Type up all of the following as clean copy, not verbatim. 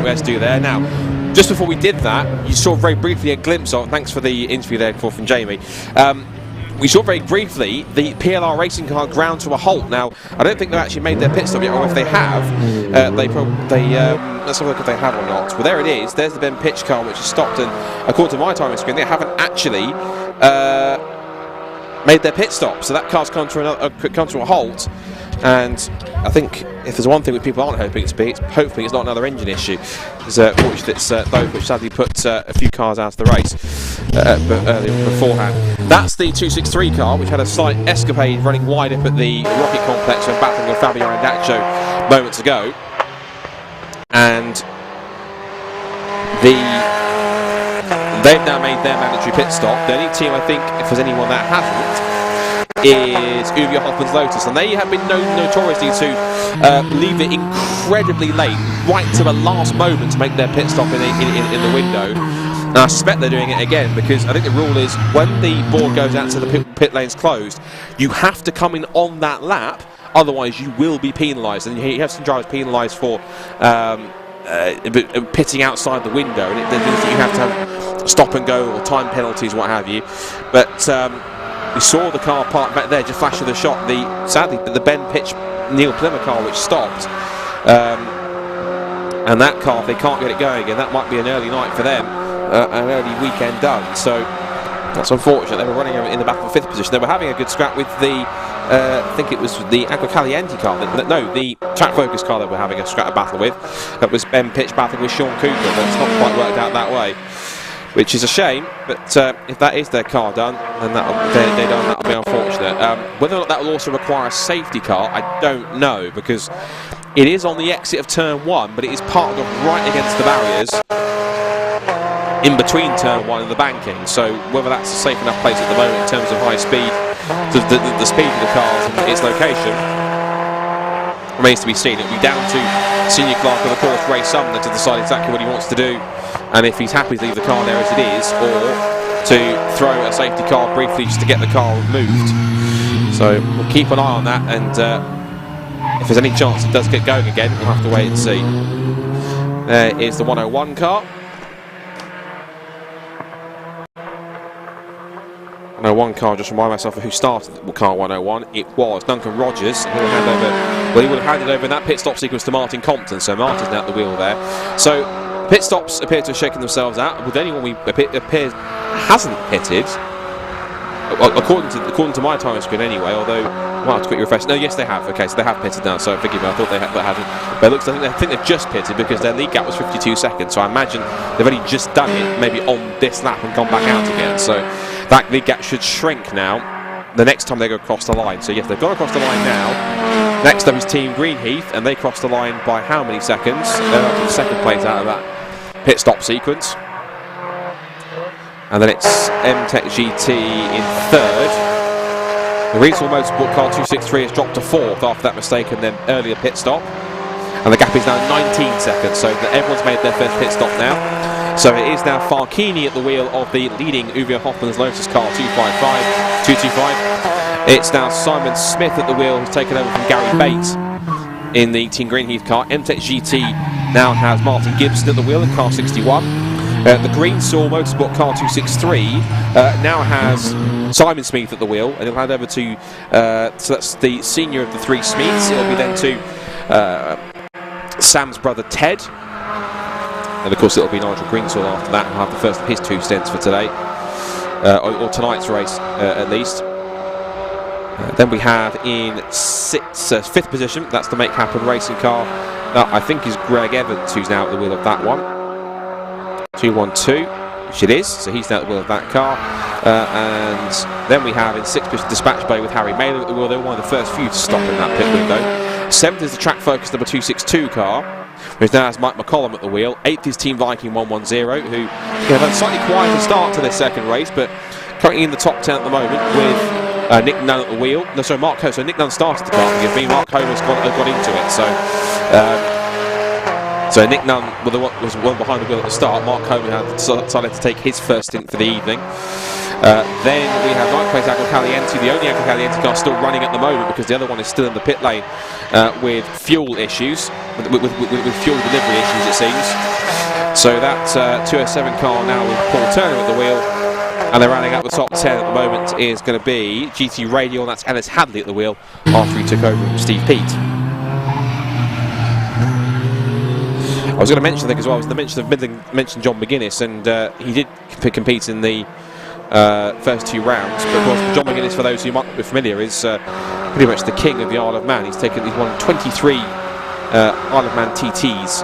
we had to do there. Now, just before we did that, you saw very briefly a glimpse of, thanks for the interview there from Jamie, we saw very briefly the PLR racing car ground to a halt. Now, I don't think they've actually made their pit stop yet, or if they have, let's have a look if they have or not. Well, there it is. There's the Ben Pitch car, which has stopped, and according to my timing screen, they haven't actually made their pit stop. So that car's come to a halt. And I think if there's one thing that people aren't hoping it to be, hopefully it's not another engine issue. It's both, which sadly put a few cars out of the race beforehand. That's the 263 car, which had a slight escapade running wide up at the Rocket Complex when battling with Fabio Andaccio moments ago. And they've now made their mandatory pit stop. The only team, I think, if there's anyone that hasn't, is Uwe Hoffmann's Lotus, and they have been known notoriously to leave it incredibly late, right to the last moment, to make their pit stop in the window. And I suspect they're doing it again, because I think the rule is when the board goes out to the pit lanes closed, you have to come in on that lap, otherwise you will be penalised. And you have some drivers penalised for pitting outside the window, and it means that you have to have stop and go or time penalties, what have you. But we saw the car parked back there, just flash of the shot. Sadly, the Ben Pitch Neil Plymouth car, which stopped, and that car, if they can't get it going again, that might be an early night for them, an early weekend done. So that's unfortunate. They were running in the back of 5th position. They were having a good scrap with the, I think it was the Agua Caliente car. No, the Track Focus car they were having a scrap battle with. That was Ben Pitch battling with Sean Cooper, but it's not quite worked out that way, which is a shame. But if that is their car done, then that'll be unfortunate. Whether or not that will also require a safety car, I don't know, because it is on the exit of turn 1, but it is parked right against the barriers in between turn 1 and the banking. So whether that's a safe enough place at the moment in terms of high speed, the speed of the cars and its location, remains to be seen. It'll be down to senior clerk of the course, Ray Sumner, to decide exactly what he wants to do, and if he's happy to leave the car there as it is, or to throw a safety car briefly just to get the car moved. So we'll keep an eye on that, and if there's any chance it does get going again, we'll have to wait and see. There is the 101 car. 101 car, just remind myself of who started car 101. It was Duncan Rogers. He would have handed over in that pit stop sequence to Martin Compton, so Martin's now at the wheel there. So pit stops appear to have shaken themselves out. With anyone appears hasn't pitted, according to my time screen anyway, although I might have to quickly refresh. No, yes they have. Okay, so they have pitted now, so forgive me, I thought they hadn't. But it looks, I think they've just pitted, because their lead gap was 52 seconds, so I imagine they've only just done it, maybe on this lap, and gone back out again. So that lead gap should shrink now the next time they go across the line. So yes, they've gone across the line now. Next up is Team Greenheath, and they crossed the line by how many seconds? The second place out of that pit stop sequence. And then it's M-Tech GT in 3rd. The Regional Motorsport car 263 has dropped to 4th after that mistake and then earlier pit stop. And the gap is now 19 seconds, so everyone's made their first pit stop now. So it is now Farkini at the wheel of the leading Uwe Hoffmann's Lotus car 225. It's now Simon Smith at the wheel, who's taken over from Gary Bates in the Team Greenheath car. M-Tech GT now has Martin Gibson at the wheel in car 61. The Greensaw Motorsport car 263 now has Simon Smith at the wheel, and he'll hand over to, so that's the senior of the 3 Smiths. It'll be then to Sam's brother Ted. And of course it'll be Nigel Greensaw after that. He'll have the first of his 2 stints for today, or tonight's race at least. Then we have in 5th position, that's the Make Happen racing car. I think is Greg Evans, who's now at the wheel of that one. 212, which it is, so he's now at the wheel of that car. And then we have in 6th position Dispatch Bay with Harry Mailer at the wheel. They were one of the first few to stop in that pit window. 7th is the Track Focus number 262 car, which now has Mike McCollum at the wheel. 8th is Team Viking 110, who have had a slightly quieter start to their second race, but currently in the top 10 at the moment with Nick Nunn at the wheel. No, sorry, Mark Homer. So Nick Nunn started the car, forgive me. Mark Homer's got into it. So Nick Nunn was one behind the wheel at the start. Mark Homer had decided to take his first stint for the evening. Then we have ninth place Agro Caliente, the only Agro Caliente car still running at the moment because the other one is still in the pit lane with fuel issues, with fuel delivery issues it seems. So that 207 car now with Paul Turner at the wheel, and they're rounding out the top 10 at the moment is going to be GT Radio, and that's Ellis Hadley at the wheel after he took over from Steve Peat. I was going to mention that as well, I was going to mention John McGuinness, and he did compete in the first 2 rounds, but of course John McGuinness, for those who might not be familiar, is pretty much the king of the Isle of Man. He's won 23 Isle of Man TTs,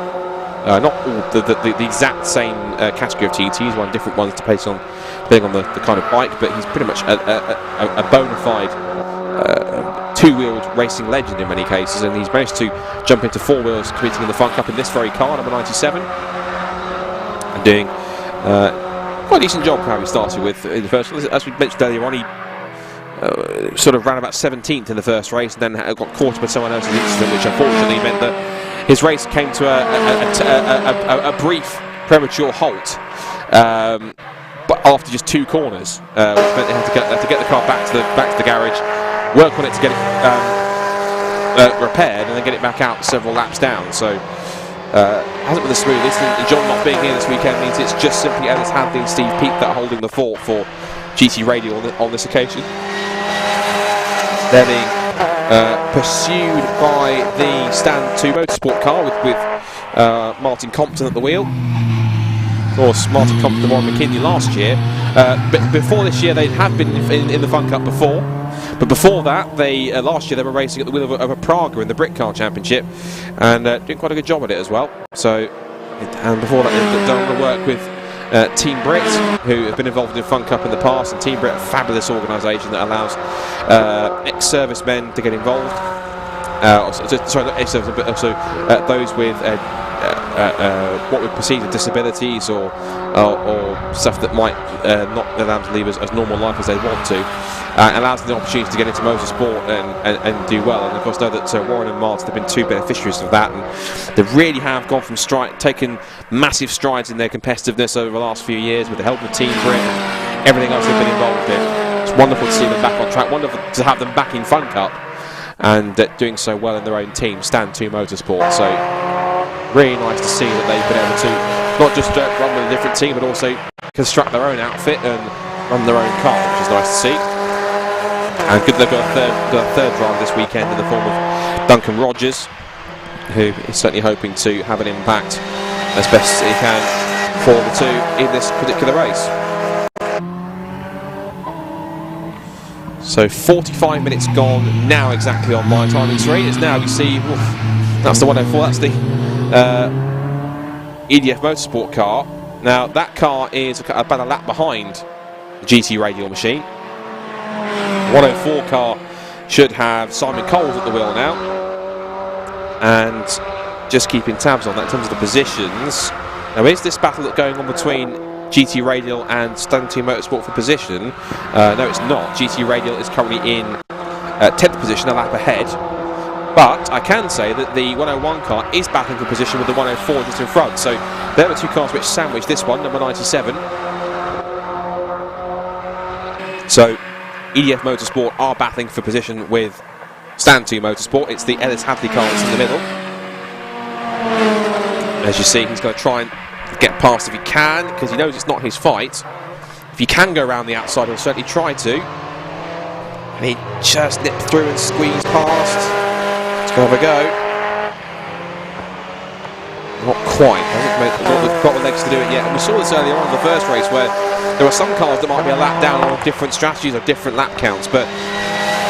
not all the exact same category of TTs. He's won different ones depending on the kind of bike, but he's pretty much a bona fide 2-wheeled racing legend in many cases, and he's managed to jump into 4 wheels competing in the Fun Cup in this very car, number 97, and doing quite a decent job how he started with in the first. As we mentioned earlier on, he sort of ran about 17th in the first race and then got caught by someone else's incident, which unfortunately meant that his race came to a brief premature halt, but after just 2 corners, which meant they had to get the car back to the garage, work on it to get it repaired, and then get it back out several laps down. So hasn't been the smoothest, and John not being here this weekend means it's just simply Ellis Hadley and Steve Peat that are holding the fort for GT Radio on this occasion. They're being pursued by the Stand 2 Motorsport car with Martin Compton at the wheel. Of course, Martin Compton won McKinley last year, but before this year they had been in the Fun Cup before. But before that, last year they were racing at the wheel of a Praga in the Brit Car Championship, and doing quite a good job at it as well. So, and before that, they've done the work with Team Brit, who have been involved in Fun Cup in the past, and Team Brit, a fabulous organisation that allows ex-servicemen to get involved. Sorry, not ex-servicemen, but also those with what we perceive as disabilities or stuff that might not allow them to live as normal life as they want to. Allows them the opportunity to get into motorsport and do well. And of course, know that Warren and Martin have been 2 beneficiaries of that, and they really have gone from taken massive strides in their competitiveness over the last few years with the help of Team Brit and everything else they've been involved in. It's wonderful to see them back on track, wonderful to have them back in Fun Cup and doing so well in their own team, Stand 2 Motorsport. So really nice to see that they've been able to not just run with a different team, but also construct their own outfit and run their own car, which is nice to see. And good, they've got a third driver this weekend in the form of Duncan Rogers, who is certainly hoping to have an impact as best as he can for the 2 in this particular race. So 45 minutes gone now exactly on my timing 3. It's now, you see, that's the 104, that's the EDF Motorsport car. Now that car is about a lap behind the GT Radial machine. 104 car should have Simon Coles at the wheel now, and just keeping tabs on that in terms of the positions. Now, is this battle going on between GT Radial and Stand 2 Motorsport for position? No, it's not. GT Radial is currently in 10th position, a lap ahead. But I can say that the 101 car is battling for position with the 104 just in front. So there are 2 cars which sandwich this one, number 97. So EDF Motorsport are battling for position with Stand 2 Motorsport. It's the Ellis Hadley car that's in the middle. As you see, he's going to try and get past if he can, because he knows it's not his fight. If he can go around the outside, he'll certainly try to. And he just nipped through and squeezed past. Let's go have a go. Not quite. Hasn't got the legs to do it yet. And we saw this earlier on in the first race where there are some cars that might be a lap down on different strategies or different lap counts, but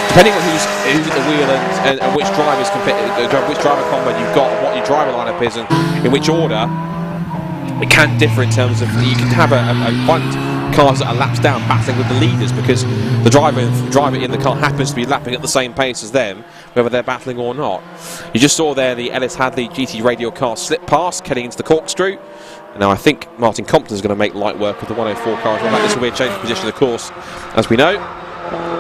depending on who's at the wheel and which driver combo you've got, and what your driver lineup is, and in which order, it can differ in terms of, you can have cars that are laps down battling with the leaders because the driver in the car happens to be lapping at the same pace as them, whether they're battling or not. You just saw there the Ellis Hadley GT Radial car slip past, heading into the corkscrew. Now I think Martin Compton is going to make light work of the 104 car as well. This will be a change of position of course, as we know.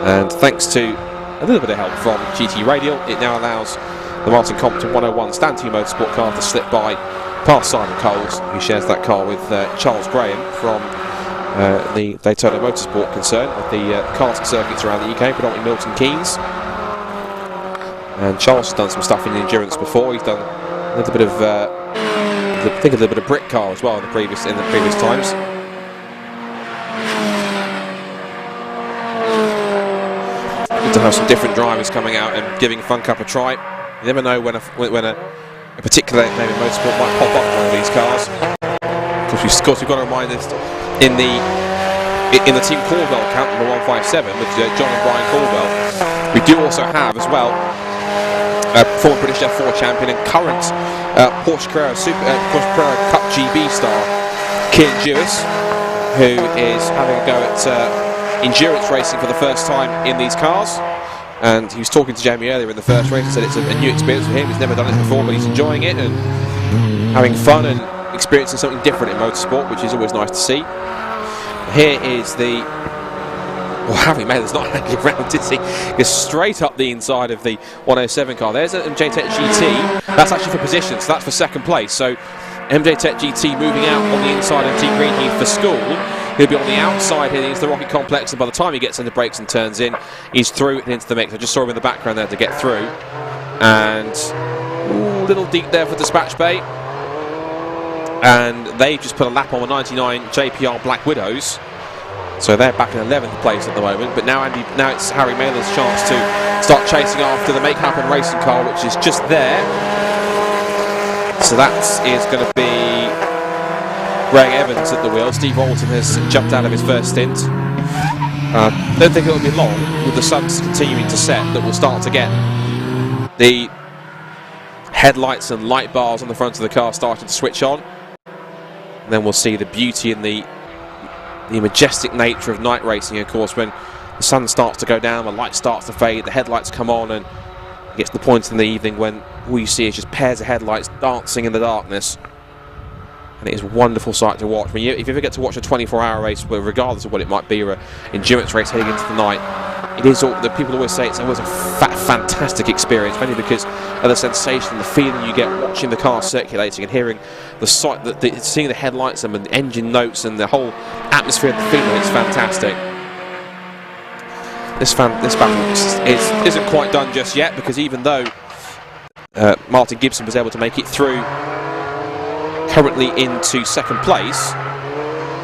And thanks to a little bit of help from GT Radial, it now allows the Martin Compton 101 Stand 2 Motorsport car to slip by past Simon Coles, who shares that car with Charles Graham from the Daytona Motorsport concern, with the karting circuits around the UK, predominantly Milton Keynes. And Charles has done some stuff in the endurance before. He's done a little bit of, I think a little bit of brick car as well in the previous times. Good to have some different drivers coming out and giving Fun Cup a try. You never know when a particular name in motorsport might pop up on one of these cars. Of course, we've got to remind this in the Team Caldwell account, number 157, with John and Brian Caldwell. We do also have as well former British F4 champion and current Porsche Carrera Cup GB star Kieran Jewis, who is having a go at endurance racing for the first time in these cars. And he was talking to Jamie earlier in the first race and said it's a new experience for him. He's never done it before, but he's enjoying it and having fun and experiencing something different in motorsport, which is always nice to see. Here is the... Well, Harry Mailer's not hanging around, is he? He's straight up the inside of the 107 car. There's an MJ Tech GT. That's actually for position, so that's for second place. So MJ Tech GT moving out on the inside of Team Greenheath for school. He'll be on the outside heading into the Rocket Complex, and by the time he gets into brakes and turns in, he's through and into the mix. I just saw him in the background there to get through. And ooh, little deep there for Dispatch Bay. And they just put a lap on the 99 JPR Black Widows. So they're back in 11th place at the moment. But now it's Harry Mailer's chance to start chasing after the Make Happen racing car, which is just there. So that is going to be Greg Evans at the wheel. Steve Alton has jumped out of his first stint. Don't think it'll be long with the sun continuing to set that we'll start to get the headlights and light bars on the front of the car starting to switch on. And then we'll see the beauty and the majestic nature of night racing, of course, when the sun starts to go down, the light starts to fade, the headlights come on, and it gets to the point in the evening when all you see is just pairs of headlights dancing in the darkness. And it is a wonderful sight to watch. If you ever get to watch a 24-hour race, regardless of what it might be, or an endurance race heading into the night, it is all, the people always say it's always a fantastic experience, mainly because of the sensation and the feeling you get watching the car circulating and hearing the sight, seeing the headlights and the engine notes and the whole atmosphere and the feeling. It's fantastic. This battle isn't quite done just yet, because even though Martin Gibson was able to make it through currently into second place,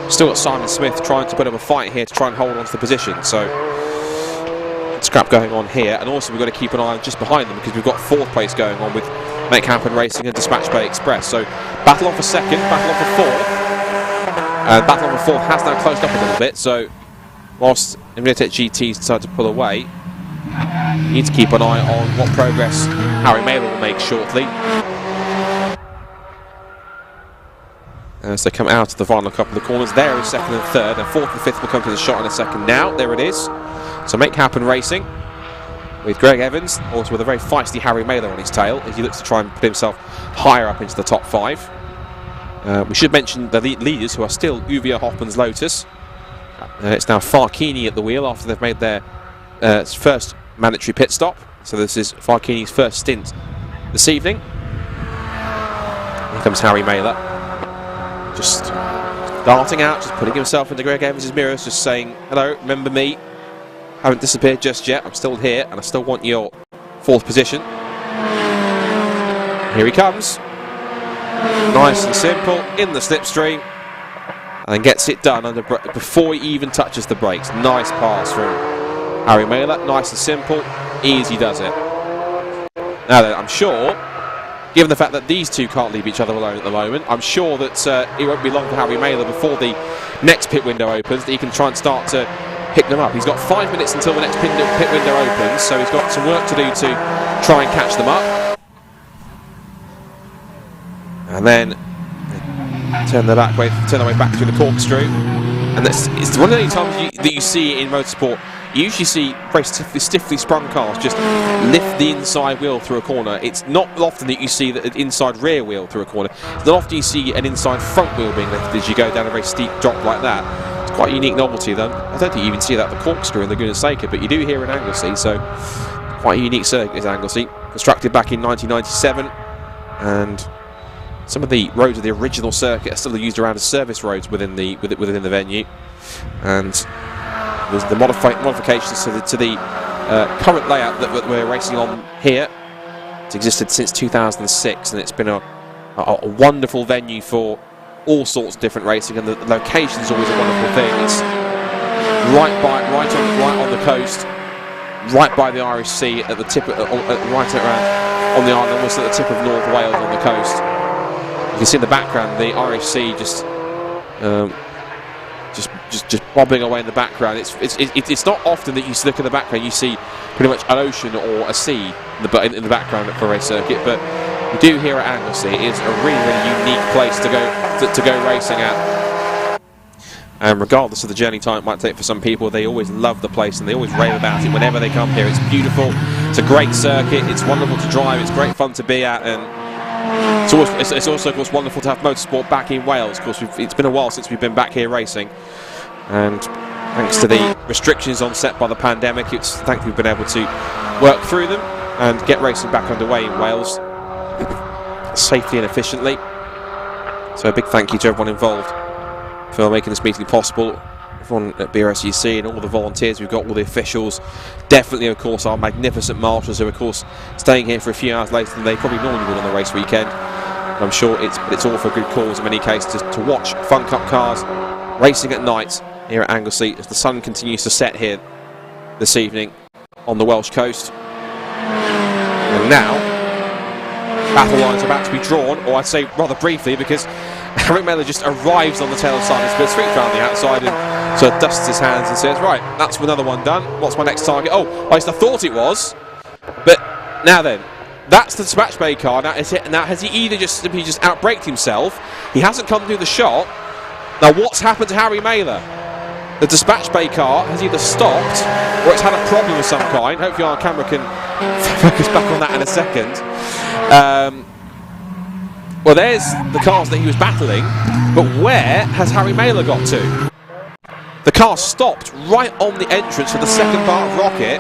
still got Simon Smith trying to put up a fight here to try and hold on to the position. So scrap going on here, and also we've got to keep an eye on just behind them, because we've got fourth place going on with Make Happen Racing and Dispatch Bay Express. So battle on for second, battle on for fourth, and battle on for fourth has now closed up a little bit. So whilst Immunitech GT's decided to pull away, you need to keep an eye on what progress Harry Mailer will make shortly as they come out of the final couple of corners. There is second and third, and fourth and fifth will come to the shot in a second now. There it is. So Make Happen Racing with Greg Evans, also with a very feisty Harry Mailer on his tail, as he looks to try and put himself higher up into the top five. We should mention the leaders, who are still Uvia Hoffman's Lotus. It's now Farkini at the wheel after they've made their first mandatory pit stop. So this is Farkini's first stint this evening. Here comes Harry Mailer, just darting out, just putting himself into Greg Evans' mirrors, just saying, hello, remember me? Haven't disappeared just yet, I'm still here, and I still want your fourth position. Here he comes. Nice and simple, in the slipstream, and gets it done before he even touches the brakes. Nice pass from Harry Mailer, nice and simple, easy does it. Now then, I'm sure, given the fact that these two can't leave each other alone at the moment, I'm sure that it won't be long for Harry Mailer before the next pit window opens that he can try and start to pick them up. He's got 5 minutes until the next pit window opens, so he's got some work to do to try and catch them up. And then turn their way back through the corkscrew. And it's one of the times that you see in motorsport. You usually see very stiffly sprung cars just lift the inside wheel through a corner. It's not often that you see an inside rear wheel through a corner. It's not often you see an inside front wheel being lifted as you go down a very steep drop like that. It's quite a unique novelty though. I don't think you even see that at the corkscrew in Laguna Seca, but you do here in Anglesey, so quite a unique circuit is Anglesey. Constructed back in 1997, and some of the roads of the original circuit are still used around as service roads within the venue. and there's the modifications to the current layout that we're racing on here. It's existed since 2006, and it's been a wonderful venue for all sorts of different racing, and the location is always a wonderful thing. It's right on the coast, right by the Irish Sea, at the tip, right around on the island, almost at the tip of North Wales on the coast. You can see in the background the Irish Sea just bobbing away in the background. It's not often that you look in the background you see pretty much an ocean or a sea in the background for a race circuit, but we do here at Anglesey. It is a really, really unique place to go racing at. And regardless of the journey time it might take for some people, they always love the place and they always rave about it whenever they come here. It's beautiful, it's a great circuit, it's wonderful to drive, it's great fun to be at, and it's also of course wonderful to have motorsport back in Wales. Of course, it's been a while since we've been back here racing, and thanks to the restrictions on set by the pandemic, thankfully we've been able to work through them and get racing back underway in Wales safely and efficiently. So a big thank you to everyone involved for making this meeting possible. Everyone at BRSCC and all the volunteers we've got, all the officials, definitely of course our magnificent marshals, who are of course staying here for a few hours later than they probably normally would on the race weekend. And I'm sure it's all for a good cause in many cases to watch Fun Cup cars racing at night here at Anglesey as the sun continues to set here this evening on the Welsh coast. And now battle lines are about to be drawn, or I'd say rather briefly, because Harry Miller just arrives on the tail side and split street around the outside and sort of dusts his hands and says, right, that's another one done, what's my next target? Oh, at least I thought it was, but now then, that's the dispatch bay car. Now has he either simply outbraked himself, he hasn't come through the shot. Now what's happened to Harry Mailer? The dispatch bay car has either stopped or it's had a problem of some kind. Hopefully our camera can focus back on that in a second. Well, there's the cars that he was battling, but where has Harry Mailer got to? The car stopped right on the entrance of the second part of Rocket.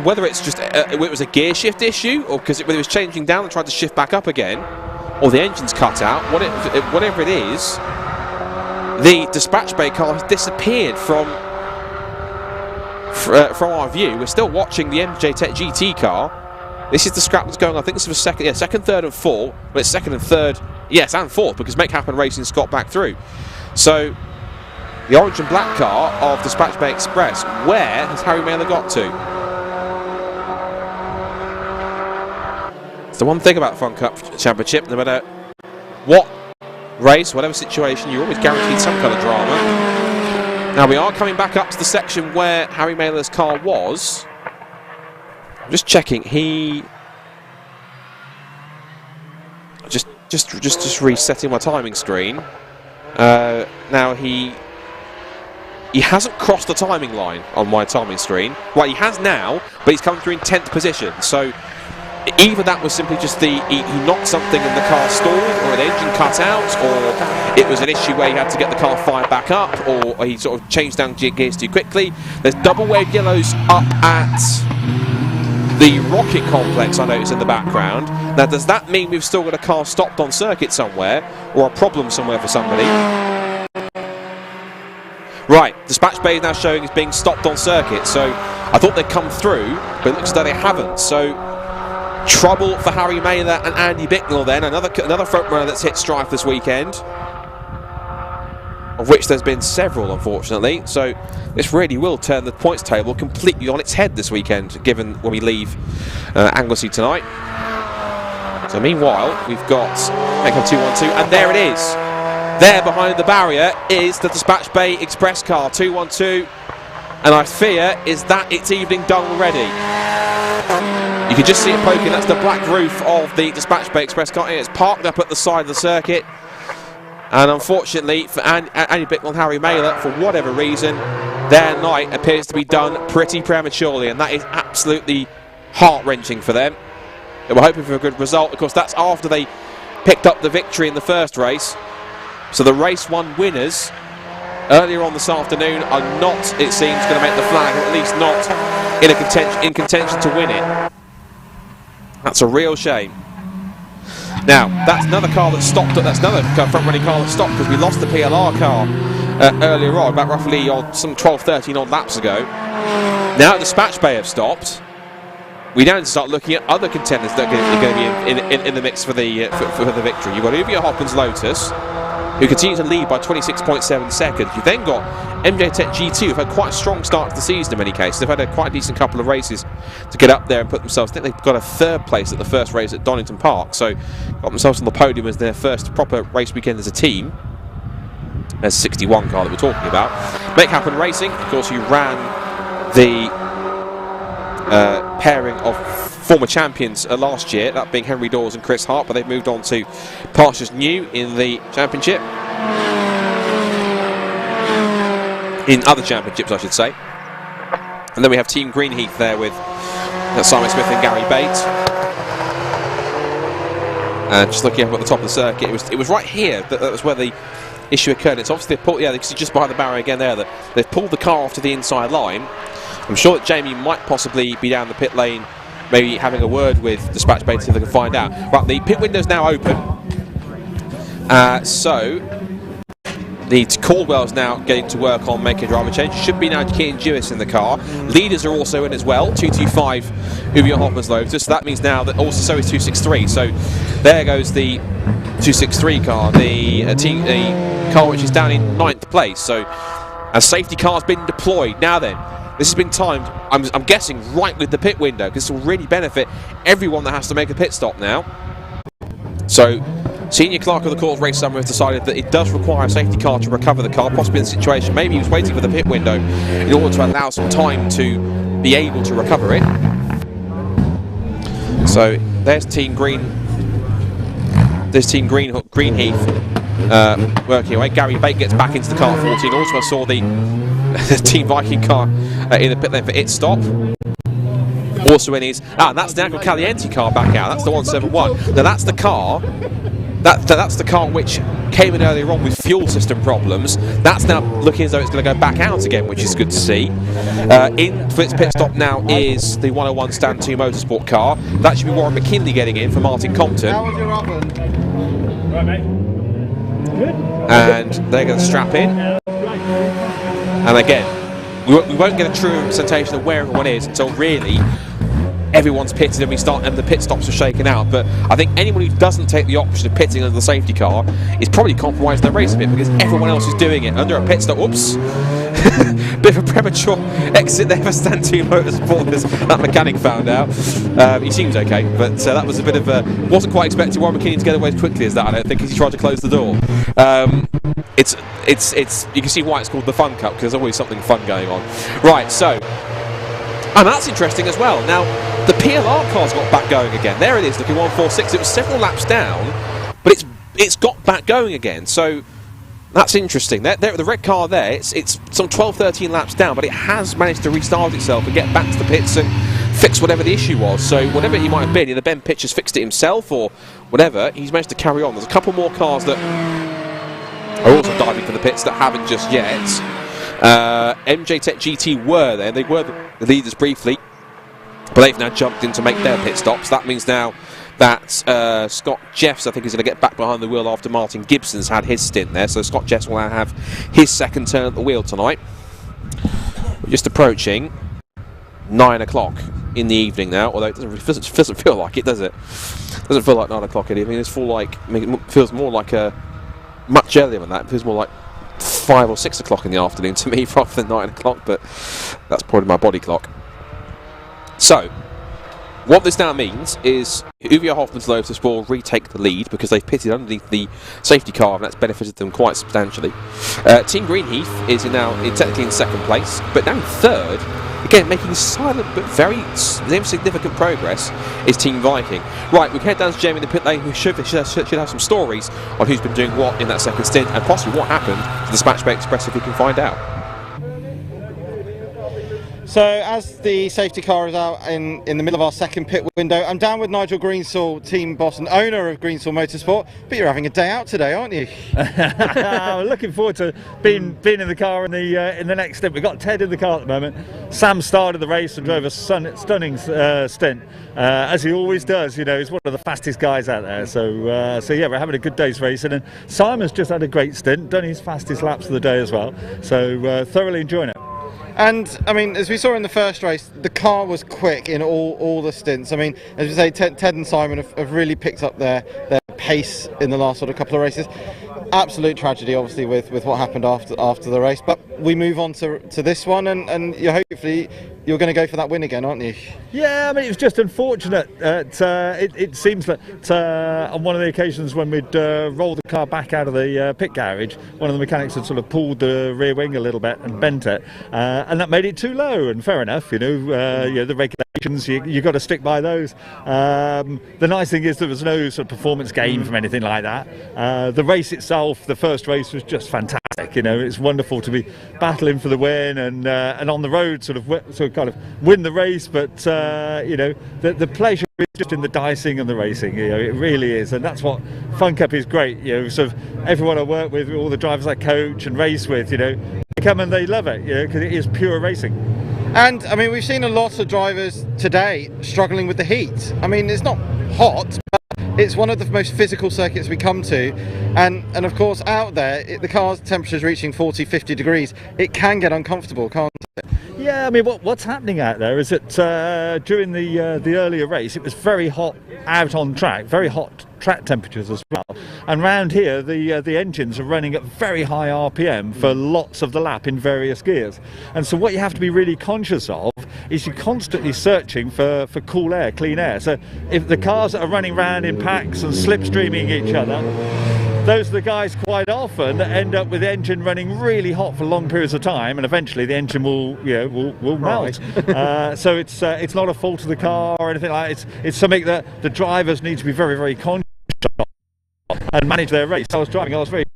Whether it's just it was a gear shift issue, or because whether it was changing down and tried to shift back up again, or the engine's cut out, whatever it is, the dispatch bay car has disappeared from our view. We're still watching the MJ Tech GT car. This is the scrap that's going on. I think this was second, third and fourth. Well, it's second and third, yes, and fourth, because Make Happen Racing's got back through. So the orange and black car of Dispatch Bay Express, where has Harry Mailer got to? It's the one thing about Fun Cup Championship, no matter what race, whatever situation, you're always guaranteed some kind of drama. Now we are coming back up to the section where Harry Mailer's car was. I'm just checking. He just resetting my timing screen. Now he hasn't crossed the timing line on my timing screen. Well, he has now, but he's come through in 10th position. So either that was simply just he knocked something and the car stalled, or an engine cut out, or it was an issue where he had to get the car fired back up, or he sort of changed down gears too quickly. There's double wave yellows up at the Rocket complex, I noticed in the background. Now, does that mean we've still got a car stopped on circuit somewhere, or a problem somewhere for somebody? Right, Dispatch Bay is now showing is being stopped on circuit, so I thought they'd come through, but it looks as though they haven't. So trouble for Harry Mailer and Andy Bicknell then, another front runner that's hit strife this weekend, of which there's been several, unfortunately. So this really will turn the points table completely on its head this weekend, given when we leave Anglesey tonight. So meanwhile, we've got Make-Up 212, and there it is. There behind the barrier is the Dispatch Bay Express car, 212, and I fear is that it's evening done already. You can just see it poking. That's the black roof of the Dispatch Bay Express car. It's parked up at the side of the circuit. And unfortunately for Andy Bicknell and Harry Mailer, for whatever reason, their night appears to be done pretty prematurely, and that is absolutely heart-wrenching for them. They were hoping for a good result. Of course, that's after they picked up the victory in the first race. So the race one winners earlier on this afternoon are not, it seems, going to make the flag, or at least not in contention to win it. That's a real shame. Now, that's another car that stopped. That's another front-running car that stopped because we lost the PLR car earlier on, about roughly some 12, 13 odd laps ago. Now the dispatch bay have stopped. We now need to start looking at other contenders that are going to be in the mix for the victory. You've got Uvia Hopkins Lotus, who continue to lead by 26.7 seconds. You've then got MJ Tech GT, who've had quite a strong start to the season in many cases. They've had a quite decent couple of races to get up there and put themselves. I think they've got a third place at the first race at Donington Park, so got themselves on the podium as their first proper race weekend as a team. There's a 61 car that we're talking about. Make Happen Racing, of course, who ran the pairing of former champions last year, that being Henry Dawes and Chris Hart, but they've moved on to pastures new in the championship. In other championships, I should say. And then we have Team Greenheath there with Simon Smith and Gary Bates. And just looking up at the top of the circuit, it was right here that was where the issue occurred. It's obviously they've pulled, yeah, just behind the barrier again there. They've pulled the car off to the inside line. I'm sure that Jamie might possibly be down the pit lane, maybe having a word with Dispatch Bay to see if they can find out. Right, the pit window's now open. So the Caldwell's now getting to work on making a driver change. Should be now Keane Jewis in the car. Leaders are also in as well. 225 Uvia Hoffman's Lotus. So that means now that also so is 263. So there goes the 263 car, the car which is down in 9th place. So a safety car's been deployed. Now then, this has been timed, I'm guessing, right with the pit window, because this will really benefit everyone that has to make a pit stop now. So, Senior Clerk of the Court, Ray Summer, has decided that it does require a safety car to recover the car, possibly in the situation. Maybe he was waiting for the pit window in order to allow some time to be able to recover it. So, there's Team Greenheath working away. Gary Bate gets back into the car at 14. Also, I saw the Team Viking car in the pit lane for its stop. Also in his... that's the Agro Caliente car back out. That's the 171. Now that's the car... That's the car which came in earlier on with fuel system problems. That's now looking as though it's going to go back out again, which is good to see. In for its pit stop now is the 101 Stand 2 Motorsport car. That should be Warren McKinley getting in for Martin Compton. How was your oven? Right, mate. Good. And they're going to strap in. And again, we won't get a true representation of where everyone is until really everyone's pitted and the pit stops are shaken out. But I think anyone who doesn't take the option of pitting under the safety car is probably compromising their race a bit, because everyone else is doing it under a pit stop. Oops. Bit of a premature exit there for Stand 2 Motorsport, as that mechanic found out. He seems okay, but that was a bit of a... Wasn't quite expecting Warren McKinney to get away as quickly as that, I don't think, as he tried to close the door. It's you can see why it's called the Fun Cup, because there's always something fun going on. Right, so... And that's interesting as well. Now, the PLR car's got back going again. There it is, looking 146. It was several laps down, but it's got back going again. So that's interesting. The red car there, it's some 12, 13 laps down, but it has managed to restart itself and get back to the pits and fix whatever the issue was. So whatever he might have been, either Ben Pitch has fixed it himself or whatever, he's managed to carry on. There's a couple more cars that are also diving for the pits that haven't just yet. MJ Tech GT were there. They were the leaders briefly, but they've now jumped in to make their pit stops. That means now that Scott Jeffs, I think, is going to get back behind the wheel after Martin Gibson's had his stint there. So Scott Jeffs will now have his second turn at the wheel tonight. We're just approaching 9 o'clock in the evening now, although it doesn't feel like it, does it? It doesn't feel like 9 o'clock in the evening. It feels more like much earlier than that. It feels more like 5 or 6 o'clock in the afternoon to me rather than 9 o'clock, but that's probably my body clock. So, what this now means is Uvia Hoffman's Lotus will retake the lead because they've pitted underneath the safety car, and that's benefited them quite substantially. Team Greenheath is now technically in second place, but now in third. Again, making silent but very significant progress is Team Viking. Right, we head down to Jamie in the pit lane, who should have some stories on who's been doing what in that second stint, and possibly what happened to the Dispatch Bay Express if we can find out. So as the safety car is out in the middle of our second pit window, I'm down with Nigel Greensall, team boss and owner of Greensall Motorsport. But you're having a day out today, aren't you? I'm looking forward to being in the car in the next stint. We've got Ted in the car at the moment. Sam started the race and drove a stunning stint, as he always does. You know, he's one of the fastest guys out there. So yeah, we're having a good day's racing. And Simon's just had a great stint, done his fastest laps of the day as well. So thoroughly enjoying it. And I mean, as we saw in the first race, the car was quick in all the stints. I mean, as we say, Ted and Simon have really picked up their pace in the last sort of couple of races. Absolute tragedy, obviously, with what happened after the race. But we move on to this one, and hopefully you're going to go for that win again, aren't you? Yeah, I mean, it was just unfortunate. It seems that on one of the occasions when we'd rolled the car back out of the pit garage, one of the mechanics had sort of pulled the rear wing a little bit and bent it, and that made it too low. And fair enough, you know, the regulations, you got to stick by those. The nice thing is there was no sort of performance gain from anything like that. The race itself, the first race, was just fantastic. You know, it's wonderful to be battling for the win and on the road sort of kind of win the race, but you know, the pleasure is just in the dicing and the racing. You know, it really is, and that's what Fun Cup is great. You know, sort of everyone I work with, all the drivers I coach and race with, you know, they come and they love it, you know, because it is pure racing. And I mean, we've seen a lot of drivers today struggling with the heat. I mean, it's not hot, but it's one of the most physical circuits we come to, and of course out there the car's temperature is reaching 40-50 degrees. It can get uncomfortable, can't it? Yeah, I mean, what's happening out there is that during the earlier race, it was very hot out on track, very hot track temperatures as well. And round here, the engines are running at very high RPM for lots of the lap in various gears. And so what you have to be really conscious of is you're constantly searching for cool air, clean air. So if the cars that are running around in packs and slipstreaming each other, those are the guys quite often that end up with the engine running really hot for long periods of time, and eventually the engine will melt. So it's not a fault of the car or anything like that. It's something that the drivers need to be very, very conscious of and manage their race. I was very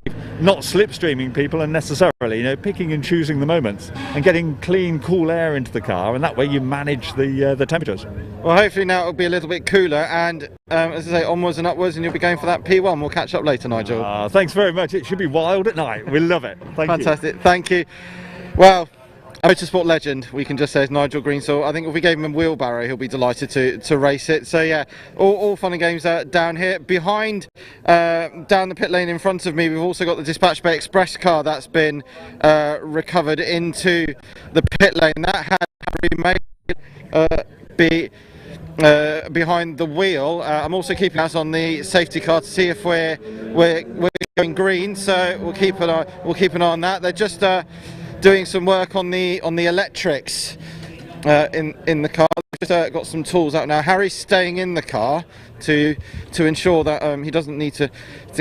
not slipstreaming people unnecessarily, you know, picking and choosing the moments and getting clean, cool air into the car, and that way you manage the temperatures. Well, hopefully now it'll be a little bit cooler, and as I say, onwards and upwards, and you'll be going for that P1. We'll catch up later, Nigel. Thanks very much. It should be wild at night. We love it. Fantastic. Thank you. Well, a motorsport legend, we can just say, is Nigel Greensall. I think if we gave him a wheelbarrow, he'll be delighted to race it. So yeah, all fun and games down here. Behind, down the pit lane in front of me, we've also got the Dispatch Bay Express car that's been recovered into the pit lane. That had Harry May behind the wheel. I'm also keeping us on the safety car to see if we're going green. So we'll keep an eye on that. They're just doing some work on the electrics in the car. We've just got some tools out now. Harry's staying in the car to ensure that he doesn't need to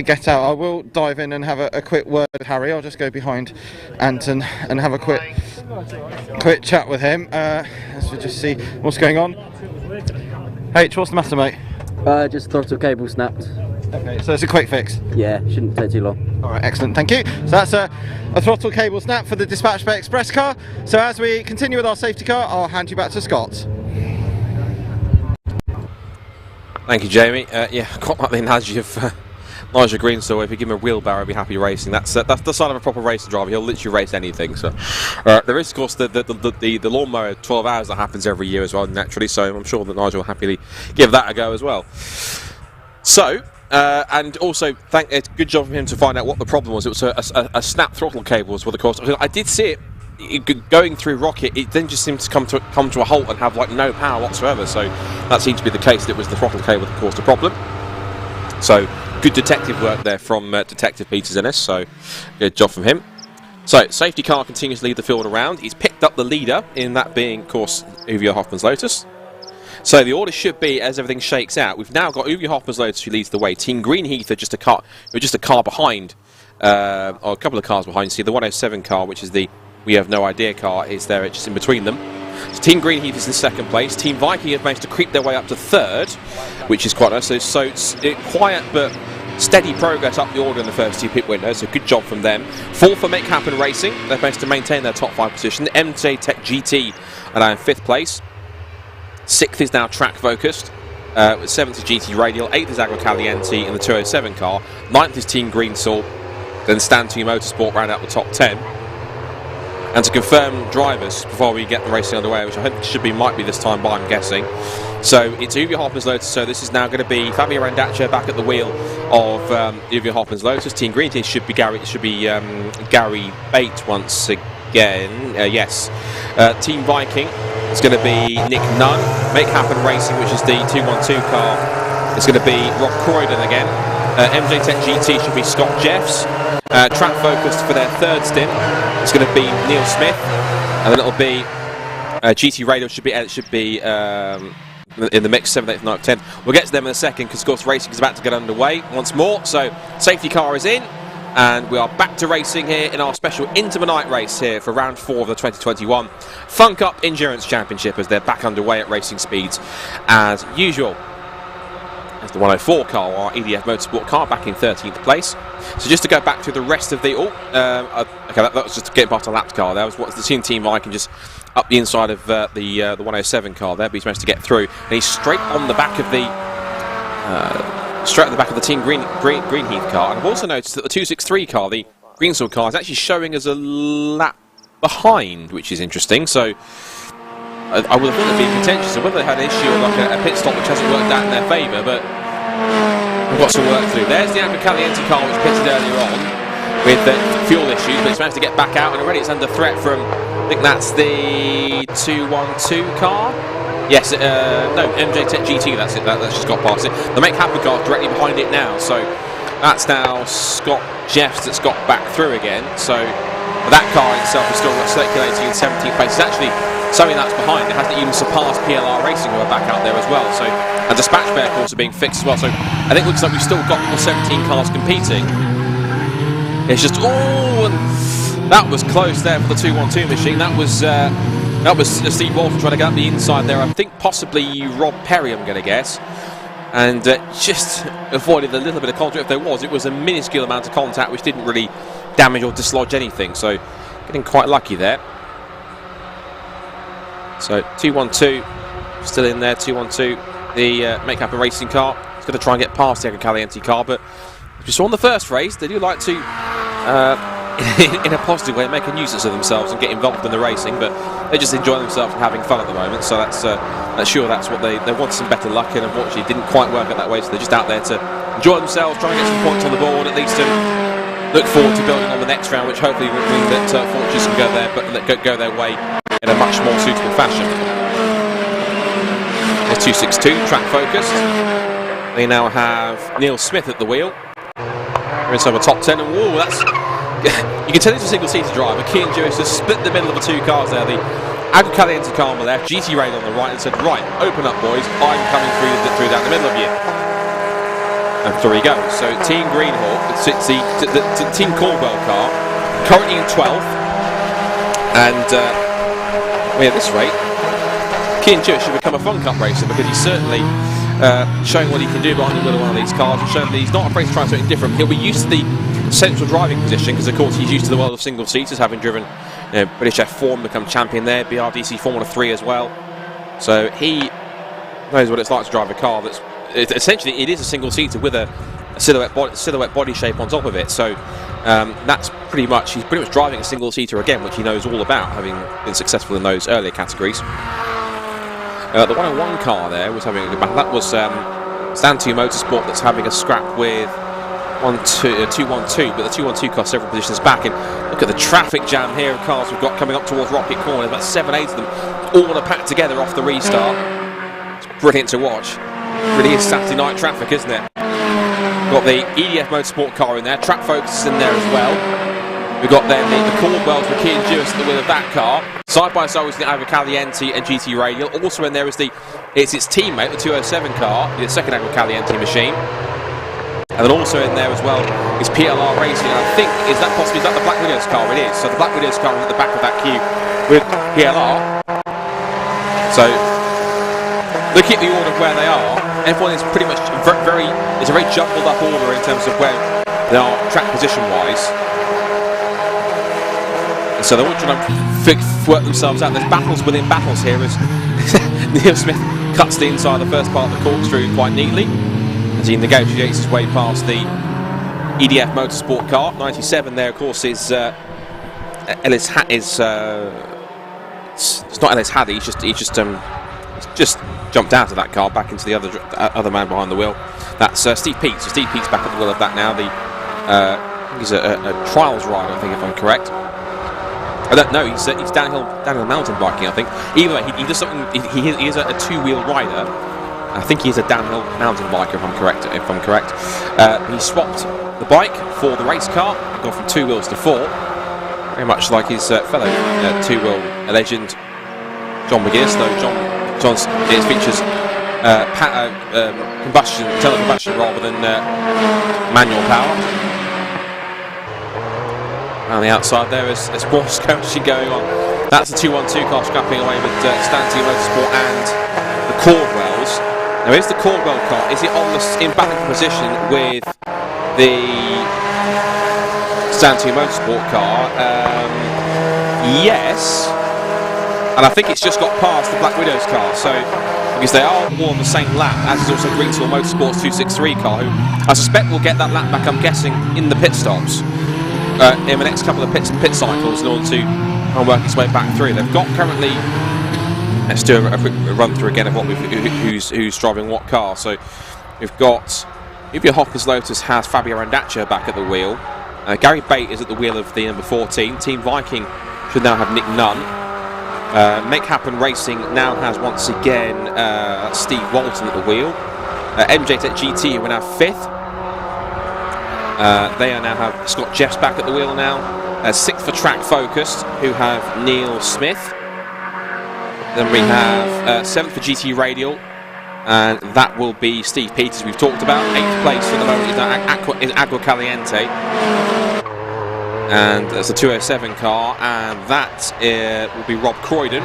get out. I will dive in and have a quick word with Harry. I'll just go behind Anton and have a quick chat with him. Let's just see what's going on. H, what's the matter, mate? Just throttle cable snapped. Okay, so it's a quick fix? Yeah, shouldn't take too long. Alright, excellent, thank you. So that's a throttle cable snap for the Dispatch Bay Express car. So as we continue with our safety car, I'll hand you back to Scott. Thank you, Jamie. Yeah, quite like the analogy of Nigel Greensall. If you give him a wheelbarrow, he'll be happy racing. That's the sign of a proper racing driver. He'll literally race anything. So there is, of course, the lawnmower 12 hours that happens every year as well, naturally. So I'm sure that Nigel will happily give that a go as well. So. And also, it's a good job for him to find out what the problem was. It was a snap throttle cable was what the cause. I did see it going through Rocket. It then just seemed to come to a halt and have like no power whatsoever. So that seemed to be the case. That it was the throttle cable that caused the problem. So good detective work there from Detective Peters Ennis. So good job from him. So safety car continues to lead the field around. He's picked up the leader in that being, of course, Uwe Hoffman's Lotus. So the order should be, as everything shakes out, we've now got Uwe Hoffman's Lotus who leads the way. Team Greenheath are just a car behind, or a couple of cars behind. See, the 107 car, which is the We Have No Idea car, is there just in between them. So Team Greenheath is in second place. Team Viking have managed to creep their way up to third, which is quite nice. So it's quiet but steady progress up the order in the first two pit windows, so good job from them. Fourth for Make Happen Racing. They've managed to maintain their top 5 position. MJ Tech GT and now in 5th place. 6th is now track focused. With 7th is GT Radial, 8th is Agro Caliente in the 207 car, 9th is Team Greensaw, then Stand 2 Motorsport round out the top 10. And to confirm drivers before we get the racing underway, which I hope might be this time by, I'm guessing. So it's Uwe Hoffman's Lotus, so this is now going to be Fabio Randaccia back at the wheel of Uwe Hoffman's Lotus. Team Green Team should be Gary Bate once again. Yes. Team Viking is going to be Nick Nunn. Make Happen Racing, which is the 212 car, it's going to be Rob Croydon again. MJ Tech GT should be Scott Jeffs. Track focused for their 3rd stint, it's going to be Neil Smith, and then it'll be GT Radio should be in the mix, 7th, 8th, 9th, 10th. We'll get to them in a second because, of course, racing is about to get underway once more. So, safety car is in, and we are back to racing here in our special Into the Night race here for round 4 of the 2021 SuperCup Endurance Championship as they're back underway at racing speeds as usual. As the 104 car, our EDF Motorsport car, back in 13th place. So just to go back to the rest of the... okay, that was just getting past a lapped car. That was what the Team Viking just up the inside of the 107 car there, but he's managed to get through. And he's straight on the back of the... straight at the back of the Team Greenheath car. And I've also noticed that the 263 car, the Greensword car, is actually showing as a lap behind, which is interesting. So I would have thought it'd be contentious, so whether they had an issue or like a pit stop which hasn't worked out in their favour, but we've got some work to do. There's the Agro Caliente car which pitted earlier on with the fuel issues, but it's managed to get back out, and already it's under threat from, I think that's the 212 car. Yes, no, MJ Tech GT, that's it, that's just got past it. The Make Happen car directly behind it now, so that's now Scott Jeffs that's got back through again. So that car itself is still circulating in 17th place. It's actually something that's behind. It hasn't even surpassed PLR Racing, who are back out there as well. So, and dispatch vehicles are being fixed as well. So I think it looks like we've still got all 17 cars competing. It's just, oh, and that was close there for the 212 machine. That was Steve Walton trying to get up the inside there. I think possibly Rob Perry, I'm going to guess. And just avoided a little bit of contact. If there was, it was a minuscule amount of contact which didn't really damage or dislodge anything. So getting quite lucky there. So 212 still in there. 212, the Make Happen Racing car. It's going to try and get past the Agro Caliente car, but as we saw in the first race, they do like to, in a positive way, make a nuisance of themselves and get involved in the racing. But they just enjoy themselves and having fun at the moment. So that's sure that's what they wanted, some better luck, and unfortunately it didn't quite work out that way. So they're just out there to enjoy themselves, try and get some points on the board at least, and look forward to building on the next round, which hopefully will mean that fortunes can go there, but go their way in a much more suitable fashion. There's 262, track focused. They now have Neil Smith at the wheel. We're inside the top 10, and whoa, that's... you can tell it's a single-seater driver. Kean Jewis has split the middle of the two cars there. The Agro Caliente car on the left, GT Raid on the right, and said, right, open up, boys. I'm coming through down the middle of you. And through he goes. So Team Greenhawk, it's the Team Caldwell car, currently in 12th. And... at this rate, Kean Jewis should become a SuperCup racer because he's certainly showing what he can do behind the wheel of one of these cars and showing that he's not afraid to try something different. He'll be used to the central driving position because, of course, he's used to the world of single-seaters, having driven British F4 and become champion there, BRDC Formula 3 as well. So he knows what it's like to drive a car that's... essentially, it is a single-seater with a silhouette body shape on top of it. So that's pretty much... he's pretty much driving a single-seater again, which he knows all about, having been successful in those earlier categories. The 101 car there was having a good battle. That was Stand 2 Motorsport that's having a scrap with 212, but the 212 car several positions back. And look at the traffic jam here of cars we've got coming up towards Rocket Corner. About 7-8 of them all want to pack together off the restart. It's brilliant to watch. It really is Saturday night traffic, isn't it? We've got the EDF Motorsport car in there. Track Focus is in there as well. We've got then the Caldwells with Kean Jewis at the wheel of that car. Side by side with the Agro Caliente and GT Radial. Also in there is its teammate, the 207 car, the second Agro Caliente machine. And then also in there as well is PLR Racing. And I think, is that the Black Widows car? It is. So the Black Widows car is at the back of that queue with PLR. So looking at the order of where they are, everyone is pretty much it's a very jumbled up order in terms of where they are track position wise. So they're all trying to work themselves out. There's battles within battles here as Neil Smith cuts the inside of the first part of the corkscrew quite neatly as he negotiates his way past the EDF Motorsport car. 97 there, of course, is Ellis. It's not Ellis Haddy. He's just jumped out of that car back into the other man behind the wheel. That's Steve Peets. So Steve Peets back at the wheel of that now. He's a trials rider, I think, if I'm correct. I don't know. He's downhill mountain biking, I think. Either way, he does something. He is a two-wheel rider. I think he's a downhill mountain biker, if I'm correct. He swapped the bike for the race car, gone from 2 wheels to 4, very much like his fellow two-wheel legend John McGuinness. Though John's features internal combustion rather than manual power. On the outside there is more skirmishing going on. That's the 212 car scrapping away with Stanley Motorsport and the Caldwells. Now here's the Caldwell car. Is it in battling position with the Stanley Motorsport car? Yes. And I think it's just got past the Black Widow's car. So because they are all on the same lap, as is also Greenswell Motorsport's 263 car, who I suspect will get that lap back, I'm guessing, in the pit stops. In the next couple of pit cycles in order to work its way back through. They've got currently, let's do a quick run through again of what who's driving what car. So we've got Uvia Hoffman's Lotus has Fabio Randaccio back at the wheel. Gary Bate is at the wheel of the number 14. Team Viking should now have Nick Nunn. Make Happen Racing now has once again Steve Walton at the wheel. MJ Tech GT who are now 5th. They now have Scott Jeffs back at the wheel now. 6th for Track Focused, who have Neil Smith. Then we have 7th for GT Radial, and that will be Steve Peters, we've talked about. 8th place for the moment is Agua Caliente. And that's the 207 car, and that will be Rob Croydon.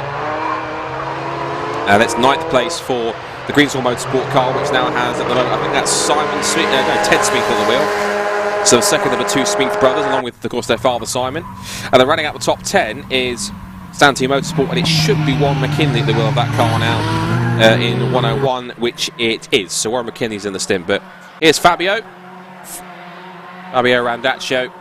That's 9th place for the Greenswell Motorsport car, which now has at the moment, I think that's Ted Smith at the wheel. So the second of the 2 Smith brothers, along with, of course, their father Simon. And then running out the top 10 is Stanley Motorsport, and it should be Warren McKinley at the wheel of that car now in 101, which it is. So Warren McKinley's in the stint. But here's Fabio Randaccio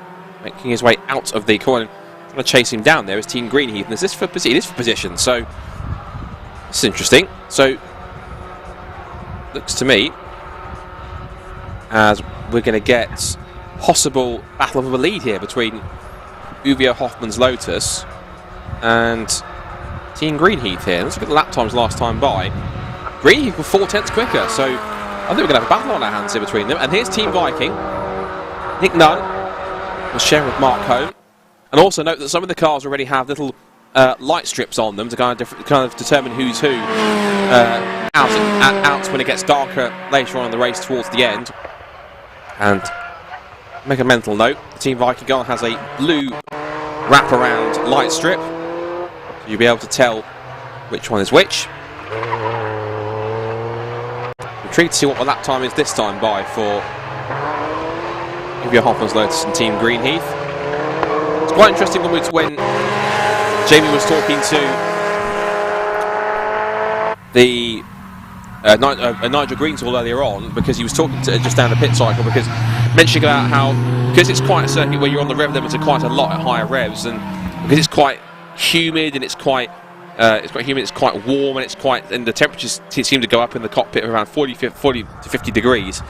making his way out of the corner. Trying to chase him down there is Team Greenheath. And it is for position. So it's interesting. So looks to me as we're going to get possible battle of a lead here between Uvia Hoffman's Lotus and Team Greenheath here. Let's look at the lap times last time by. Greenheath were 4/10 quicker, so I think we're going to have a battle on our hands here between them. And here's Team Viking. Nick Nunn was sharing with Mark Home. And also note that some of the cars already have little light strips on them to kind of determine who's who out when it gets darker later on in the race towards the end. And make a mental note, the Team Viking car has a blue wraparound light strip. So you'll be able to tell which one is which. Intrigued to see what the lap time is this time by for Uvia Hoffman's Lotus and Team Greenheath. It's quite interesting when Jamie was talking to the Nigel Greenswell earlier on, because he was talking to just down the pit cycle, because mentioning about how, because it's quite a circuit where you're on the rev limiter quite a lot at higher revs, and because it's quite humid and it's quite warm, and the temperatures seem to go up in the cockpit around 40 to 50 degrees.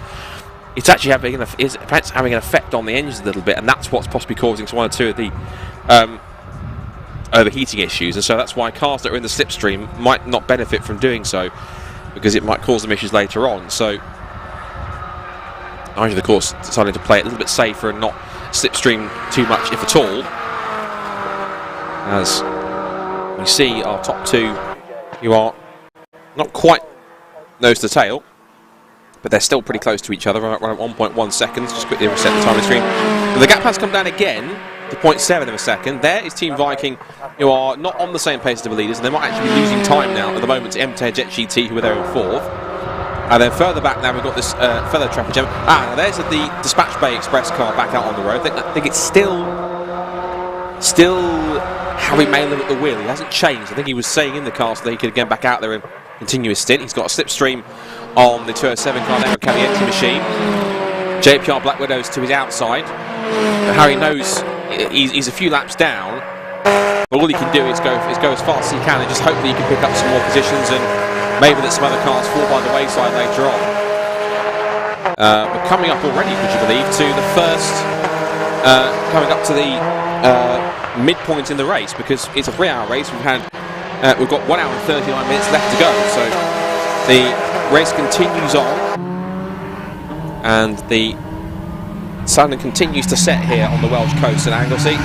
It's actually having an effect on the engines a little bit, and that's what's possibly causing one or two of the overheating issues. And so that's why cars that are in the slipstream might not benefit from doing so, because it might cause them issues later on. So Nigel, of course, decided to play it a little bit safer and not slipstream too much, if at all. As we see our top 2, who are not quite nose to tail, but they're still pretty close to each other, around 1.1 seconds. Just quickly reset the timing screen. But the gap has come down again to 0.7 of a second. There is Team Viking, who are not on the same pace as the leaders, and they might actually be losing time now at the moment to MT Jet GT, who are there in 4th. And then further back now, we've got this further traffic jam. Now there's the Dispatch Bay Express car back out on the road. I think it's still Harry Malin at the wheel. He hasn't changed. I think he was saying in the car so that he could get back out there and continue his stint. He's got a slipstream on the 207 car now, Caliente machine. JPR Black Widows to his outside. Harry knows he's a few laps down, but all he can do is go as fast as he can and just hope that he can pick up some more positions and maybe that some other cars fall by the wayside later on. We're coming up already, would you believe, to the first, coming up to the midpoint in the race, because it's a 3-hour race. We've got 1 hour and 39 minutes left to go, so the race continues on, and the sun continues to set here on the Welsh coast at Anglesey.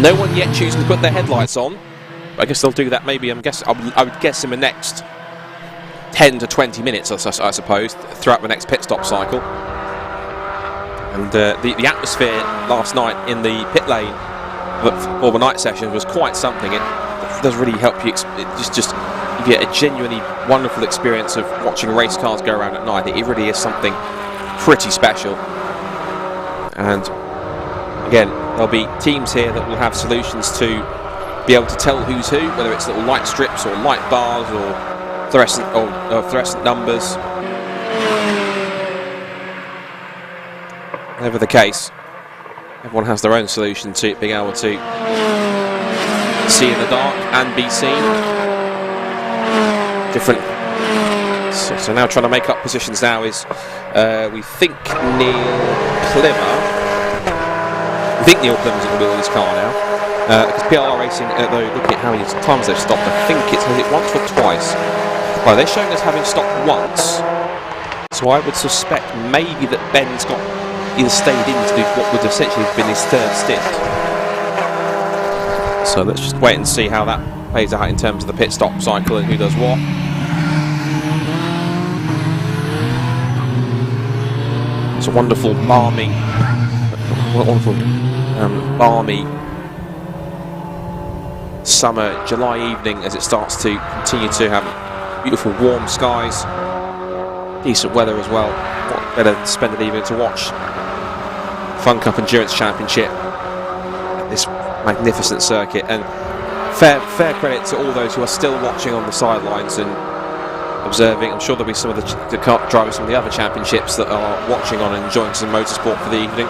No one yet choosing to put their headlights on. I guess they'll do that maybe, I would guess in the next 10 to 20 minutes, I suppose, throughout the next pit stop cycle. And the atmosphere last night in the pit lane for the night session was quite something. It does really help you, you get a genuinely wonderful experience of watching race cars go around at night. It really is something pretty special. And again, there'll be teams here that will have solutions to be able to tell who's who, whether it's little light strips or light bars or fluorescent numbers. Whatever the case, everyone has their own solution to being able to see in the dark and be seen. Different. So now trying to make up positions now is we think Neil Plymmer. We think Neil Plymmer's in the wheel of this car now. Because PLR Racing, though, looking at how many times they've stopped, I think has it once or twice. Well, they're showing us having stopped once, so I would suspect maybe that Ben's got either stayed in to do what would essentially have been his third stint. So let's just wait and see how that plays out in terms of the pit stop cycle and who does what. It's a wonderful, balmy summer July evening as it starts to continue to have beautiful warm skies, decent weather as well. What better to spend an evening to watch Fun Cup Endurance Championship at this magnificent circuit. And fair credit to all those who are still watching on the sidelines and observing. I'm sure there'll be some of the drivers from the other championships that are watching on and enjoying some motorsport for the evening.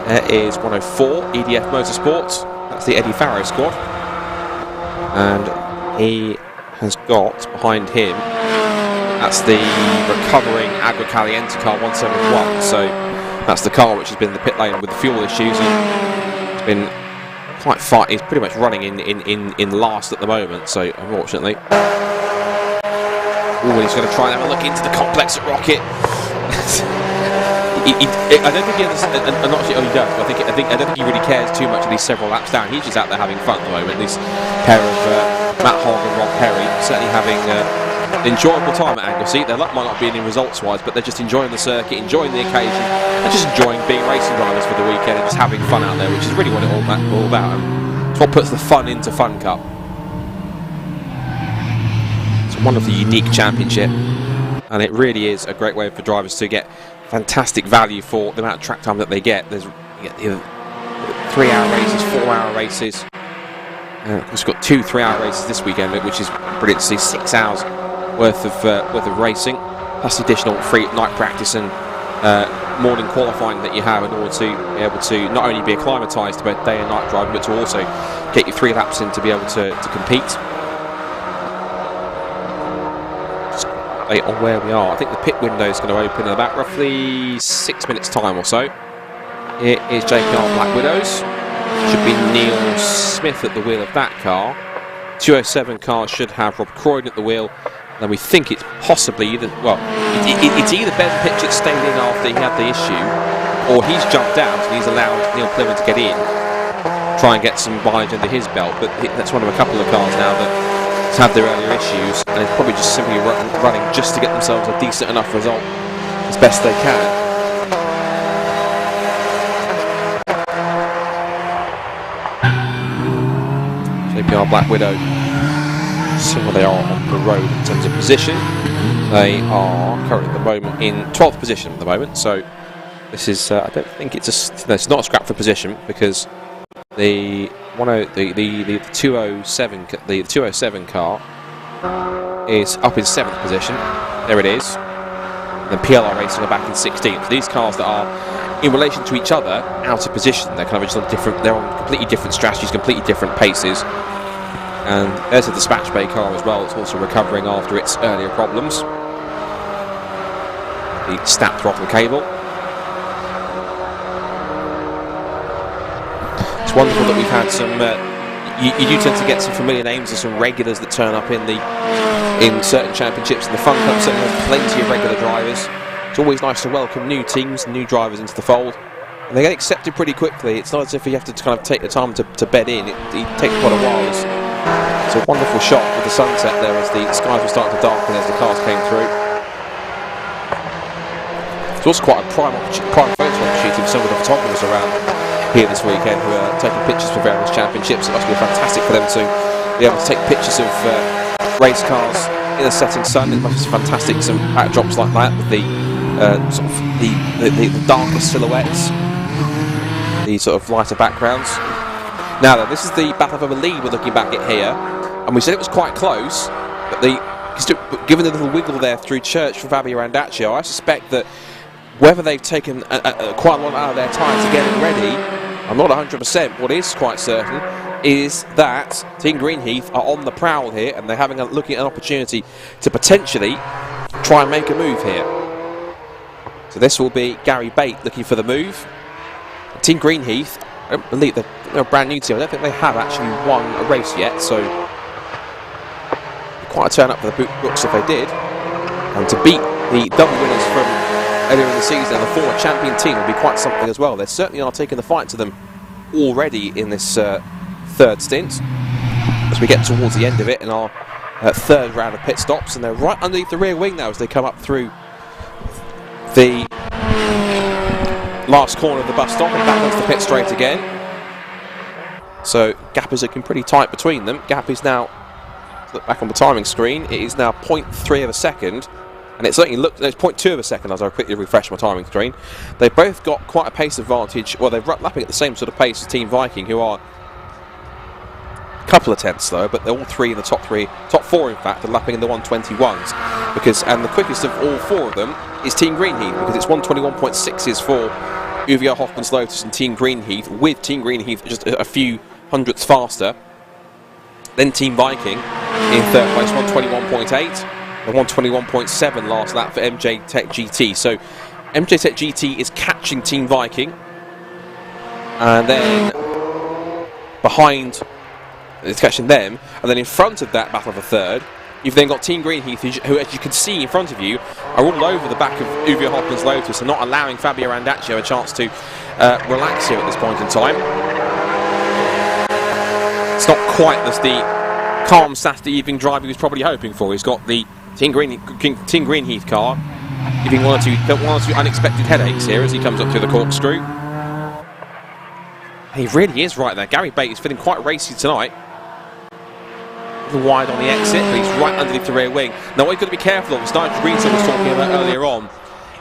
There is 104 EDF Motorsport. That's the Eddie Farrow squad, and he has got behind him, that's the recovering Agua Caliente car 171. So that's the car which has been in the pit lane with the fuel issues, and it's been quite far. He's pretty much running in last at the moment, so unfortunately. He's going to try and have a look into the complex at Rocket. I don't think he understands. I'm not sure. Oh, he does. But I don't think he really cares too much of these several laps down. He's just out there having fun at the moment. This pair of Matt Hogg and Rob Perry certainly having an enjoyable time at Anglesey. Their luck might not be any results-wise, but they're just enjoying the circuit, enjoying the occasion, and just enjoying being racing drivers for the weekend and just having fun out there, which is really what it's all about. And it's what puts the fun into Fun Cup. It's a wonderfully unique championship, and it really is a great way for drivers to get fantastic value for the amount of track time that they get. There's 3-hour races, 4-hour races. We've got 2 3-hour races this weekend, which is brilliant to see. 6 hours worth of racing, plus the additional free night practice and morning qualifying that you have in order to be able to not only be acclimatised to both day and night driving, but to also get you 3 laps in to be able to compete. On where we are, I think the pit window is going to open in about roughly 6 minutes time or so. It is JPR Black Widows. Should be Neil Smith at the wheel of that car. 207 car should have Rob Croydon at the wheel. And we think it's possibly either, well, it's either Ben Pitchett stayed in after he had the issue, or he's jumped out and he's allowed Neil Plymouth to get in, try and get some mileage under his belt. But that's one of a couple of cars now that had their earlier issues, and it's probably just simply running just to get themselves a decent enough result as best they can. JPR Black Widow, see where they are on the road in terms of position. They are currently at the moment in 12th position at the moment, so this is I don't think it's not a scrap for position, because the 207 car is up in 7th position. There it is. And then PLR Racing are back in 16th. These cars that are in relation to each other out of position. They're kind of just on different. They're on completely different strategies, completely different paces. And there's a dispatch bay car as well. It's also recovering after its earlier problems. The snapped throttle cable. It's wonderful that we've had some. You do tend to get some familiar names and some regulars that turn up in certain championships. And the Fun Cup certainly has plenty of regular drivers. It's always nice to welcome new teams, new drivers into the fold, and they get accepted pretty quickly. It's not as if you have to kind of take the time to bed in. It takes quite a while. It's a wonderful shot with the sunset there as the skies were starting to darken as the cars came through. It's also quite a prime photo opportunity for some of the photographers around here this weekend who are taking pictures for various championships. It must be fantastic for them to be able to take pictures of race cars in the setting sun. It must be fantastic, some backdrops like that with the the darker silhouettes, the sort of lighter backgrounds. Now then, this is the battle for the lead we're looking back at here, and we said it was quite close, but given the little wiggle there through Church for Fabio Andaccio, I suspect that whether they've taken quite a lot out of their time to get it ready, I'm not 100%. What is quite certain is that Team Greenheath are on the prowl here, and they're looking at an opportunity to potentially try and make a move here. So this will be Gary Bate looking for the move. Team Greenheath, I don't believe they're a brand new team. I don't think they have actually won a race yet, so quite a turn up for the books if they did. And to beat the double winners from earlier in the season and the former champion team would be quite something as well. They certainly are taking the fight to them already in this third stint as we get towards the end of it in our third round of pit stops, and they're right underneath the rear wing now as they come up through the last corner of the bus stop and back onto the pit straight again. So gap is looking pretty tight between them. Gap is now, look back on the timing screen, it is now 0.3 of a second, and it certainly looks, it's 0.2 of a second as I quickly refresh my timing screen. They've both got quite a pace advantage. Well, they're lapping at the same sort of pace as Team Viking, who are a couple of tenths slower, but they're all three in the top four in fact, are lapping in the 121s, and the quickest of all four of them is Team Greenheath, because it's 121.6s for UVR Hoffman's Lotus and Team Greenheath, with Team Greenheath just a few hundredths faster than Team Viking in third place, 121.8 and 121.7 last lap for MJ Tech GT. So MJ Tech GT is catching Team Viking, and then behind, it's catching them, and then in front of that battle for third, you've then got Team Greenheath, who, as you can see in front of you, are all over the back of UVR Hoffman's Lotus and not allowing Fabio Andaccio a chance to relax here at this point in time. It's not quite as the calm Saturday evening drive he was probably hoping for. He's got the Team Greenheath car giving one or two unexpected headaches here as he comes up through the corkscrew. He really is right there. Gary Bate is feeling quite racy tonight. Wide on the exit, but he's right underneath the rear wing. Now what you've got to be careful of, as Nigel Greenson was talking about earlier on,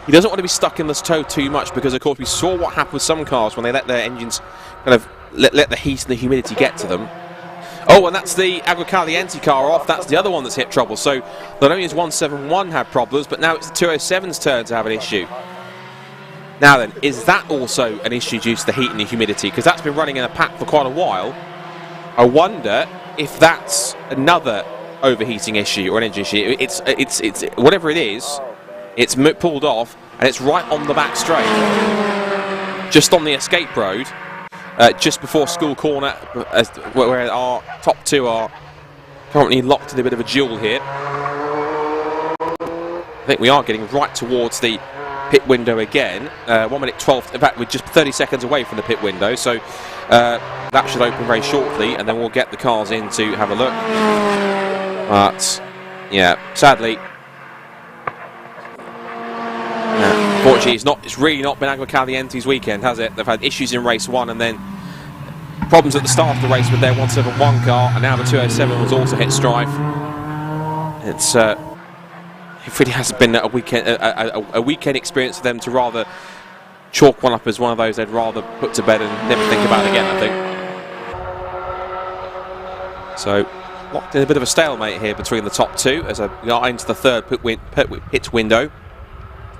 he doesn't want to be stuck in the toe too much, because of course we saw what happened with some cars when they let their engines kind of let the heat and the humidity get to them. Oh, and that's the Agua Caliente car off. That's the other one that's hit trouble. So not only has 171 had problems, but now it's the 207's turn to have an issue. Now then, is that also an issue due to the heat and the humidity? Because that's been running in a pack for quite a while. I wonder if that's another overheating issue or an engine issue. It's whatever it is, it's pulled off and it's right on the back straight, just on the escape road, just before School Corner, where our top two are currently locked in a bit of a duel here. I think we are getting right towards the pit window again. 1 minute 12, in fact we're just 30 seconds away from the pit window, so that should open very shortly, and then we'll get the cars in to have a look. But yeah, sadly, unfortunately, it's really not been Agua Caliente's weekend, has it? They've had issues in race one, and then problems at the start of the race with their 171 car, and now the 207 was also hit strife. It really hasn't been a weekend experience for them to rather chalk one up as one of those they'd rather put to bed and never think about again, I think. So locked in a bit of a stalemate here between the top two as we are into the third pit window.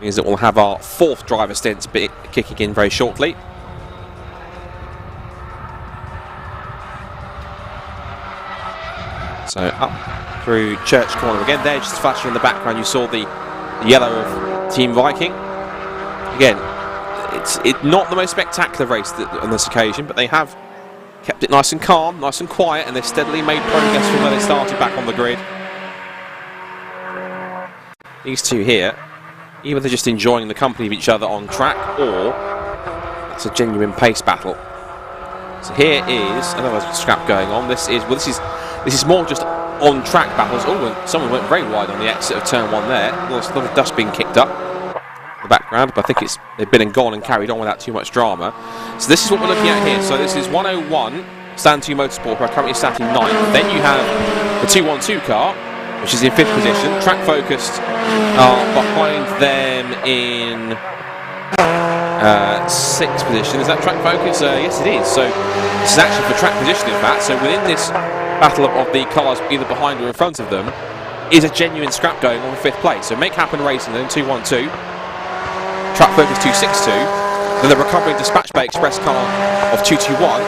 Means that we'll have our fourth driver stints kicking in very shortly. So up through Church Corner again. There, just flashing in the background, you saw the yellow of Team Viking. Again, it's not the most spectacular race on this occasion, but they have kept it nice and calm, nice and quiet, and they've steadily made progress from where they started back on the grid. These two here, either they're just enjoying the company of each other on track, or it's a genuine pace battle. So here is another scrap going on. This is more just on track battles. Oh, and someone went very wide on the exit of turn 1 there. There's a lot of dust being kicked up in the background, but I think they've been and gone and carried on without too much drama. So this is what we're looking at here. So this is 101 Stand 2 Motorsport, who are currently sat in 9th. Then you have the 212 car, which is in 5th position. Track Focused are behind them in 6th position. Is that Track Focus? Yes, it is. So this is actually for track position, in fact. So within this battle of the cars either behind or in front of them is a genuine scrap going on 5th place. So Make Happen Racing then 212, Track Focus 262, then the Recovering Dispatch Bay Express car of 221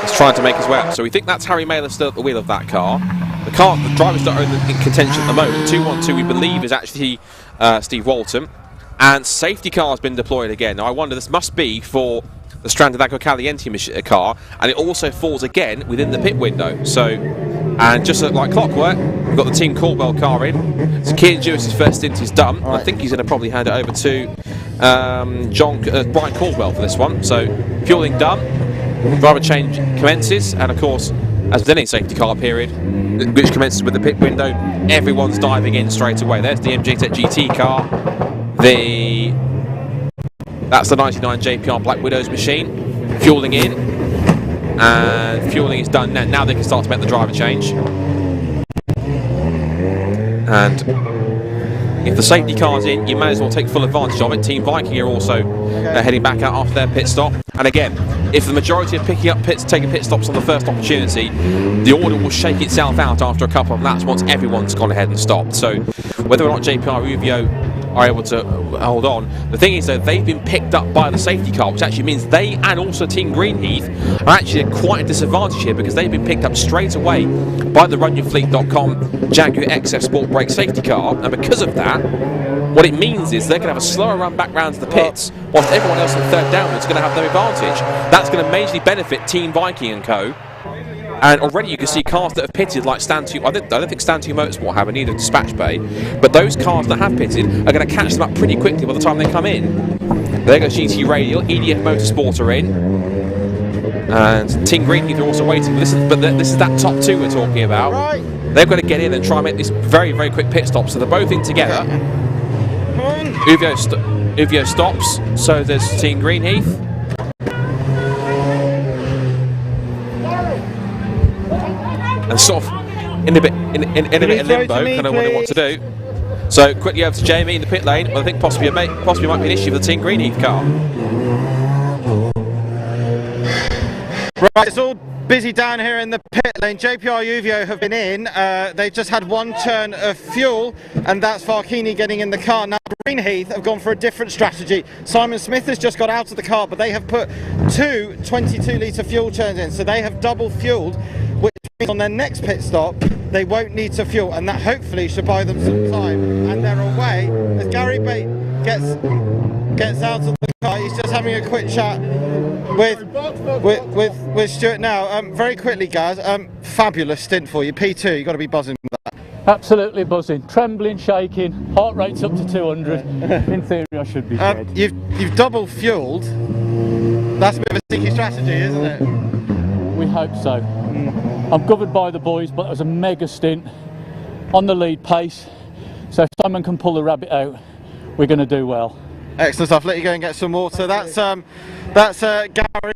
is trying to make his way up. So we think that's Harry Mailer still at the wheel of that car. The drivers that are in contention at the moment, 212 we believe is actually Steve Walton, and safety car has been deployed again. Now I wonder, this must be for the stranded Agua Caliente car, and it also falls again within the pit window. So, and just like clockwork, we've got the Team Caldwell car in. So Kieran Jewis's first stint is done. Right. I think he's going to probably hand it over to Brian Caldwell for this one. So fueling done, driver change commences, and of course, as with any safety car period, which commences with the pit window, everyone's diving in straight away. There's the MJ Tech GT car. That's the 99 JPR Black Widows machine. Fueling in. And fueling is done now. Now they can start to make the driver change. And if the safety car's in, you may as well take full advantage of it. Team Viking are also heading back out after their pit stop. And again, if the majority are taking pit stops on the first opportunity, the order will shake itself out after a couple of laps once everyone's gone ahead and stopped. So whether or not JPR Uvio are able to hold on, the thing is though, they've been picked up by the safety car, which actually means they and also Team Greenheath are actually at quite a disadvantage here, because they've been picked up straight away by the RunYourFleet.com Jaguar XF Sport Brake safety car, and because of that, what it means is they're going to have a slower run back round to the pits, whilst everyone else in the third downwards is going to have their advantage. That's going to majorly benefit Team Viking and Co. And already you can see cars that have pitted, like Stand 2, I don't think Stand 2 Motorsport have, and neither Dispatch Bay, but those cars that have pitted are going to catch them up pretty quickly by the time they come in. There goes GT Radial, EDF Motorsport are in, and Team Greenheath are also waiting. This is that top two we're talking about. Right. They've got to get in and try and make this very, very quick pit stop, so they're both in together. Uvio stops, so there's Team Greenheath. And sort of in a bit of limbo, kind of wondering what to do. So quickly over to Jamie in the pit lane. Well, I think possibly might be an issue for the Team Greenheath car. Right, it's all busy down here in the pit lane. JPR Uvio have been in. They've just had one turn of fuel, and that's Farkini getting in the car. Now Greenheath have gone for a different strategy. Simon Smith has just got out of the car, but they have put two 22-litre fuel turns in, so they have double fueled, which means on their next pit stop they won't need to fuel, and that hopefully should buy them some time. And they're away as Gary Bate gets out of the car. He's just having a quick chat with Stuart now. Very quickly, guys, fabulous stint for you. P2, you've got to be buzzing with that. Absolutely buzzing, trembling, shaking, heart rate's up to 200. In theory I should be dead. You've double fueled. That's a bit of a sticky strategy, isn't it? We hope so. I'm governed by the boys, but it was a mega stint on the lead pace, so if Simon can pull the rabbit out, we're going to do well. Excellent stuff. Let you go and get some water. That's Gary.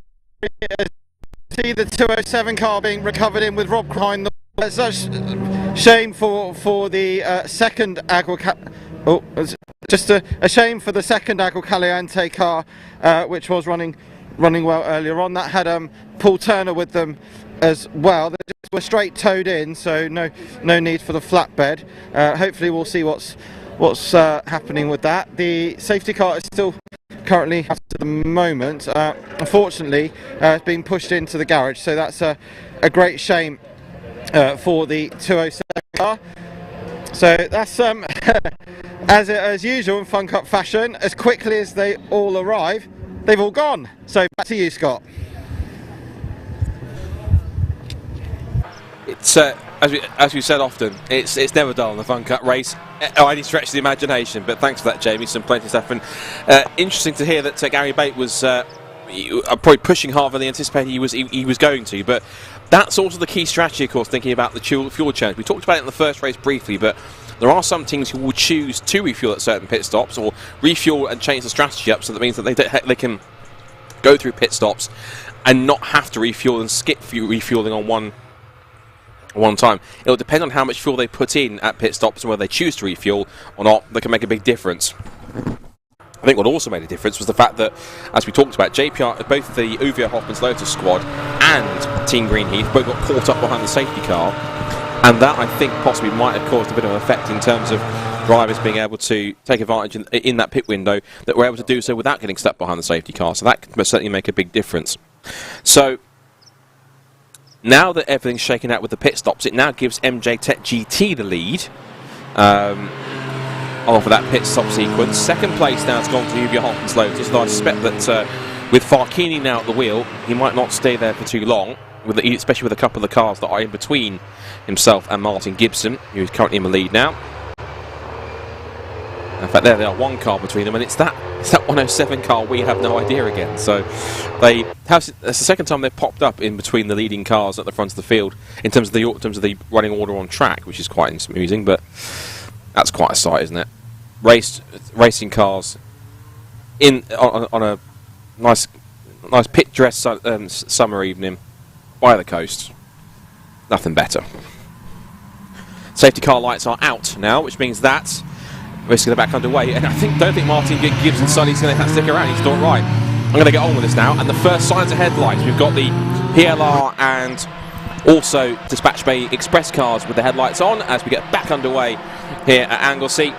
See the 207 car being recovered in with Rob behind the. It's such shame for the second just a shame for the second Agua Caliente car, which was running well earlier on. That had Paul Turner with them as well. They're we're straight towed in, so no need for the flatbed. Hopefully we'll see what's happening with that. The safety car is still currently at the moment. Unfortunately, it's been pushed into the garage, so that's a great shame for the 207 car. So that's as usual in Fun Cup fashion. As quickly as they all arrive, they've all gone. So back to you, Scott. It's as we said often, it's never dull in the Fun Cup race. Any stretch of the imagination, but thanks for that, Jamie. Some plenty of stuff, and interesting to hear that Gary Bate was probably pushing harder than anticipated he was going to. But that's also the key strategy, of course, thinking about the fuel change. We talked about it in the first race briefly, but there are some teams who will choose to refuel at certain pit stops, or refuel and change the strategy up, so that means that they can go through pit stops and not have to refuel and skip refueling on one time. It'll depend on how much fuel they put in at pit stops and whether they choose to refuel or not. That can make a big difference. I think what also made a difference was the fact that, as we talked about, JPR, both the Uwe Hoffmann's Lotus squad and Team Greenheath both got caught up behind the safety car, and that I think possibly might have caused a bit of an effect in terms of drivers being able to take advantage in that pit window, that were able to do so without getting stuck behind the safety car. So that can certainly make a big difference. So now that everything's shaken out with the pit stops, it now gives MJ Tech GT the lead over that pit stop sequence. Second place now has gone to Uwe Hoffmann's Lotus, though I suspect that with Farkini now at the wheel, he might not stay there for too long, especially with a couple of the cars that are in between himself and Martin Gibson, who is currently in the lead now. In fact, there they are, one car between them, and it's that 107 car we have no idea again. So that's the second time they've popped up in between the leading cars at the front of the field in terms of the running order on track, which is quite amusing. But that's quite a sight, isn't it? Racing cars on a nice picturesque summer evening by the coast. Nothing better. Safety car lights are out now, which means that we're going to back underway. And I don't think Martin Gibson Sonny's going to stick around. He's doing right. I'm going to get on with this now. And the first signs of headlights, we've got the PLR and also Dispatch Bay Express cars with the headlights on as we get back underway here at Anglesey.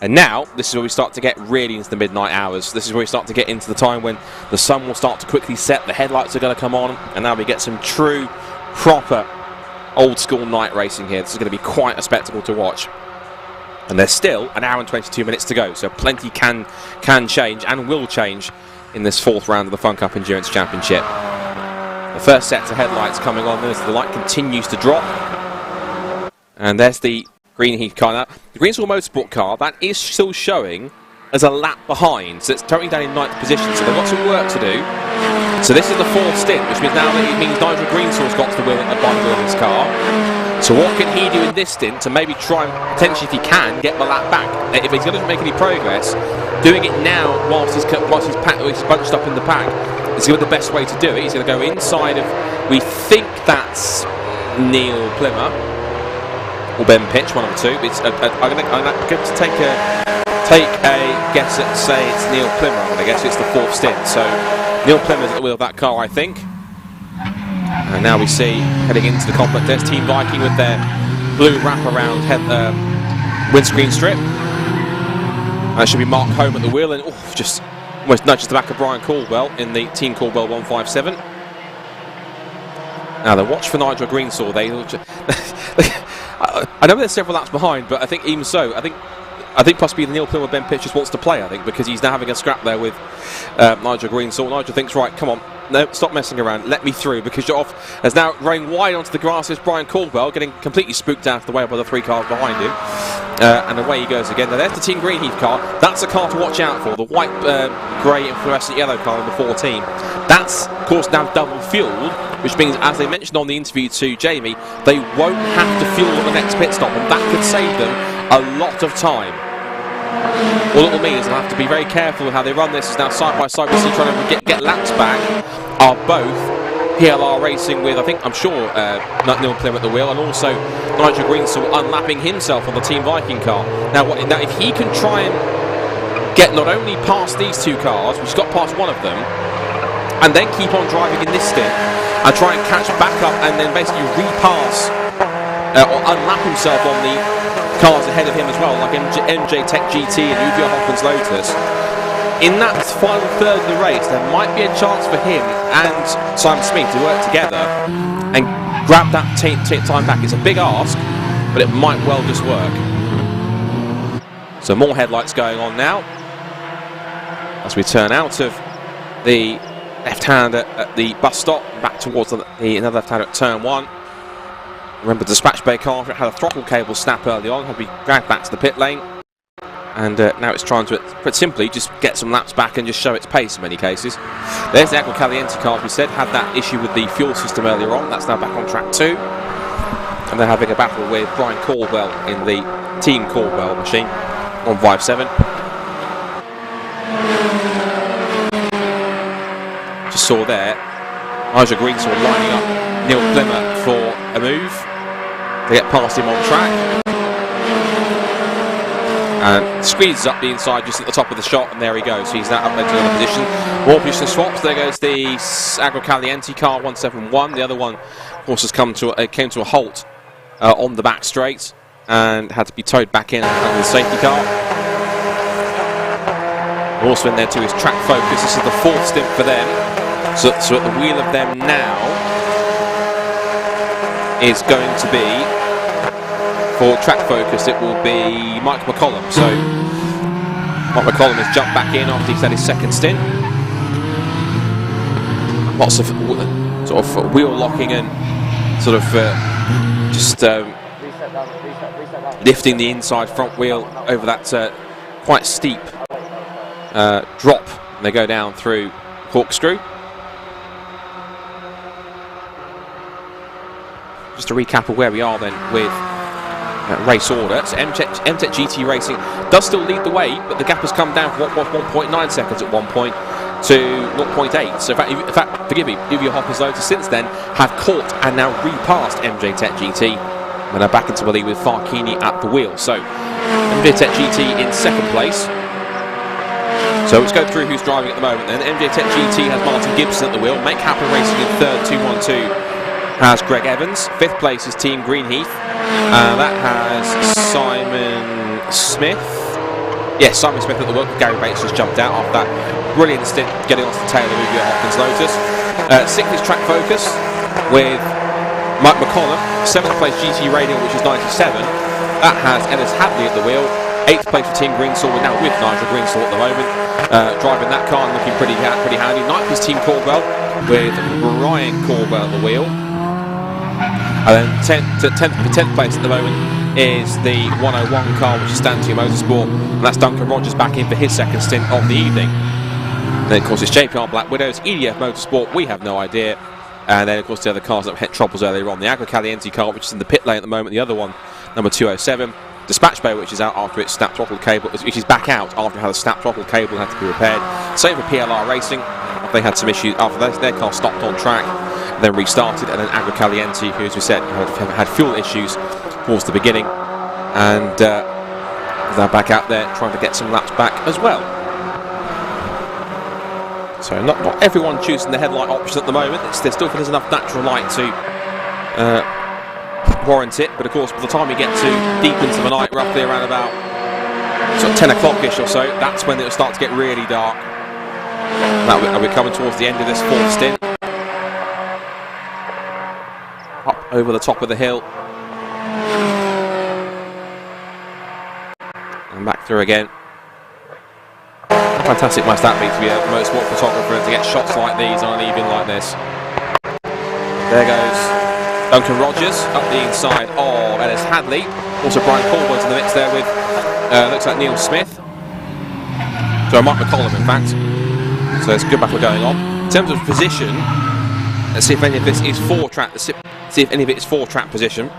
And now, this is where we start to get really into the midnight hours. This is where we start to get into the time when the sun will start to quickly set, the headlights are going to come on, and now we get some true, proper, old-school night racing here. This is going to be quite a spectacle to watch. And there's still an hour and 22 minutes to go, so plenty can change and will change in this fourth round of the Fun Cup Endurance Championship. The first sets of headlights coming on as the light continues to drop. And there's the Greenheath car. Now, the Greenswell Motorsport car, that is still showing as a lap behind, so it's currently down in 9th position, so they've got some work to do. So this is the fourth stint, which means now it means Nigel Greenswell's got to the wheel at the bottom of his car. So what can he do in this stint to maybe try and potentially, if he can, get the lap back? If he's going to make any progress, doing it now whilst he's bunched up in the pack is going to be the best way to do it. He's going to go inside of, we think that's Neil Plymmer or Ben Pitch, one of the two. I'm going to take a guess at, say it's Neil Plymmer. I'm going to guess it's the fourth stint. So Neil Plymmer's at the wheel of that car, I think. And now we see, heading into the complex, there's Team Viking with their blue wraparound windscreen strip. That should be Mark Home at the wheel, and just almost nudges the back of Brian Caldwell in the Team Caldwell 157. Now the watch for Nigel Greenswell. I know they're several laps behind, but I think even so, I think possibly the Neil Plymmer Ben Pitch just wants to play, I think, because he's now having a scrap there with Nigel Greenswell. Nigel thinks, right, come on, no, stop messing around, let me through, because you're off. As now running wide onto the grass is Brian Caldwell, getting completely spooked out of the way by the three cars behind him. And away he goes again. Now there's the Team Greenheath car. That's a car to watch out for. The white, grey and fluorescent yellow car in the 14. That's, of course, now double fuelled, which means, as they mentioned on the interview to Jamie, they won't have to fuel at the next pit stop, and that could save them a lot of time. All it will mean is they'll have to be very careful with how they run this. It's now side by side, we see trying to get laps back are both PLR racing with, I'm sure, Neil Plymouth at the wheel, and also Nigel Greenswell unlapping himself on the Team Viking car. Now if he can try and get not only past these two cars, which got past one of them, and then keep on driving in this stint, and try and catch back up and then basically repass or unlap himself on the cars ahead of him as well, like MJ Tech GT and Uvia Hoffman's Lotus. In that final third of the race, there might be a chance for him and Simon Smith to work together and grab that time back. It's a big ask, but it might well just work. So more headlights going on now as we turn out of the left-hand at the bus stop, back towards another left-hand at turn 1. Remember, the dispatch bay car had a throttle cable snap early on, had to be dragged back to the pit lane, and now it's trying to, pretty simply, just get some laps back and just show its pace in many cases. There's the Agua Caliente car, as we said, had that issue with the fuel system earlier on. That's now back on track 2, and they're having a battle with Brian Caldwell in the Team Caldwell machine on 5-7. Just saw there, Nigel Greensword lining up Neil Glimmer for a move. They get past him on track. And squeezes up the inside just at the top of the shot, and there he goes. He's now up into another position. More position swaps. There goes the Agua Caliente car 171. The other one, of course, has came to a halt on the back straight and had to be towed back in under the safety car. Also in there too is Track Focus. This is the 4th stint for them. So at the wheel of them now is going to be, for Track Focus, it will be Mike McCollum. So Mike McCollum has jumped back in after he's had his 2nd stint. Lots of sort of wheel locking and sort of just lifting the inside front wheel over that quite steep drop. And they go down through Corkscrew. Just to recap of where we are then with race order. So MTech GT Racing does still lead the way, but the gap has come down from what was 1.9 seconds at one point to 0.8. So in fact, forgive me, Uvia Hoppers Lotus since then have caught and now repassed MJ Tech GT and are back into the lead with Farkini at the wheel. So MJ Tech GT in 2nd place. So let's go through who's driving at the moment then. MJ Tech GT has Martin Gibson at the wheel. Make Happen Racing in 3rd, 212. Has Greg Evans. 5th place is Team Greenheath. That has Simon Smith. Yes, Simon Smith at the wheel. Gary Bates just jumped out after that brilliant stint getting off the tail of Uvia Hopkins Lotus. 6th is Track Focus with Mike McCollum. 7th place GT Radio, which is 97. That has Ellis Hadley at the wheel. 8th place for Team Greensword, we're now with Nigel Greensword at the moment, driving that car and looking pretty handy. 9th is Team Caldwell with Brian Caldwell at the wheel. And then 10th place at the moment is the 101 car, which is Stand 2 Motorsport, and that's Duncan Rogers back in for his 2nd stint of the evening. And then of course it's JPR Black Widows, EDF Motorsport, we have no idea. And then of course the other cars that hit troubles earlier on, the Agua Caliente car, which is in the pit lane at the moment, the other one, number 207. Dispatch Bay, which is out after its snapped throttle cable, which is back out after it had a snapped throttle cable and had to be repaired. Same for PLR Racing. They had some issues after their car stopped on track, then restarted, and then Agua Caliente, who, as we said, had fuel issues towards the beginning, and they're back out there trying to get some laps back as well. So not everyone choosing the headlight option at the moment. There still there's enough natural light to warrant it, but of course by the time you get to deep into the night, roughly around about sort of 10 o'clock-ish or so, that's when it'll start to get really dark. Now we're coming towards the end of this 4th stint. Up over the top of the hill. And back through again. How fantastic must that be to be a motorsport photographer and to get shots like these on an evening like this. There goes Duncan Rogers up the inside of Ellis Hadley. Also Brian Caldwell's in the mix there with, looks like Neil Smith. So Mike McCollum in fact. So there's a good battle going on. In terms of position, let's see if any of this is 4-track. See if any of it is 4-track position.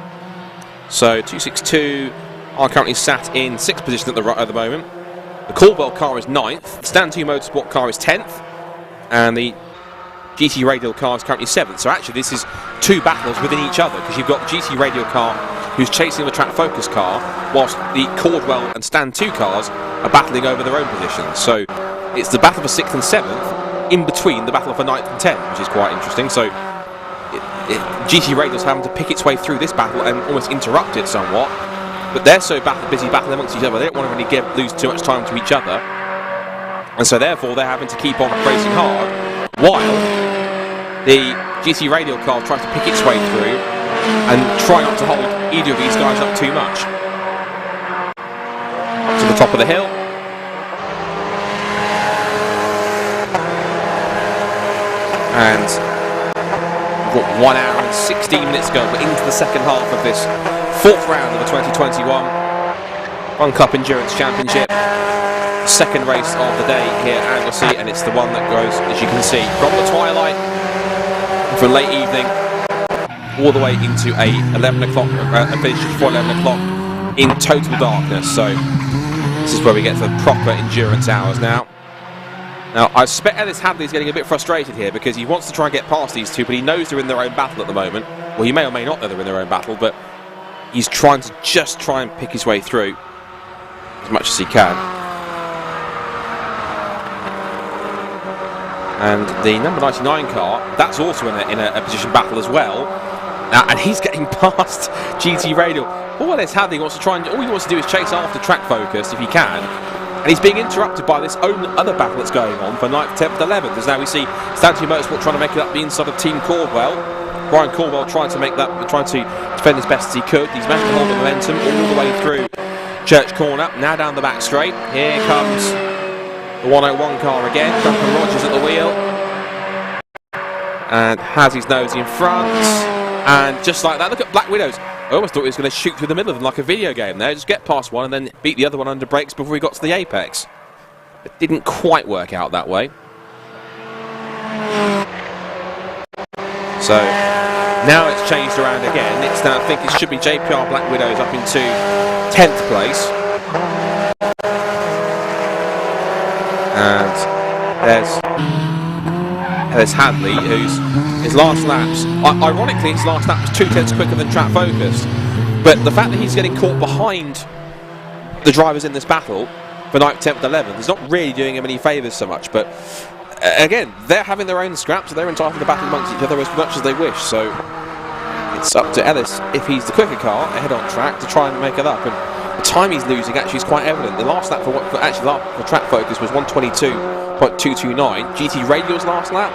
So 262 are currently sat in 6th position at the moment. The Caldwell car is 9th. The Stand 2 Motorsport car is 10th, and the GT Radial car is currently 7th. So actually this is 2 battles within each other, because you've got the GT Radial car who's chasing the Track Focus car, whilst the Caldwell and Stand 2 cars are battling over their own positions. So it's the battle for 6th and 7th in between the battle for 9th and 10th, which is quite interesting. So GT Radio's having to pick its way through this battle and almost interrupt it somewhat. But they're so busy battling amongst each other, they don't want to really lose too much time to each other. And so therefore they're having to keep on racing hard while the GT Radial car tries to pick its way through and try not to hold either of these guys up too much. To the top of the hill. And we've got 1 hour and 16 minutes to go. We're into the second half of this fourth round of the 2021 One Cup Endurance Championship. Second race of the day here at Anglesey, and it's the one that goes, as you can see, from the twilight, from late evening, all the way into a 11 o'clock, a finish before 11 o'clock in total darkness. So this is where we get to the proper endurance hours now. Now, I suspect Ellis Hadley's getting a bit frustrated here because he wants to try and get past these two, but he knows they're in their own battle at the moment. Well, he may or may not know they're in their own battle, but he's trying to just try and pick his way through as much as he can. And the number 99 car, that's also in a position battle as well. And he's getting past GT Radial. All Ellis Hadley wants to try and all he wants to do is chase after Track Focus if he can. And he's being interrupted by this other battle that's going on for 9th, 10th, 11th. As now we see Stanley Motorsport trying to make it up the inside of Team Caldwell. Brian Caldwell trying to defend as best as he could. He's managed to hold the momentum all the way through Church Corner. Now down the back straight. Here comes the 101 car again. Duncan Rogers at the wheel. And has his nose in front. And just like that, look at Black Widows. I almost thought he was going to shoot through the middle of them like a video game there. Just get past one and then beat the other one under brakes before he got to the apex. It didn't quite work out that way. So now it's changed around again. It's now, I think it should be JPR Black Widows up into 10th place. And there's Hadley, who's his last laps. Ironically, his last lap was 2/10 quicker than Track Focus. But the fact that he's getting caught behind the drivers in this battle for 9th, 10th, 11th is not really doing him any favours so much. But again, they're having their own scraps, so they're entitled to battle amongst each other as much as they wish. So it's up to Ellis, if he's the quicker car ahead on track, to try and make it up. And the time he's losing actually is quite evident. The last lap for Track Focus was 1:22.229. GT Radial's last lap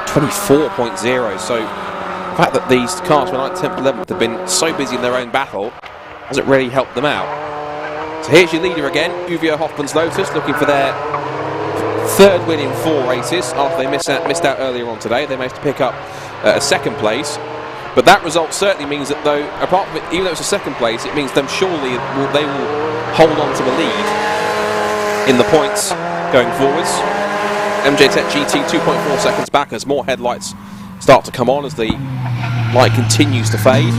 24.0. So the fact that these cars for 9th, 10th, 11th have been so busy in their own battle hasn't really helped them out. So here's your leader again, Uvia Hoffman's Lotus, looking for their third win in 4 races after they missed out earlier on today. They managed to pick up a second place. But that result certainly means that, though, apart from it, even though it's a second place, it means them surely they will hold on to the lead in the points going forwards. MJ Tech GT 2.4 seconds back as more headlights start to come on as the light continues to fade.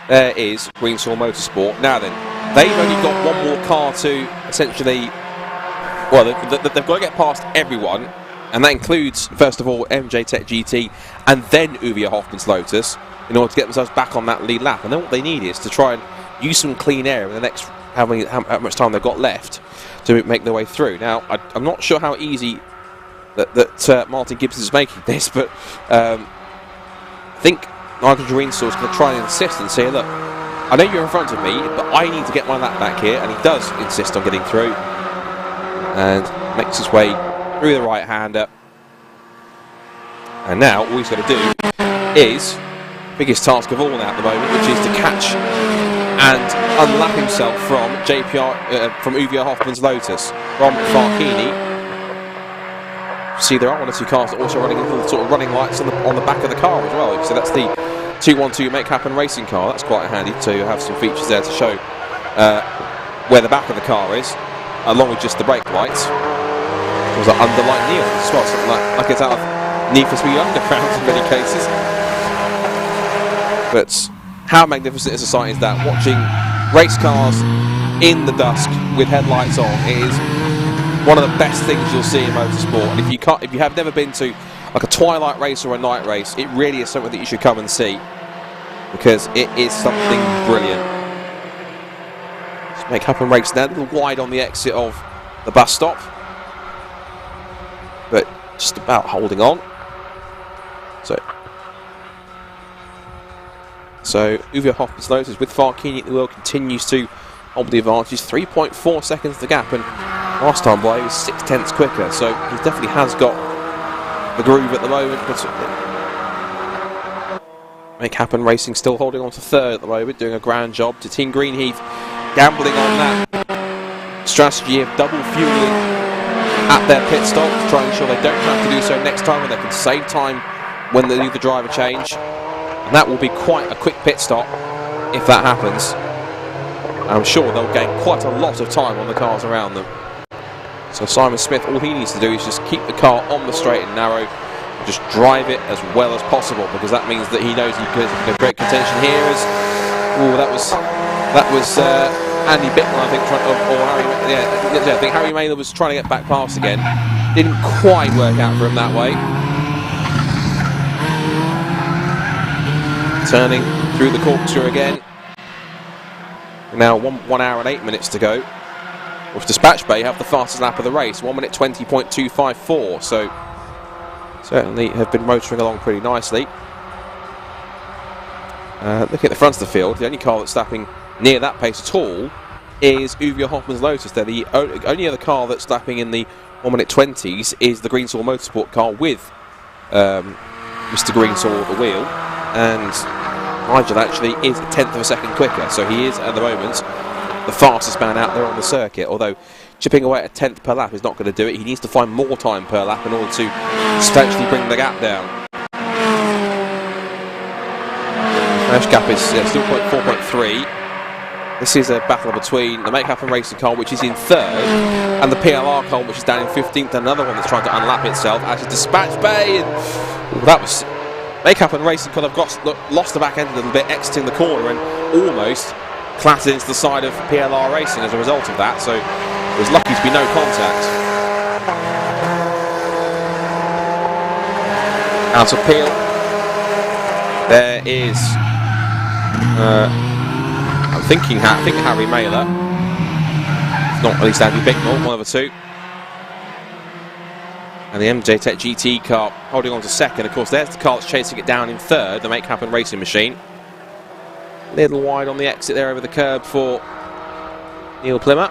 There is Greensaw Motorsport. Now then, they've only got one more car to essentially, well, they've got to get past everyone. And that includes, first of all, MJ Tech GT and then Uvia Hoffman's Lotus in order to get themselves back on that lead lap. And then what they need is to try and use some clean air in the next, how much time they've got left to make their way through. Now, I'm not sure how easy that Martin Gibbs is making this, but I think Nigel Greensaw is going to try and insist and say, look, I know you're in front of me, but I need to get my lap back here. And he does insist on getting through and makes his way through the right-hander. And now all he's got to do is biggest task of all now at the moment, which is to catch and unlap himself from from Uvia Hoffman's Lotus, from Farkini. See, there are one or two cars that are also running little sort of running lights on the back of the car as well. So that's the 212 Make Happen racing car. That's quite handy to have some features there to show where the back of the car is, along with just the brake lights. It was like underlight neon as well, something like it's out of Need for Speed Underground in many cases. But how magnificent a sight is that? Watching race cars in the dusk with headlights on is one of the best things you'll see in motorsport. And if you have never been to like a twilight race or a night race, it really is something that you should come and see, because it is something brilliant. Let's Make Happen race now, a little wide on the exit of the bus stop. But just about holding on. So Uwe Hoffman's Lotus with Farkini at the wheel continues to hold the advantage. 3.4 seconds the gap, and last time by he was 0.6 quicker, so he definitely has got the groove at the moment. But Make Happen Racing still holding on to third at the moment, doing a grand job. To Team Greenheath gambling on that strategy of double fueling at their pit stop to try and ensure they don't have to do so next time, and they can save time when they do the driver change. And that will be quite a quick pit stop if that happens. I'm sure they'll gain quite a lot of time on the cars around them. So Simon Smith, all he needs to do is just keep the car on the straight and narrow, and just drive it as well as possible, because that means that he knows he could have great contention here. As that was Andy Bittman, I think, or Harry. Yeah, I think Harry Mailer was trying to get back past again. Didn't quite work out for him that way. Turning through the corkscrew again. Now 1 hour and 8 minutes to go. With Dispatch Bay have the fastest lap of the race, 1 minute 20.254. So certainly have been motoring along pretty nicely. Looking at the front of the field, the only car that's lapping near that pace at all is Uwe Hoffman's Lotus. They're the only other car that's lapping in the 1 minute 20s is the Greensaw Motorsport car with Mr. Greensaw at the wheel, and Nigel actually is 1/10 of a second quicker, so he is at the moment the fastest man out there on the circuit, although chipping away at 1/10 per lap is not going to do it. He needs to find more time per lap in order to substantially bring the gap down. Flash gap is still 4.3. This is a battle between the Make Happen Racing car, which is in third, and the PLR car, which is down in 15th. Another one that's trying to unlap itself, as is Dispatch Bay. And that was Make Happen Racing kind of lost the back end a little bit, exiting the corner, and almost clattered into the side of PLR Racing as a result of that. So it was lucky to be no contact. Out of Peel, there is. I think Harry Mailer. It's not at least Andy Bicknell, one of the two. And the MJ Tech GT car holding on to second. Of course, there's the car that's chasing it down in third, the Make Happen Racing machine. Little wide on the exit there over the curb for Neil Plymouth.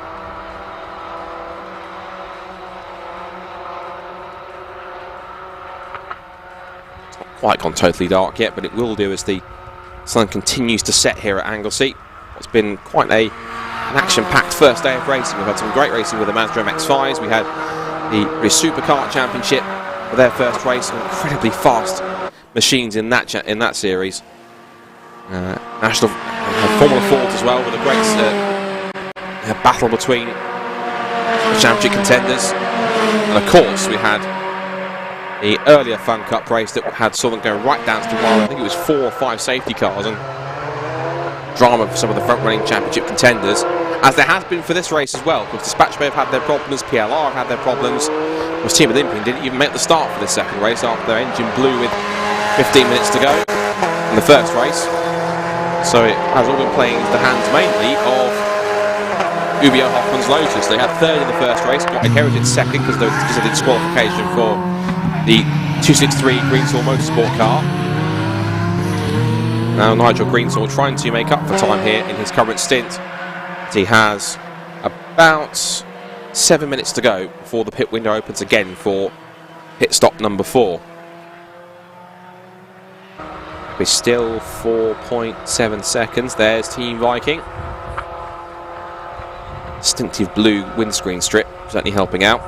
It's not quite gone totally dark yet, but it will do as the sun continues to set here at Anglesey. It's been quite an action-packed first day of racing. We've had some great racing with the Mazda MX-5s. We had the Superkart Championship for their first race. Incredibly fast machines in that series. National Formula Ford as well, with a great battle between the championship contenders. And of course, we had the earlier Fun Cup race that had Southern going right down to the wire. I think it was 4 or 5 safety cars, and drama for some of the front-running championship contenders, as there has been for this race as well, because Dispatch Bay have had their problems, PLR have had their problems. Of course, Team Olympian didn't even make the start for this second race after their engine blew with 15 minutes to go in the first race. So it has all been playing into the hands mainly of Uwe Hoffman's Lotus. They had third in the first race, got inherited second because of the disqualification for the 263 Greensaw Motorsport car. Now Nigel Greensaw trying to make up for time here in his current stint. He has about 7 minutes to go before the pit window opens again for pit stop number 4. We're still 4.7 seconds. There's Team Viking. Distinctive blue windscreen strip, certainly helping out.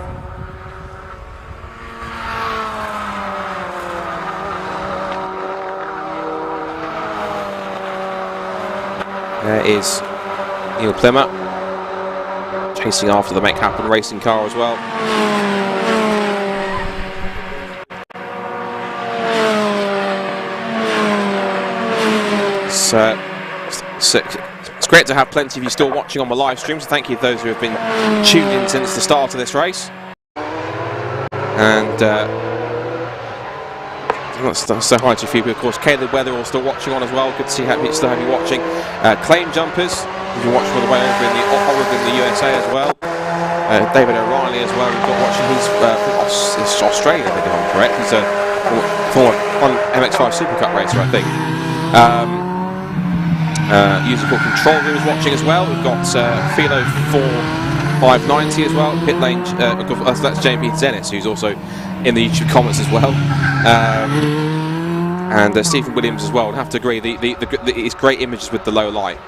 There is Neil Plymouth chasing after the Make Happen Racing car as well. So it's great to have plenty of you still watching on the live stream, so thank you to those who have been tuned in since the start of this race. And let's say hi to a few people. Of course, Caleb Weatherall still watching on as well. Good to see still have you watching. Claim Jumpers, if you're watching all the way over in the USA as well. David O'Reilly as well, we've got watching his Australian, I think if I'm correct. He's a former MX5 Superkart racer, I think. User called Control Room is watching as well. We've got Philo 4590 as well. Pit lane, that's Jamie Zennis, who's also in the YouTube comments as well. And Stephen Williams as well. I have to agree, it's great images with the low light,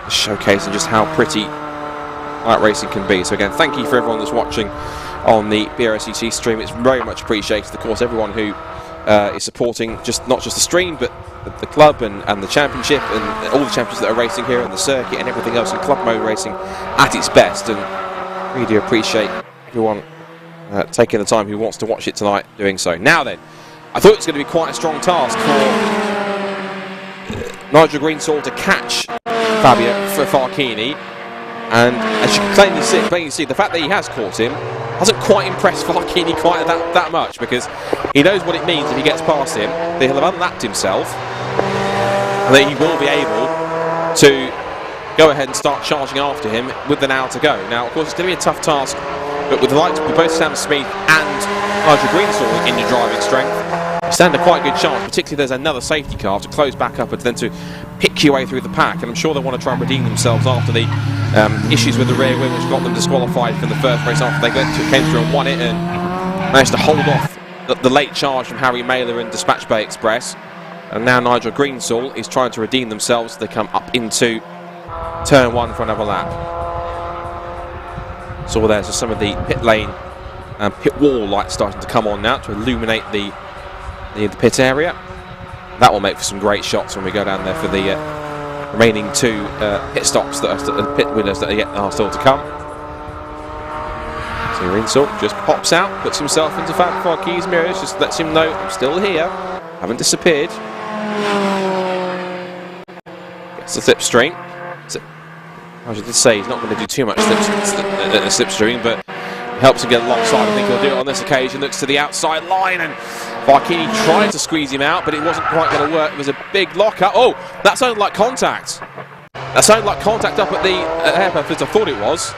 showcasing just how pretty light racing can be. So again, thank you for everyone that's watching on the BRSCC stream. It's very much appreciated. Of course, everyone who is supporting not just the stream, but the club and the championship and all the champions that are racing here and the circuit and everything else in club mode racing at its best. And really do appreciate everyone taking the time who wants to watch it tonight doing so. Now then, I thought it was going to be quite a strong task for Nigel Greensall to catch Fabio Farchini, and as you can plainly see, the fact that he has caught him hasn't quite impressed Farchini quite that much, because he knows what it means if he gets past him, that he'll have unlapped himself, and that he will be able to go ahead and start charging after him with the now to go. Now, of course, it's going to be a tough task, but with the likes of both Sam Smith and Nigel Greensall in your driving strength, you stand a quite good chance, particularly if there's another safety car to close back up and then to pick your way through the pack. And I'm sure they want to try and redeem themselves after the issues with the rear wing, which got them disqualified from the first race after they came through and won it and managed to hold off the late charge from Harry Mailer and Dispatch Bay Express. And now Nigel Greensall is trying to redeem themselves. They come up into turn 1 for another lap. So there's some of the pit lane and pit wall lights starting to come on now to illuminate the pit area. That will make for some great shots when we go down there for the remaining 2 pit stops, pit winners that are still to come. So Greensall just pops out, puts himself into Farchini's mirrors, just lets him know, I'm still here, haven't disappeared. Gets the slipstream. I did say he's not going to do too much slipstream, but helps him get alongside. I think he'll do it on this occasion. Looks to the outside line, and Farchini tried to squeeze him out, but it wasn't quite going to work. There was a big lockup. Oh, that sounded like contact. That sounded like contact up at the airport, as I thought it was.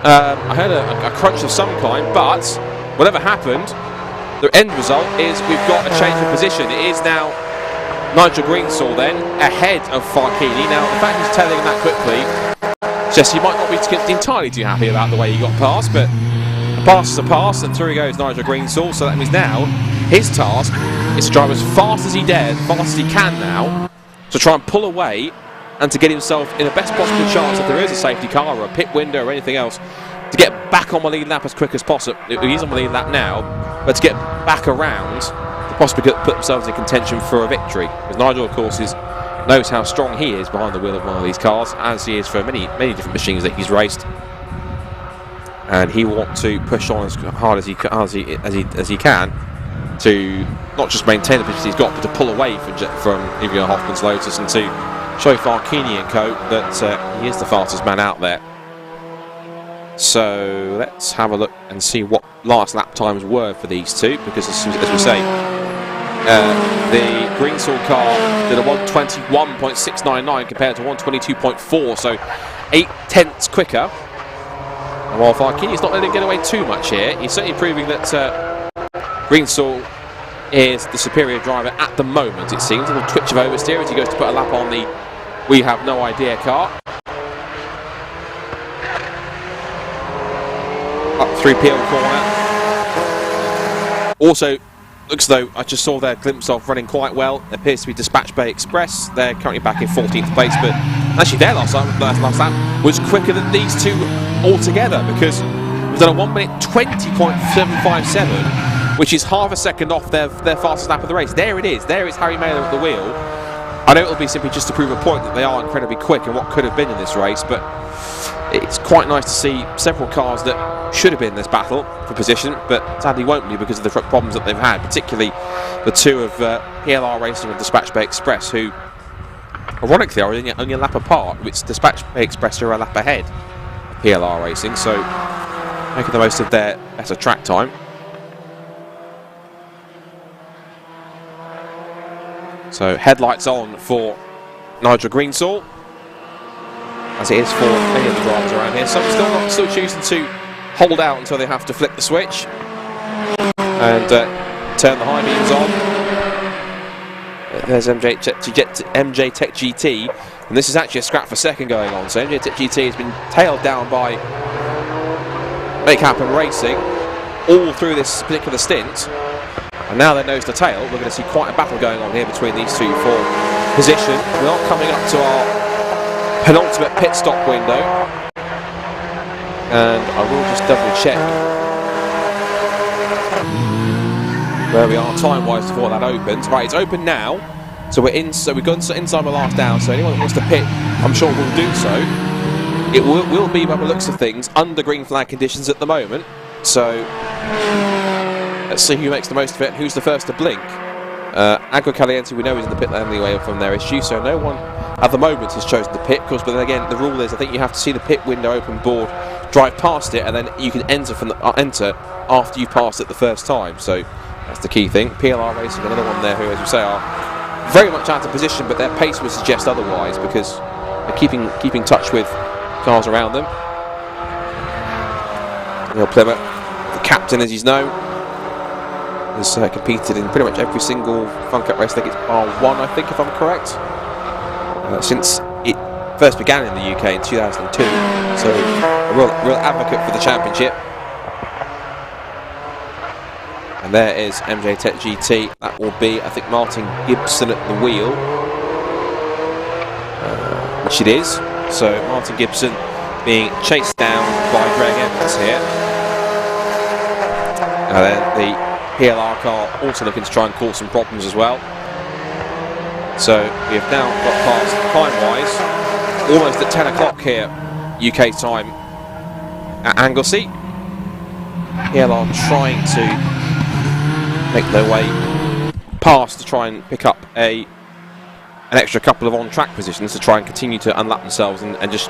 I heard a crunch of some kind, but whatever happened, the end result is we've got a change of position. It is now Nigel Greensall then ahead of Farchini. Now, the fact he's telling him that quickly suggests he might not be entirely too happy about the way he got past, but a pass is a pass, and through he goes Nigel Greensall. So that means now his task is to drive as fast as he dares, as fast as he can now, to try and pull away and to get himself in the best possible chance if there is a safety car or a pit window or anything else, to get back on the lead lap as quick as possible. He's on the lead lap now, but to get back around to possibly put themselves in contention for a victory. Because Nigel, of course, knows how strong he is behind the wheel of one of these cars, as he is for many different machines that he's raced, and he wants to push on as hard as he can to not just maintain the position he's got, but to pull away from Ivo Hoffman's Lotus and to show Farchini and co that he is the fastest man out there. So let's have a look and see what last lap times were for these two, because as we say, the Greensall car did a 121.699 compared to 122.4, so 8 tenths quicker. And while Farchini's not letting him get away too much here, he's certainly proving that Greensall is the superior driver at the moment, it seems. A little twitch of oversteer as he goes to put a lap on the We Have No Idea car. Up through Peel corner. Also, looks though, I just saw their glimpse of running quite well. It appears to be Dispatch Bay Express. They're currently back in 14th place, but actually their last lap was quicker than these two altogether, because we've done a 1 minute 20.757, which is half a second off their fastest lap of the race. There it is. There is Harry Mailer at the wheel. I know it'll be simply just to prove a point that they are incredibly quick and what could have been in this race, but it's quite nice to see several cars that should have been in this battle for position, but sadly won't be because of the problems that they've had, particularly the two of PLR Racing and Dispatch Bay Express, who ironically are only a lap apart, which Dispatch Bay Express are a lap ahead of PLR Racing, so making the most of their better track time. So headlights on for Nigel Greensall, as it is for many of the drivers around here. Some still choosing to hold out until they have to flip the switch and turn the high beams on. There's MJ Tech GT, and this is actually a scrap for second going on. So MJ Tech GT has been tailed down by Make Happen Racing all through this particular stint, and now they're nose to tail. We're going to see quite a battle going on here between these two for position. We are coming up to our penultimate pit stop window, and I will just double check where we are time-wise before that opens. Right, it's open now, so we're in. So we've gone inside the last down. So anyone that wants to pit, I'm sure will do so. It will be, by the looks of things, under green flag conditions at the moment. So let's see who makes the most of it. Who's the first to blink? Agua Caliente, we know, is in the pit lane anyway from their issue, so no one at the moment has chosen to pit. Of course, but then again, the rule is I think you have to see the pit window open board, drive past it, and then you can enter enter after you've passed it the first time. So that's the key thing. PLR Racing, another one there who, as you say, are very much out of position, but their pace would suggest otherwise because they're keeping touch with cars around them. Neil Plymouth, the captain as he's known, has competed in pretty much every single Fun Cup race. I think it's R1, I think, if I'm correct, since it first began in the UK in 2002. So a real advocate for the championship. And there is MJ Tech GT. That will be, I think, Martin Gibson at the wheel, which it is. So Martin Gibson being chased down by Greg Evans here. And then the PLR car also looking to try and cause some problems as well. So we have now got past time-wise, almost at 10 o'clock here, UK time, at Anglesey. PLR trying to make their way past to try and pick up an extra couple of on-track positions to try and continue to unlap themselves and just,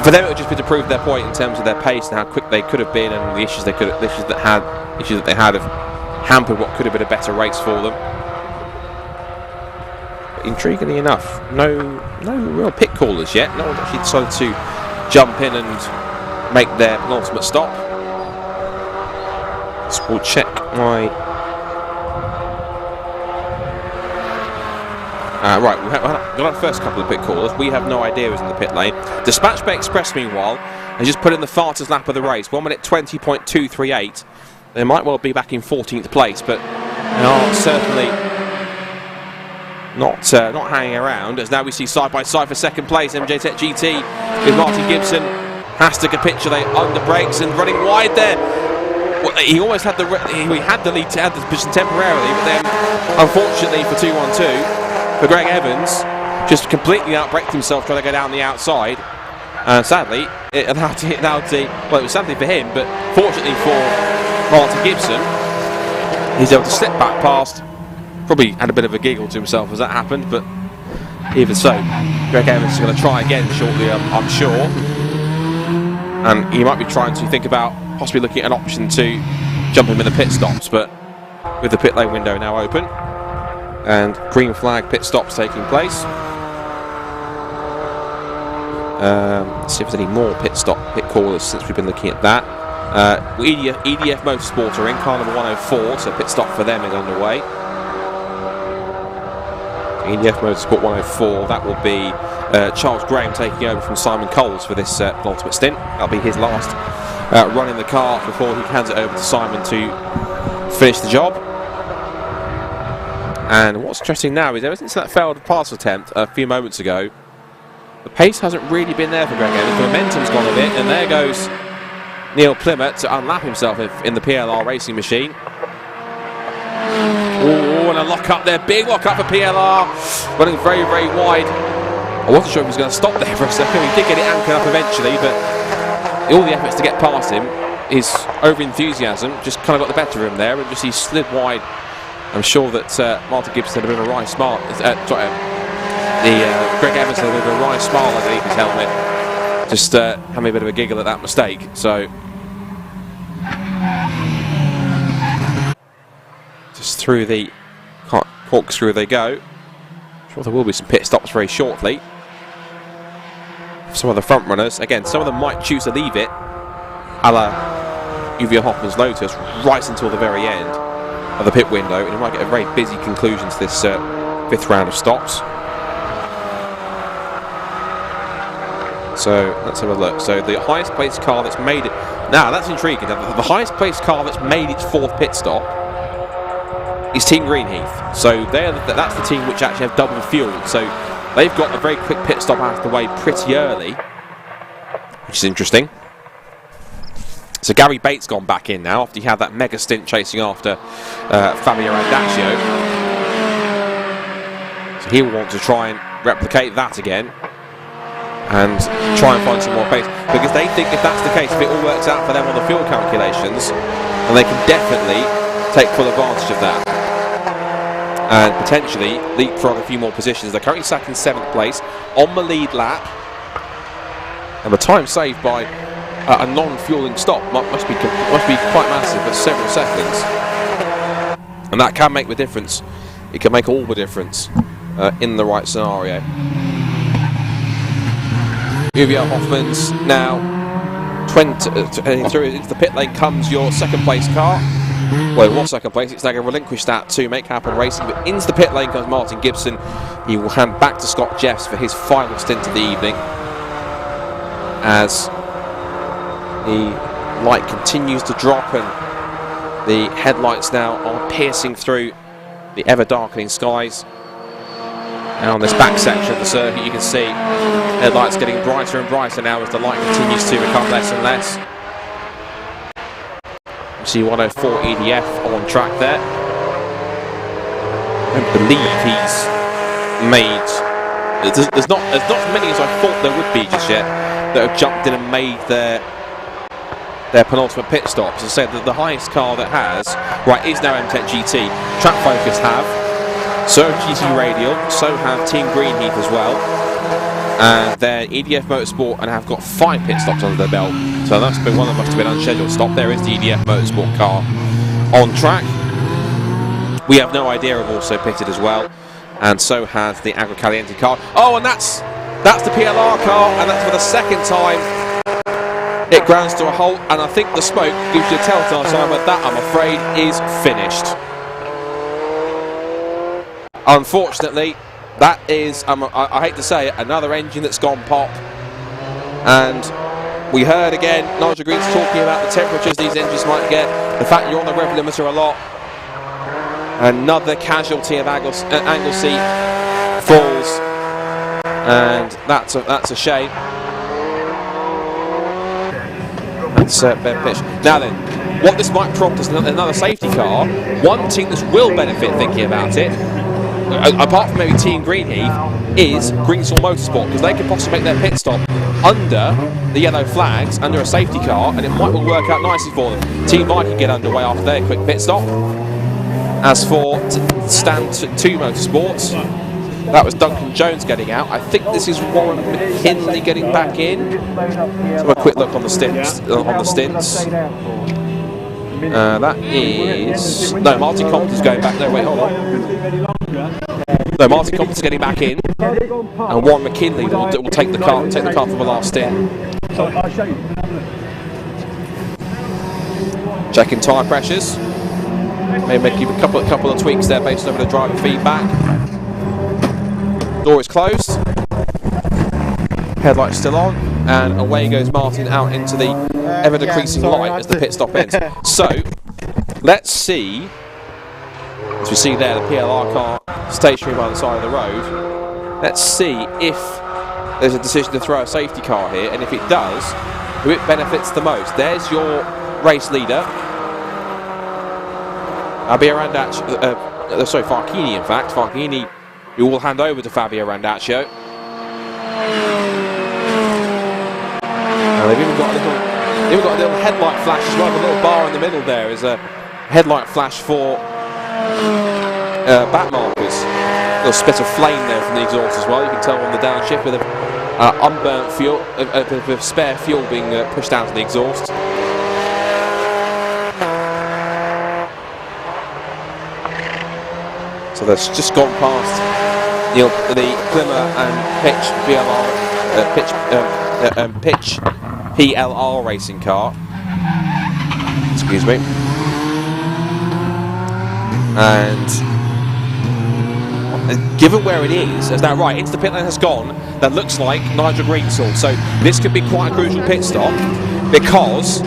for them it would just be to prove their point in terms of their pace and how quick they could have been, and the issues that they had have hampered what could have been a better race for them. But intriguingly enough, no real pit callers yet. No one's actually decided to jump in and make their penultimate stop. So we'll check my. Right, we've got our first couple of pit callers. We have no idea who's in the pit lane. Dispatch Bay Express, meanwhile, has just put in the fastest lap of the race, 1:20.238. They might well be back in 14th place, but they are certainly not hanging around, as now we see side by side for second place. MJ Tech GT with Martin Gibson has to capitulate under brakes and running wide there. Well, he almost had the lead, had the position temporarily, but then unfortunately for 212. For Greg Evans, just completely outbraked himself trying to go down the outside, and sadly, it was sadly for him, but fortunately for Martin Gibson, he's able to slip back past. Probably had a bit of a giggle to himself as that happened, but even so, Greg Evans is going to try again shortly, I'm sure, and he might be trying to think about possibly looking at an option to jump him in the pit stops, but with the pit lane window now open and green flag pit stops taking place. Let's see if there's any more pit callers since we've been looking at that. EDF Motorsport are in car number 104, so pit stop for them is underway. EDF Motorsport 104, that will be Charles Graham taking over from Simon Coles for this penultimate stint. That'll be his last run in the car before he hands it over to Simon to finish the job. And what's interesting now is ever since that failed pass attempt a few moments ago, the pace hasn't really been there for Greg Evans. The momentum's gone a bit, and there goes Neil Plymouth to unlap himself in the PLR racing machine. Oh, and a lock up there, big lock up for PLR, running very, very wide. I wasn't sure if he was going to stop there for a second. He did get it anchored up eventually, but all the efforts to get past him, his over-enthusiasm just kind of got the better of him there, and just he slid wide. I'm sure that Martin Gibson had a bit of a wry smile. Greg Evans had a bit of a wry smile underneath his helmet, just having a bit of a giggle at that mistake. So just through the corkscrew they go. I'm sure there will be some pit stops very shortly. Some of the front runners, again, some of them might choose to leave it a la Uvia Hoffman's Lotus, right until the very end of the pit window, and you might get a very busy conclusion to this 5th round of stops. So let's have a look. So the highest placed car that's made it, now that's intriguing. Now, the highest placed car that's made its 4th pit stop is Team Greenheath. So that's the team which actually have double fuel. So they've got a very quick pit stop out of the way pretty early, which is interesting. So Gary Bates gone back in now after he had that mega stint chasing after Fabio Randaccio. So he will want to try and replicate that again and try and find some more pace, because they think if that's the case, if it all works out for them on the fuel calculations, then they can definitely take full advantage of that and potentially leapfrog a few more positions. They're currently sat in 7th place on the lead lap, and the time saved by a non-fueling stop must be quite massive, at several seconds, and that can make the difference. It can make all the difference in the right scenario. Uvia Hoffman's now 20 through into the pit lane comes your 2nd place car. Well, it was 2nd place, it's now going to relinquish that to Make Happen Racing, but into the pit lane comes Martin Gibson. He will hand back to Scott Jeffs for his final stint of the evening, as the light continues to drop and the headlights now are piercing through the ever darkening skies. And on this back section of the circuit, you can see headlights getting brighter and brighter now as the light continues to become less and less. You see 104 EDF on track there. I don't believe he's made... There's not as many as I thought there would be just yet that have jumped in and made their penultimate pit stops. As I said, the highest car that has, is now M10 GT. Track Focus have, so GT Radial, so have Team Greenheath as well, and then EDF Motorsport, and have got 5 pit stops under their belt. So that's been one that must have been unscheduled stop. There is the EDF Motorsport car on track. We have no idea have also pitted as well, and so has the Agrocaliente car. Oh, and that's the PLR car, and that's for the 2nd time it grounds to a halt, and I think the smoke gives you a telltale sign, but that, I'm afraid, is finished. Unfortunately, that is, I hate to say it, another engine that's gone pop. And we heard again Nigel Green's talking about the temperatures these engines might get, the fact you're on the rev limiter a lot. Another casualty of Anglesey falls, and that's a shame. That's Ben Fish. Now then, what this might prompt is another safety car. One team that will benefit thinking about it, apart from maybe Team Greenheath, is Greensall Motorsport, because they could possibly make their pit stop under the yellow flags, under a safety car, and it might all work out nicely for them. Team Viking get underway after their quick pit stop. As for Stand 2 Motorsports, that was Duncan Jones getting out. I think this is Warren McKinley getting back in. Let's have a quick look on the stints. That is... No, Martin Compton's going back. No, wait, hold on. No, Martin Compton's getting back in, and Warren McKinley will take the car for the last stint. Checking tyre pressures. Maybe keep a couple of tweaks there based over the driver feedback. Door is closed. Headlights still on, and away goes Martin out into the ever-decreasing light as the pit stop ends. So, let's see, as we see there, the PLR car stationary by the side of the road. Let's see if there's a decision to throw a safety car here, and if it does, who it benefits the most. There's your race leader, Farchini, in fact. Farchini, who will hand over to Fabio Randaccio. They've even got a little headlight flash as well. The little bar in the middle there is a headlight flash for back markers. A little spit of flame there from the exhaust as well. You can tell on the downshift with unburnt fuel, with spare fuel being pushed out of the exhaust. So that's just gone past the Plymouth and Pitch PLR racing car. Excuse me. And given where it is that right into the pit lane has gone, that looks like Nigel Greensall. So this could be quite a crucial pit stop, because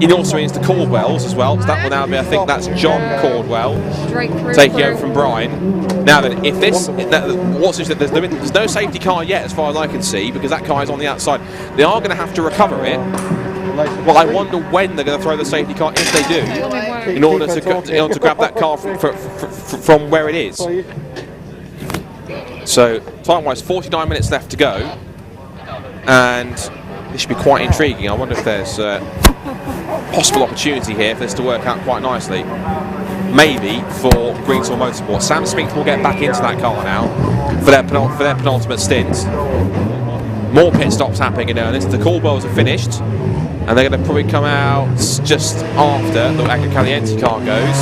it also means the Caldwells as well. So that will now be, I think that's John Caldwell taking over from Brian. Now then, if this, what's interesting, there's no safety car yet as far as I can see, because that car is on the outside. They are going to have to recover it. Well, I wonder when they're going to throw the safety car, if they do, in order to grab that car from where it is. So, time-wise, 49 minutes left to go, and this should be quite intriguing. I wonder if there's possible opportunity here for this to work out quite nicely. Maybe for Greensall Motorsport. Sam Smith will get back into that car now for their penultimate stint. More pit stops happening in earnest. The Caldwells are finished, and they're going to probably come out just after the Agro Caliente car goes.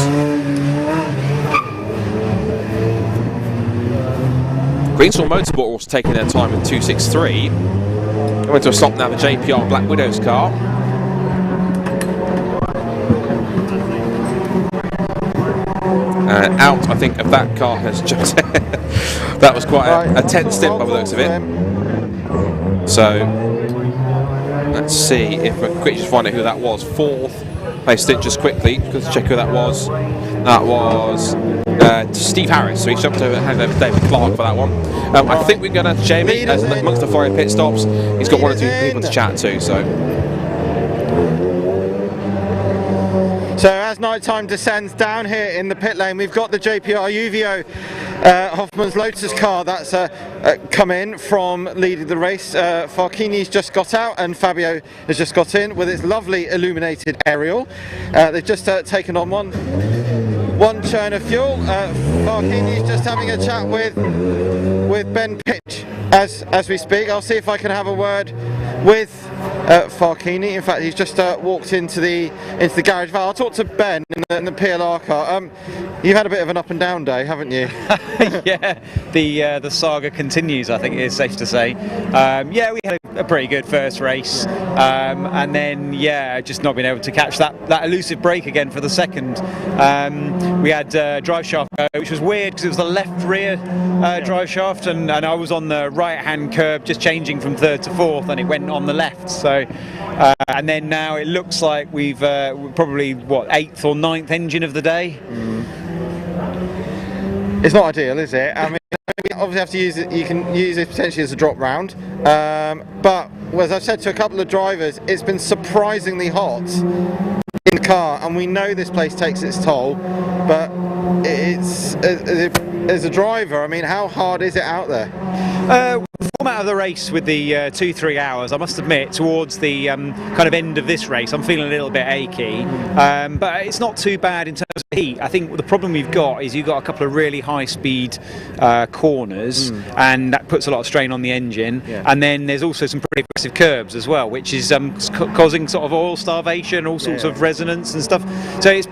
Greensall Motorsport are also taking their time in 2.63. Going to a stop now, the JPR Black Widows car. Out, I think, of that car has just... that was quite a tense stint by the looks of it. So, let's see if we can quickly just find out who that was. Fourth place stint, just quickly, because check who that was. That was Steve Harris, so he jumped over and handed over to David Clark for that one. I think we're going to Jamie, amongst the Florida pit stops. He's got one or two people to chat to, so... So as night time descends down here in the pit lane, we've got the JPR UVO Hoffman's Lotus car that's come in from leading the race. Farchini's just got out and Fabio has just got in with its lovely illuminated aerial. They've just taken on one churn of fuel. Farchini's just having a chat with Ben Pitch as we speak. I'll see if I can have a word with Farchini. In fact, he's just walked into the garage. I'll talk to Ben in the PLR car. You've had a bit of an up and down day, haven't you? Yeah, the saga continues, I think it is safe to say. Yeah, we had a pretty good first race, and then just not being able to catch that elusive break again for the second. We had drive shaft go, which was weird because it was the left rear drive shaft, and I was on the right hand curb just changing from third to fourth, and it went on the left. So and then now it looks like we've probably eighth or ninth engine of the day. It's not ideal, is it? I mean, you obviously have to use it. You can use it potentially as a drop round, but as I've said to a couple of drivers, it's been surprisingly hot in the car, and we know this place takes its toll. But it's as a driver, I mean, how hard is it out there? The format of the race with the 2-3 hours, I must admit, towards the kind of end of this race, I'm feeling a little bit achy, but it's not too bad in terms of heat. I think the problem we've got is you've got a couple of really high-speed corners, and that puts a lot of strain on the engine. And then there's also some pretty aggressive curbs as well, which is causing sort of oil starvation, all sorts of resonance and stuff. So it's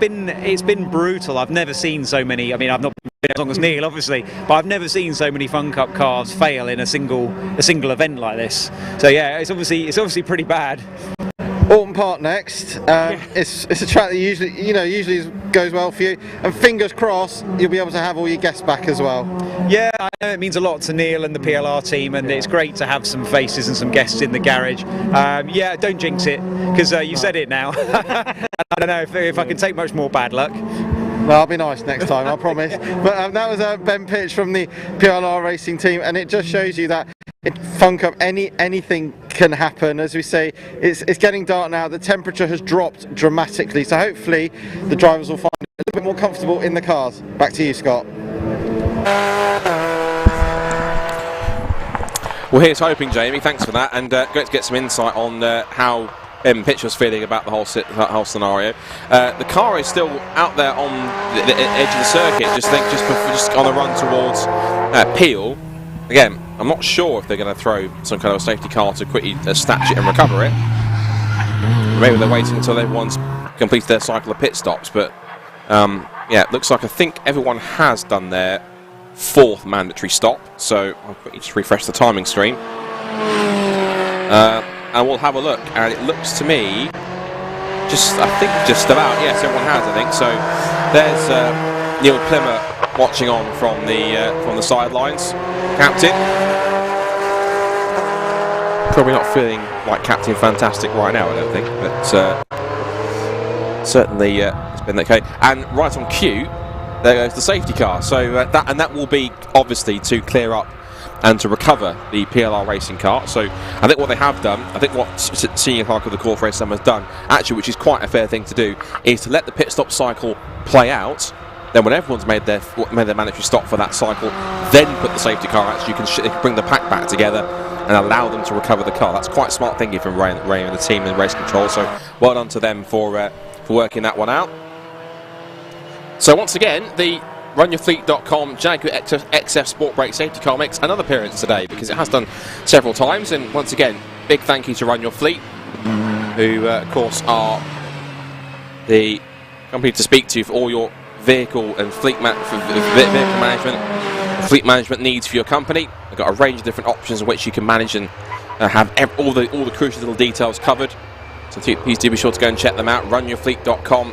been brutal. I've never seen so many. I mean, I've not been as long as Neil, obviously, but I've never seen so many Fun Cup cars fail in a single event like this. So yeah, it's obviously pretty bad. Alton Park next. It's a track that usually goes well for you, and fingers crossed you'll be able to have all your guests back as well. Yeah, I know it means a lot to Neil and the PLR team, and it's great to have some faces and some guests in the garage. Yeah, don't jinx it, because you said it now. I don't know if I can take much more bad luck. Well, I'll be nice next time, I promise. But that was Ben Pitch from the PLR racing team, and it just shows you that in Fun Cup anything can happen. As we say, it's getting dark now. The temperature has dropped dramatically, so hopefully the drivers will find it a little bit more comfortable in the cars. Back to you, Scott. Well, here's hoping, Jamie. Thanks for that, and great to get some insight on how Pitch was feeling about the whole scenario. The car is still out there on the edge of the circuit, just on the run towards Peel. Again, I'm not sure if they're going to throw some kind of a safety car to quickly snatch it and recover it. Maybe they're waiting until everyone's completed their cycle of pit stops. But yeah, it looks like I think everyone has done their fourth mandatory stop. So I'll quickly just refresh the timing screen. And we'll have a look, and it looks to me I think just about. Yes, everyone has. I think so. There's Neil Plimmer watching on from the sidelines. Captain, probably not feeling like Captain Fantastic right now, I don't think, but certainly it's been okay. And right on cue, there goes the safety car. So that will be obviously to clear up and to recover the PLR racing car. So I think what they have done, I think what Senior Clerk of the Corp Race has done, actually, which is quite a fair thing to do, is to let the pit stop cycle play out. Then when everyone's made their mandatory stop for that cycle, then put the safety car out so you can bring the pack back together and allow them to recover the car. That's quite smart thinking from Ray and the team in race control. So well done to them for working that one out. So once again, the RunYourFleet.com Jaguar XF Sport Brake safety car makes another appearance today, because it has done several times. And once again, big thank you to Run Your Fleet, who of course are the company to speak to for all your vehicle and vehicle management needs for your company. They've got a range of different options in which you can manage and have all the crucial little details covered. So please do be sure to go and check them out. RunYourFleet.com.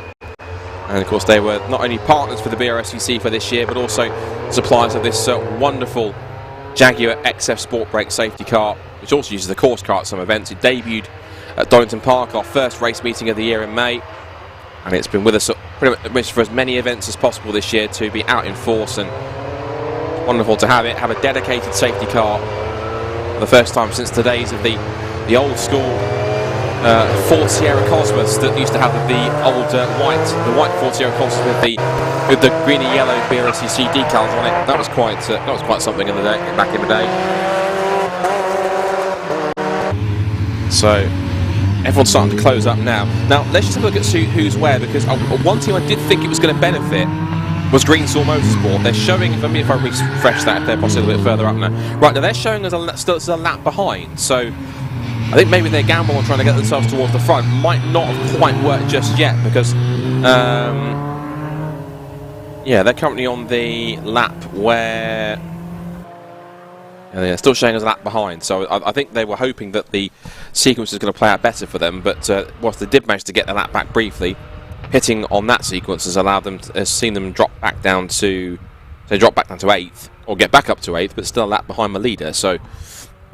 And of course, they were not only partners for the BRSCC for this year, but also suppliers of this wonderful Jaguar XF Sport Brake safety car, which also uses the course car at some events. It debuted at Donington Park, our first race meeting of the year in May, and it's been with us pretty much for as many events as possible this year to be out in force. And wonderful to have a dedicated safety car for the first time since the days of the old school Ford Sierra Cosmos that used to have the old white Ford Sierra Cosmos with the green and yellow BRSCC decals on it. That was quite something in the day, back in the day. So everyone's starting to close up now. Now let's just have a look at who's where, because one team I did think it was going to benefit was Greensall Motorsport. They're showing, if I refresh that, if they're possibly a bit further up now. Right, now they're showing us still a lap behind, so I think maybe their gamble on trying to get themselves towards the front might not have quite worked just yet, because yeah, they're currently on the lap where they're still showing us a lap behind. So I think they were hoping that the sequence is going to play out better for them, but whilst they did manage to get the lap back briefly, hitting on that sequence has allowed them has seen them drop back down to 8th, or get back up to 8th, but still a lap behind the leader. So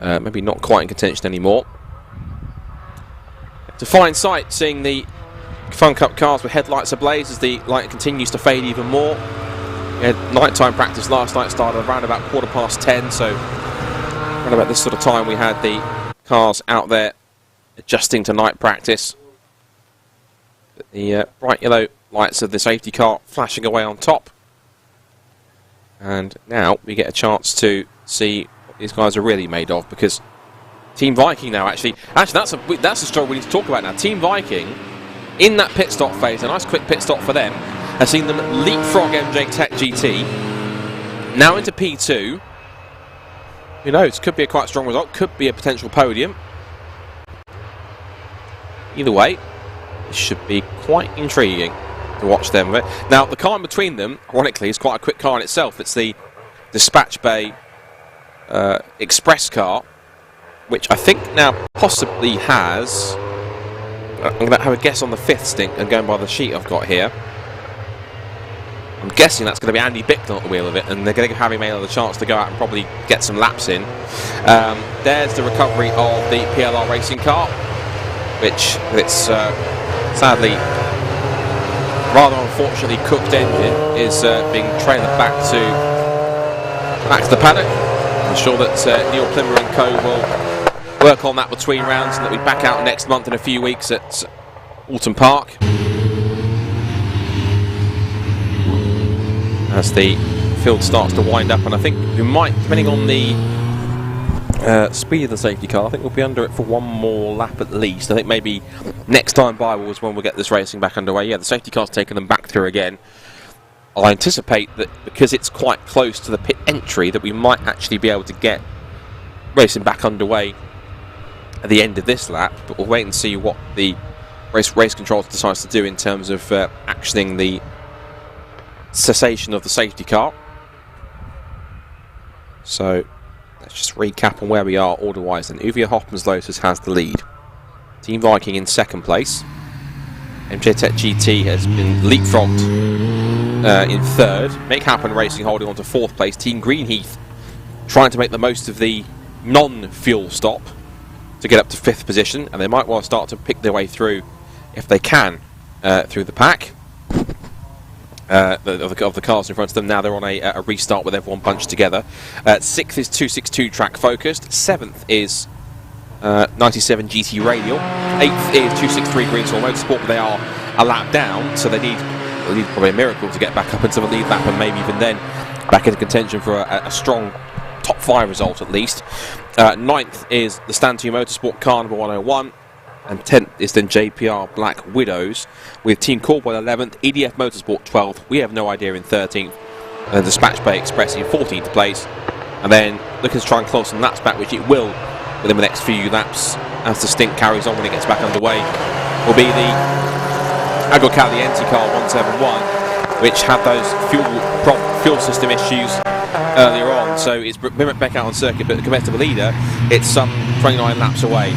maybe not quite in contention anymore. To fine sight, seeing the Fun Cup cars with headlights ablaze as the light continues to fade even more. We had nighttime practice last night, started around about 10:15, so around about this sort of time we had the cars out there adjusting to night practice. The bright yellow lights of the safety car flashing away on top. And now we get a chance to see what these guys are really made of, because Team Viking now actually that's a story we need to talk about now. Team Viking in that pit stop phase, a nice quick pit stop for them, has seen them leapfrog MJ Tech GT now into P2. Who knows, could be a quite strong result, could be a potential podium. Either way, it should be quite intriguing to watch them. Now the car in between them, ironically, is quite a quick car in itself. It's the Dispatch Bay Express car, which I think now possibly has, I'm going to have a guess on the 5th stint and going by the sheet I've got here. I'm guessing that's going to be Andy Bicknell at the wheel of it, and they're going to give Harry Mailer the chance to go out and probably get some laps in. There's the recovery of the PLR racing car, which with its sadly rather unfortunately cooked engine is being trailered back to the paddock. I'm sure that Neil Plimmer and co will work on that between rounds, and that we back out next month in a few weeks at Alton Park. As the field starts to wind up, and I think we might, depending on the speed of the safety car, I think we'll be under it for one more lap at least. I think maybe next time by was when we'll get this racing back underway. Yeah, the safety car's taking them back through again. I anticipate that because it's quite close to the pit entry that we might actually be able to get racing back underway at the end of this lap, but we'll wait and see what the race control decides to do in terms of actioning the cessation of the safety car. So let's just recap on where we are order-wise. And Uwe Hoffman's Lotus has the lead. Team Viking in second place. MJ Tech GT has been leapfrogged in third. Make Happen Racing holding on to fourth place. Team Greenheath trying to make the most of the non-fuel stop to get up to fifth position, and they might well start to pick their way through, if they can, through the pack of the cars in front of them. Now they're on a restart with everyone bunched together. Sixth is 262 Track Focused. Seventh is 97 GT Radial. Eighth is 263 Greenswell Motorsport, but they are a lap down, so they need probably a miracle to get back up into the lead lap, and maybe even then back into contention for a strong top 5 result at least. Ninth is the Stand 2 Motorsport car number 101, and 10th is then JPR Black Widows, with Team Corbwell 11th, EDF Motorsport 12th, we have no idea in 13th, and Dispatch Bay Express in 14th place, and then looking to try and close some laps back, which it will within the next few laps as the stint carries on when it gets back underway, will be the Agro Caliente car 171, which had those fuel system issues earlier on, so it's been back out on circuit, but the competitive leader, it's some 29 laps away.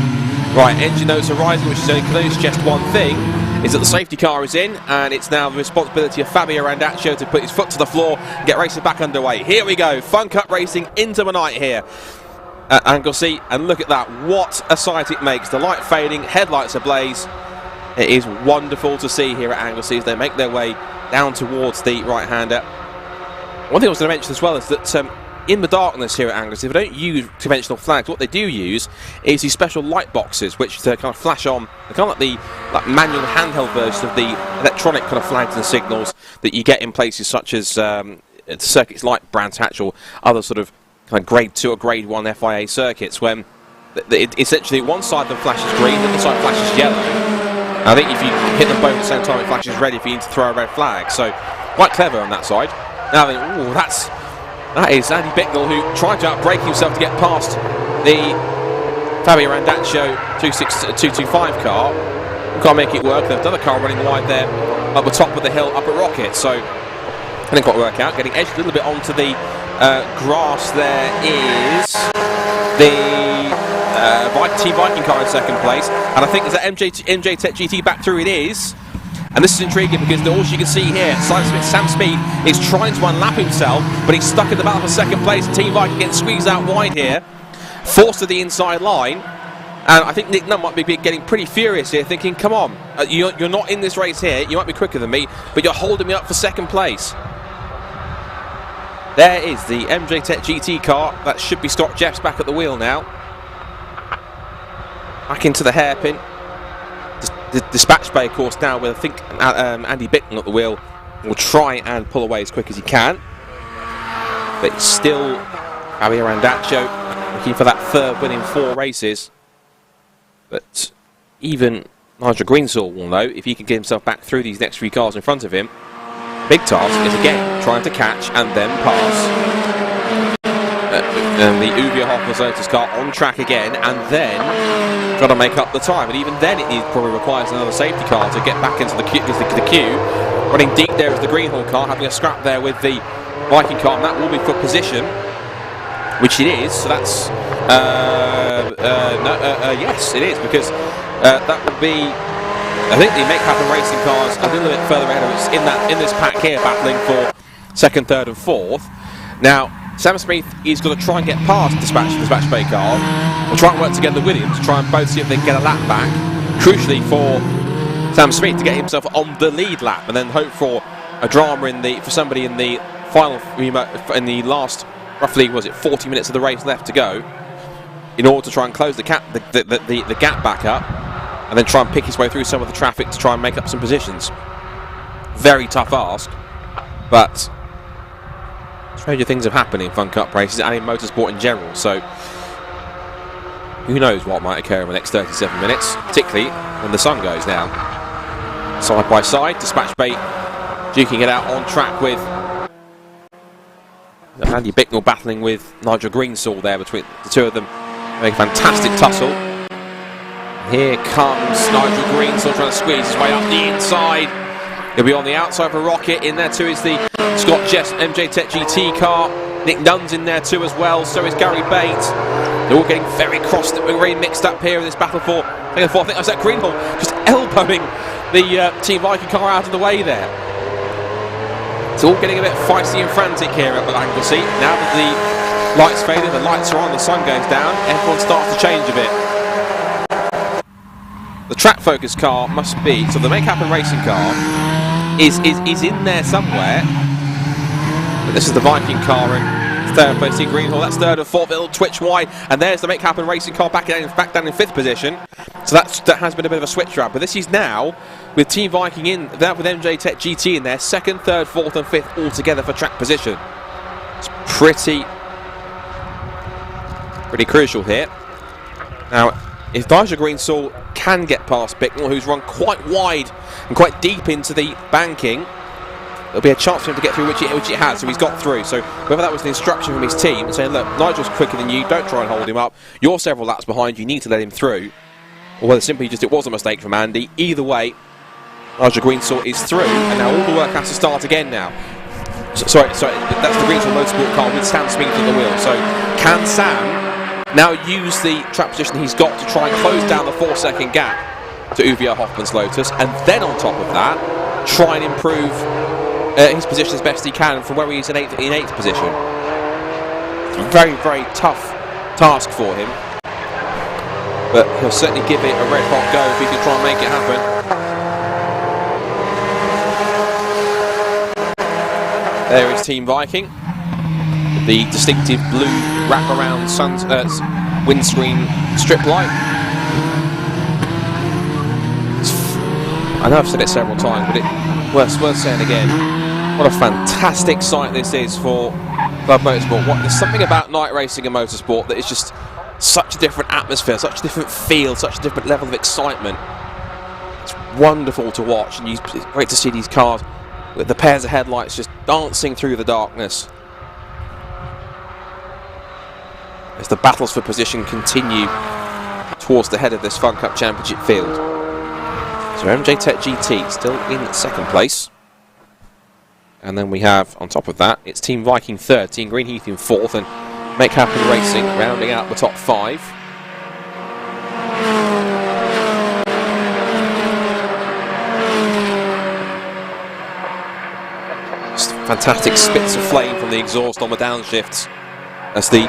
Right, engine notes are rising, which is only clearly suggest one thing, is that the safety car is in, and it's now the responsibility of Fabio Randaccio to put his foot to the floor and get racing back underway. Here we go, Fun Cup racing into the night here at Anglesey, and look at that, what a sight it makes. The light fading, headlights ablaze. It is wonderful to see here at Anglesey as they make their way down towards the right-hander. One thing I was going to mention as well is that in the darkness here at Anglesey, they don't use conventional flags. What they do use is these special light boxes, which kind of flash on, kind of like the manual handheld version of the electronic kind of flags and signals that you get in places such as circuits like Brands Hatch or other sort of kind of grade 2 or grade 1 FIA circuits, when essentially one side of them flashes green, the other side flashes yellow. I think if you hit them both at the same time, it flashes red if you need to throw a red flag. So quite clever on that side. Now then, that is Andy Bicknell, who tried to outbrake himself to get past the Fabio Randaccio 225 car. Can't make it work. There's another car running wide there up the top of the hill up at Rocket. So it didn't quite work out. Getting edged a little bit onto the grass there is the Team Viking car in second place, and I think is that MJ Tech GT back through. It is, and this is intriguing because all you can see here, Sam Speed is trying to unlap himself, but he's stuck in the battle for second place. Team Viking getting squeezed out wide here, forced to the inside line, and I think Nick Nunn might be getting pretty furious here, thinking, come on, you're not in this race here, you might be quicker than me, but you're holding me up for second place. There is the MJ Tech GT car. That should be Scott Jeffs back at the wheel now. Back into the hairpin. The Dispatch Bay, of course, now with I think Andy Bicknell at the wheel will try and pull away as quick as he can. But it's still Fabio Randaccio looking for that third win in 4 races. But even Nigel Greensall will know if he can get himself back through these next 3 cars in front of him. Big task is again trying to catch and then pass. And the Uvia Hoffman's Lotus car on track again, and then trying to make up the time. And even then, it probably requires another safety car to get back into the queue. Running deep there is the Greenhall car, having a scrap there with the Viking car, and that will be for position, which it is. So that's yes, it is, because that would be. I think the Make Happen Racing cars a little bit further ahead of us in this pack here, battling for second, third, and fourth. Now, Sam Smith is going to try and get past the Dispatch Bay car and try and work together with him to try and both see if they can get a lap back. Crucially for Sam Smith to get himself on the lead lap, and then hope for a drama for somebody in the final, in the last roughly 40 minutes of the race left to go, in order to try and close the gap back up, and then try and pick his way through some of the traffic to try and make up some positions. Very tough ask, but stranger things have happened in Fun Cup races and in motorsport in general, so who knows what might occur in the next 37 minutes, particularly when the sun goes down. Side by side, Dispatch Bay duking it out on track with Andy Bicknell battling with Nigel Greensall there between the two of them. Making a fantastic tussle. Here comes Nigel Greensall trying to squeeze his way up the inside. He'll be on the outside of a Rocket. In there too is the Scott Jeffs MJ Tech GT car. Nick Nunn's in there too as well. So is Gary Bates. They're all getting very very mixed up here in this battle for. I think that was that Greenhall just elbowing the Team Viking car out of the way there. It's all getting a bit feisty and frantic here up at Anglesey. Now that the lights faded, the lights are on, the sun goes down, everyone starts to change a bit. The track focus car must be, so the Make Happen racing car is in there somewhere. But this is the Viking car in third place, Team Greenhall. That's third and fourth. It'll twitch wide, and there's the Make Happen racing car back down in fifth position. So that has been a bit of a switch around. But this is now with Team Viking in, that with MJ Tech GT in there, second, third, fourth, and fifth all together for track position. It's pretty crucial here. Now, if Nigel Greensill can get past Bicknell, who's run quite wide and quite deep into the banking, there'll be a chance for him to get through, which it has, so he's got through. So whether that was an instruction from his team saying, look, Nigel's quicker than you, don't try and hold him up, you're several laps behind, you need to let him through, or whether simply just it was a mistake from Andy, either way, Nigel Greensill is through, and now all the work has to start again now. Sorry, that's the Greensill Motorsport car with Sam Smith at the wheel. So can Sam now use the track position he's got to try and close down the 4-second gap to Uwe Hoffmann's Lotus, and then on top of that, try and improve his position as best he can from where he is in eighth position. It's a very, very tough task for him, but he'll certainly give it a red hot go if he can try and make it happen. There is Team Viking, the distinctive blue wraparound windscreen strip light. I know I've said it several times, but it's worth saying again. What a fantastic sight this is for Club Motorsport. There's something about night racing and motorsport that is just such a different atmosphere, such a different feel, such a different level of excitement. It's wonderful to watch, and it's great to see these cars with the pairs of headlights just dancing through the darkness as the battles for position continue towards the head of this Fun Cup Championship field. So MJ Tech GT still in second place, and then we have on top of that it's Team Viking third, Team Greenheath in fourth, and Make Happen Racing rounding out the top five. Just fantastic spits of flame from the exhaust on the downshifts as the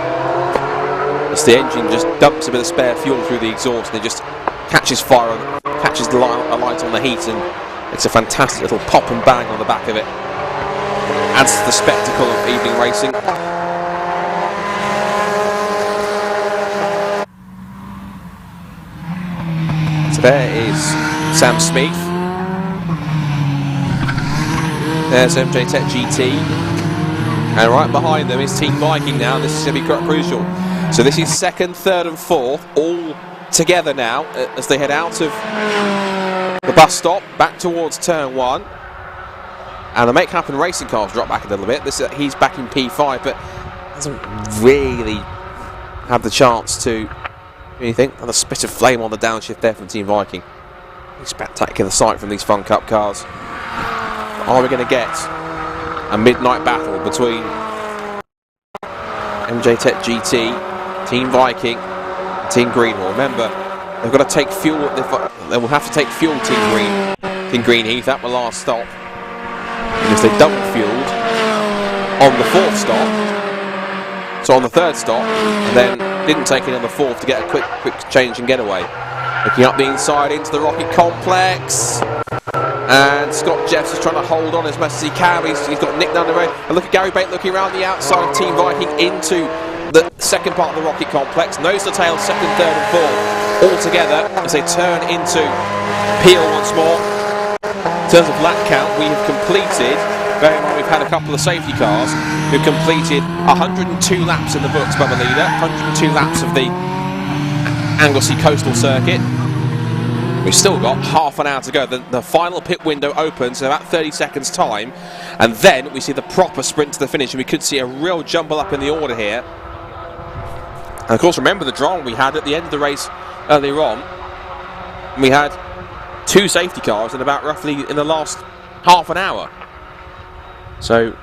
engine just dumps a bit of spare fuel through the exhaust, and it just catches fire, catches a light on the heat, and it's a fantastic little pop and bang on the back of it. Adds to the spectacle of evening racing. So there is Sam Smith. There's MJ Tech GT. And right behind them is Team Viking now. This is going to be quite crucial. So this is second, third and fourth, all together now as they head out of the bus stop, back towards turn one. And the Make Happen racing cars drop back a little bit. He's back in P5, but hasn't really had the chance to do anything. Another spit of flame on the downshift there from Team Viking. Spectacular sight from these Fun Cup cars. Are we going to get a midnight battle between MJ Tech GT, Team Viking, and Team Greenhall? Remember, they've got to take fuel. They will have to take fuel. Team Greenheath at the last stop, because they double fueled on the fourth stop. So on the third stop, and then didn't take it on the fourth to get a quick change and getaway. Looking up the inside into the Rocket Complex. And Scott Jeffs is trying to hold on as much as he can. He's got Nick Dunderway. And look at Gary Bate looking around the outside of Team Viking into the second part of the Rocket Complex. Nose to tail, second, third and fourth all together as they turn into Peel once more. In terms of lap count, we have completed, bearing in mind we've had a couple of safety cars who've completed 102 laps in the books by the leader, 102 laps of the Anglesey Coastal Circuit. We've still got half an hour to go. The final pit window opens in about 30 seconds time, and then we see the proper sprint to the finish, and we could see a real jumble up in the order here. And of course, remember the drama we had at the end of the race earlier on. We had two safety cars in about roughly in the last half an hour. So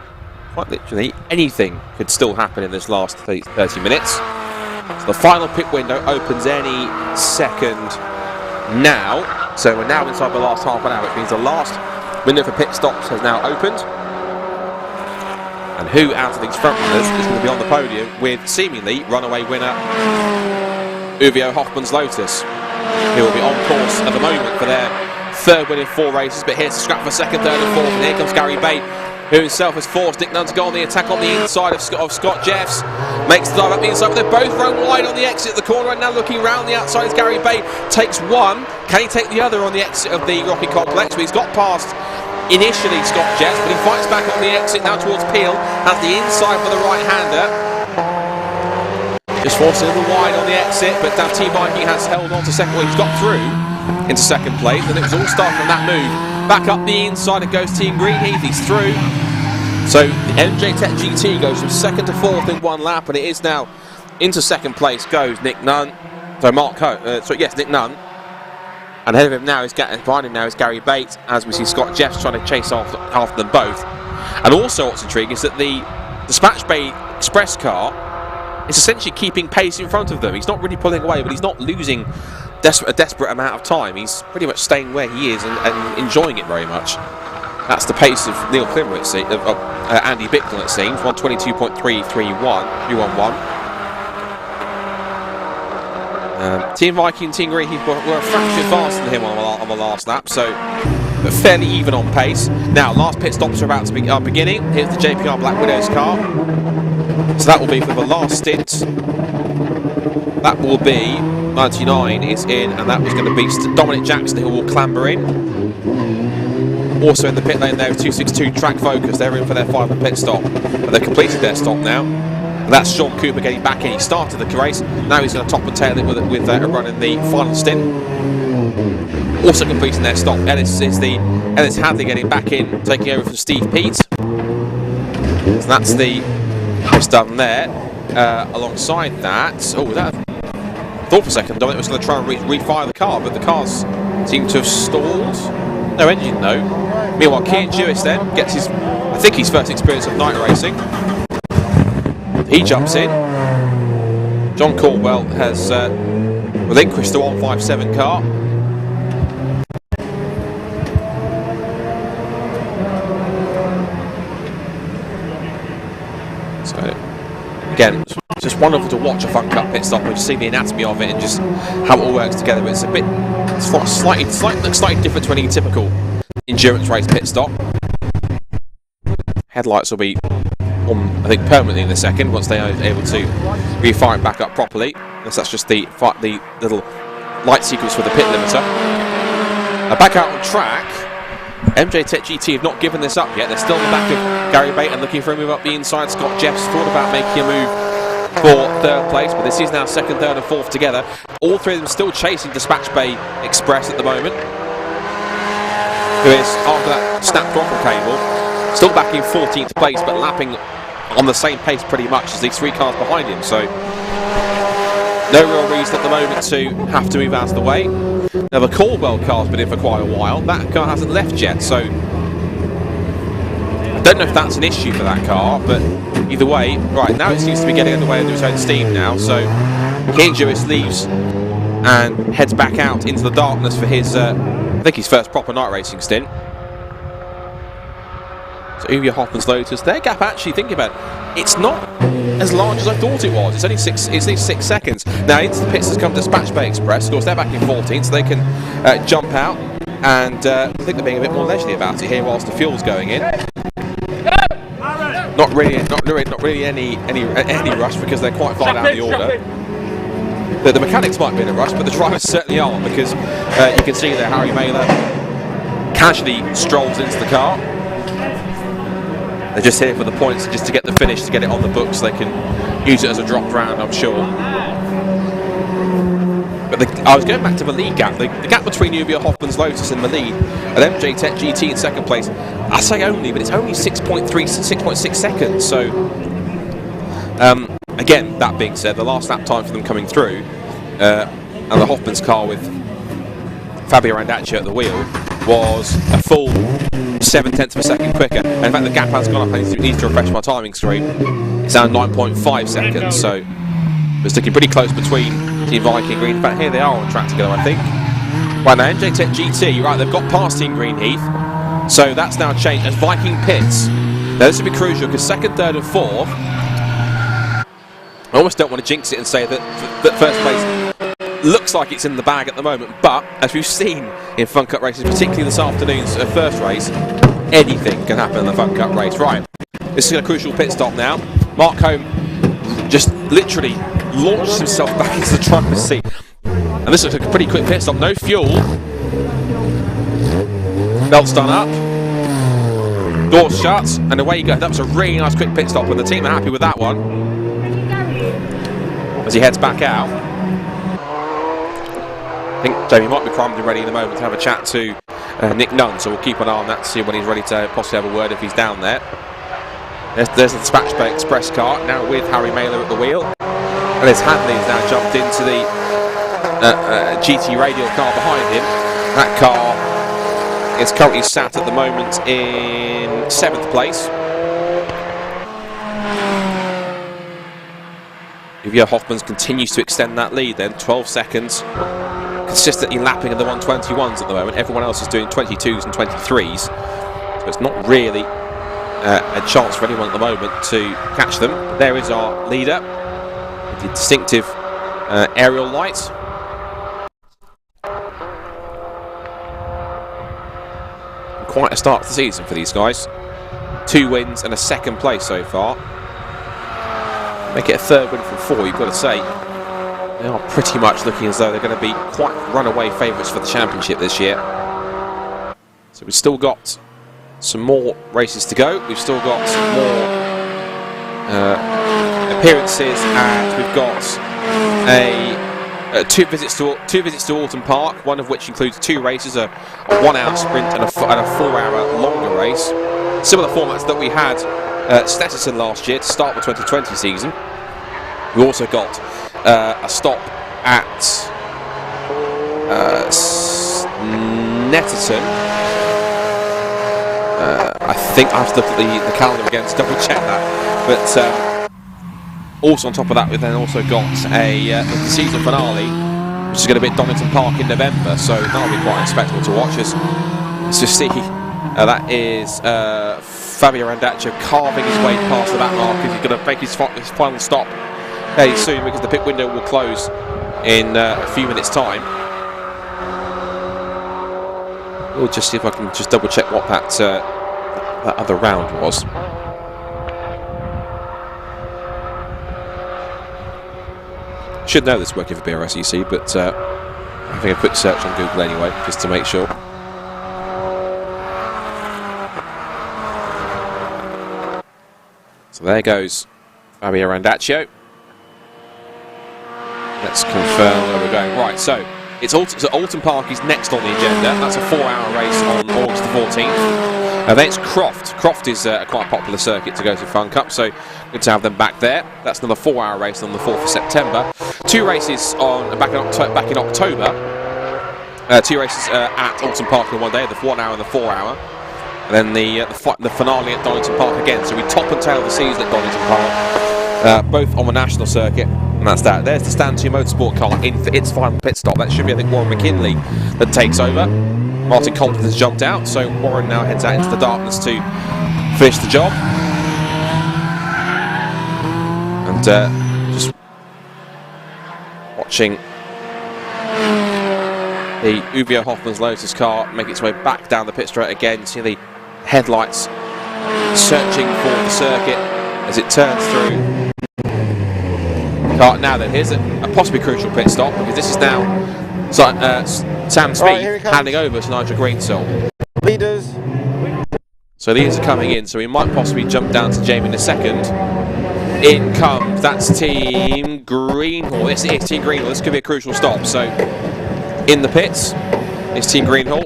quite literally anything could still happen in this last 30 minutes. So the final pit window opens any second now. So we're now inside the last half an hour, which means the last window for pit stops has now opened. And who out of these front runners is going to be on the podium with seemingly runaway winner Uvio Hoffmann's Lotus, who will be on course at the moment for their third win in 4 races, but here's the scrap for second, third and fourth, and here comes Gary Bate, who himself has forced Nick Nunn to go on the attack on the inside of Scott Jeffs. Makes the dive up the inside, but they're both run wide on the exit of the corner, and now looking round the outside is Gary Bate. Takes one, can he take the other on the exit of the Rocky Complex? But he's got past initially Scott Jeffs, but he fights back on the exit now towards Peel, has the inside for the right-hander. Just forcing a little wide on the exit, but Team Viking has held on to second. Well, he's got through into second place, and it was all started from that move. Back up the inside, it goes Team Greenheath, he's through. So the MJ Tech GT goes from second to fourth in 1 lap, and it is now into second place goes Nick Nunn. So Nick Nunn. And ahead of him now is behind him now is Gary Bates, as we see Scott Jeffs trying to chase after them both. And also what's intriguing is that the Dispatch Bay Express car is essentially keeping pace in front of them. He's not really pulling away, but he's not losing a desperate amount of time. He's pretty much staying where he is and enjoying it very much. That's the pace of Neil Climmer, it seems, of Andy Bicknell, it seems. 122.331. Team Viking, Team Greenheath were a fraction faster than him on the last lap, so but fairly even on pace. Now, last pit stops are about to be beginning. Here's the JPR Black Widows car. So that will be for the last stint. That will be 99 is in, and that was going to be Dominic Jackson, who will clamber in. Also in the pit lane there is 262 Track Focus. They're in for their final pit stop, but they've completed their stop now. And that's Sean Cooper getting back in. He started the race. Now he's going to top and tail it with a run in the final stint. Also completing their stop. Ellis Hadley getting back in, taking over from Steve Peat. So that's the done there. Alongside that, I thought for a second Dominic was going to try and refire the car, but the cars seem to have stalled. No engine though. Meanwhile, Kean Jewis then gets his first experience of night racing. He jumps in. John Caldwell has relinquished the 157 car. So, again, it's just wonderful to watch a Fun Cup pit stop and just see the anatomy of it and just how it all works together. But it's slightly different to any typical endurance race pit stop. Headlights will be on, I think, permanently in a second once they are able to refire it back up properly. That's just the little light sequence for the pit limiter. Back out on track. MJ Tech GT have not given this up yet. They're still in the back of Gary Bate and looking for a move up the inside. Scott Jeffs thought about making a move for third place, but this is now second, third and fourth together. All three of them still chasing Dispatch Bay Express at the moment, who is, after that snap throttle cable, still back in 14th place, but lapping on the same pace pretty much as these 3 cars behind him. So no real reason at the moment to have to move out of the way. Now the Caldwell car's been in for quite a while. That car hasn't left yet, so I don't know if that's an issue for that car, but either way, right, now it seems to be getting underway under its own steam now. So Kean Jewis leaves and heads back out into the darkness for his, I think his first proper night racing stint. So Uvio Hoffmann's Lotus, their gap actually, thinking about it, it's not as large as I thought it was. It's only 6 seconds. Now into the pits has come Dispatch Bay Express. Of course, they're back in 14th, so they can jump out. And I think they're being a bit more leisurely about it here whilst the fuel's going in. Not really any rush because they're quite far down the order. The mechanics might be in a rush, but the drivers certainly aren't, because you can see there Harry Mailer casually strolls into the car. They're just here for the points, just to get the finish, to get it on the books. They can use it as a drop round, I'm sure. But I was going back to the lead gap. The gap between Uvio Hoffmann's Lotus and the lead, and MJ Tech GT in second place. I say only, but it's only 6.6 seconds. So, again, that being said, the last lap time for them coming through, and the Hoffmann's car with Fabio Randacci at the wheel, was a full 0.7 of a second quicker. And in fact, the gap has gone up. I need to refresh my timing screen. It's now 9.5 seconds, so it's looking pretty close between Team Viking and Green. In fact, here they are on track together, I think. Right now, NJ Tech GT, right, they've got past Team Greenheath, so that's now changed as Viking pits. Now this will be crucial because second, third and fourth, I almost don't want to jinx it and say that first place looks like it's in the bag at the moment, but as we've seen in Fun Cup races, particularly this afternoon's first race, anything can happen in the Fun Cup race. Right, this is a crucial pit stop now. Mark Holm just literally launched himself back into the driver's seat. And this looks like a pretty quick pit stop. No fuel. Belt's done up. Doors shut. And away you go. That was a really nice quick pit stop. And the team are happy with that one. As he heads back out. I think Jamie might be primed and ready in a moment to have a chat to Nick Nunn. So we'll keep an eye on that to see when he's ready to possibly have a word if he's down there. There's the Dispatch Bay Express car. Now with Harry Mailer at the wheel. And his Hadley's now jumped into the GT radial car behind him. That car is currently sat at the moment in 7th place. Uvia Hoffmans continues to extend that lead then, 12 seconds. Consistently lapping in the 121s at the moment. Everyone else is doing 22s and 23s. So it's not really a chance for anyone at the moment to catch them. There is our leader with the distinctive aerial light. Quite a start to the season for these guys. 2 wins and a 2nd place so far. Make it a 3rd win from 4, you've got to say. They are pretty much looking as though they're going to be quite runaway favourites for the championship this year. So we've still got some more races to go. We've still got some more appearances, and we've got two visits to Alton Park, one of which includes 2 races, a 1-hour sprint and a 4-hour longer race. Similar formats that we had at Stetterson last year to start the 2020 season. We also got a stop at Netterton. I think I have to look at the calendar again to double check that. But also on top of that, we've then also got the season finale, which is going to be at Donington Park in November, so that'll be quite a spectacle to watch us to see. That is Fabio Randaccio carving his way past the back mark, because he's going to make his final stop fairly soon, because the pit window will close in a few minutes' time. We'll just see if I can just double check what that other round was. Should know this working for BRSCC, but having a quick search on Google anyway, just to make sure. So there goes Fabio Randaccio. Let's confirm where we're going. Right, so it's Alton Park is next on the agenda. That's a 4-hour race on August the 14th. Then it's Croft. Croft is a quite popular circuit to go to Fun Cup, so good to have them back there. That's another 4-hour race on the 4th of September. 2 races back in October. 2 races at Alton Park in one day, the 1-hour and the 4-hour. And then the finale at Donington Park again. So we top and tail the season at Donington Park, both on the national circuit. And that's that. There's the Stand 2 Motorsport car in for its final pit stop. That should be, I think, Warren McKinley that takes over. Martin Compton has jumped out, so Warren now heads out into the darkness to finish the job. And just watching the Uvio Hoffmans Lotus car make its way back down the pit straight again. See the headlights searching for the circuit as it turns through. Now then, here's a possibly crucial pit stop, because this is now Sam Speed handing over to Nigel Greensill. Leaders. So leaders are coming in, so we might possibly jump down to Jamie in a second. In comes, that's Team Greenhall. This is Team Greenhall. This could be a crucial stop. So in the pits is Team Greenhall.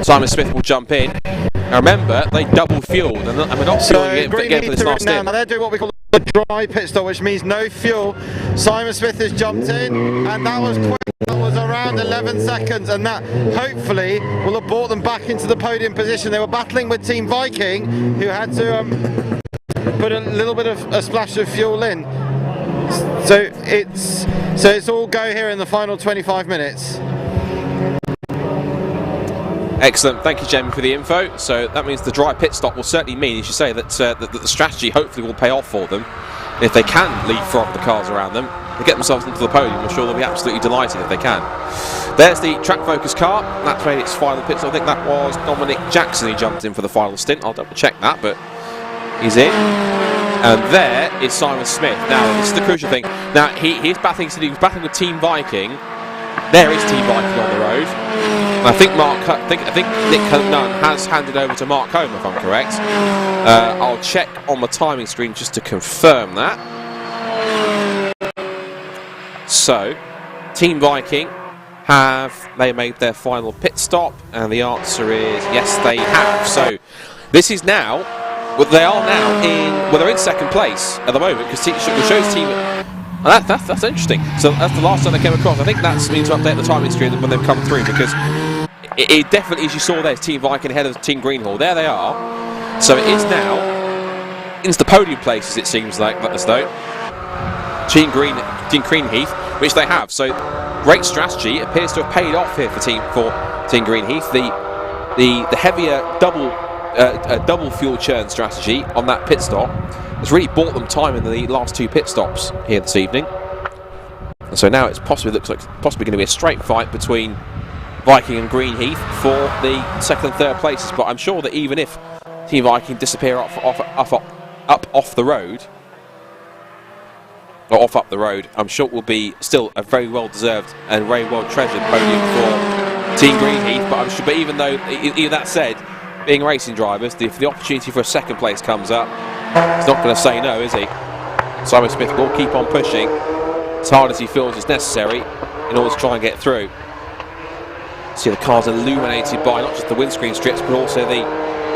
Simon Smith will jump in. Now remember, they double fueled, and we're not fueling it again for this last stint. Now they're doing what we call a dry pit stop, which means no fuel. Simon Smith has jumped in, and that was quick. That was around 11 seconds, and that hopefully will have brought them back into the podium position. They were battling with Team Viking, who had to put a little bit of a splash of fuel in. So it's all go here in the final 25 minutes. Excellent, thank you Jamie for the info. So that means the dry pit stop will certainly mean, as you say, that the strategy hopefully will pay off for them. If they can leapfrog the cars around them, they get themselves into the podium, I'm sure they'll be absolutely delighted if they can. There's the track focus car, that's made its final pit stop. I think that was Dominic Jackson who jumped in for the final stint. I'll double check that, but he's in. And there is Simon Smith. Now this is the crucial thing. Now he's battling with Team Viking. There is Team Viking on the road. And I think Nick Nunn has handed over to Mark Holm, if I'm correct. I'll check on the timing screen just to confirm that. So, Team Viking, have they made their final pit stop? And the answer is yes, they have. So, this is now, well, they are now in, well, they're in second place at the moment because it shows Team. That's interesting. So that's the last time they came across. I think that's means to update the timing screen when they've come through, because it definitely, as you saw there, Team Viking ahead of Team Greenhall. There they are. So it is now into the podium places, it seems like, as though. Team Greenheath, which they have. So great strategy. It appears to have paid off here for Team Greenheath. The heavier double fuel churn strategy on that pit stop has really bought them time in the last two pit stops here this evening. And so now it looks like possibly going to be a straight fight between Viking and Greenheath for the second and third places. But I'm sure that even if Team Viking disappear up off the road, or off up the road, I'm sure it will be still a very well deserved and very well treasured podium for Team Greenheath. But even that said, being racing drivers, if the opportunity for a second place comes up, he's not going to say no, is he? Simon Smith will keep on pushing as hard as he feels is necessary in order to try and get through. See the cars illuminated by not just the windscreen strips, but also the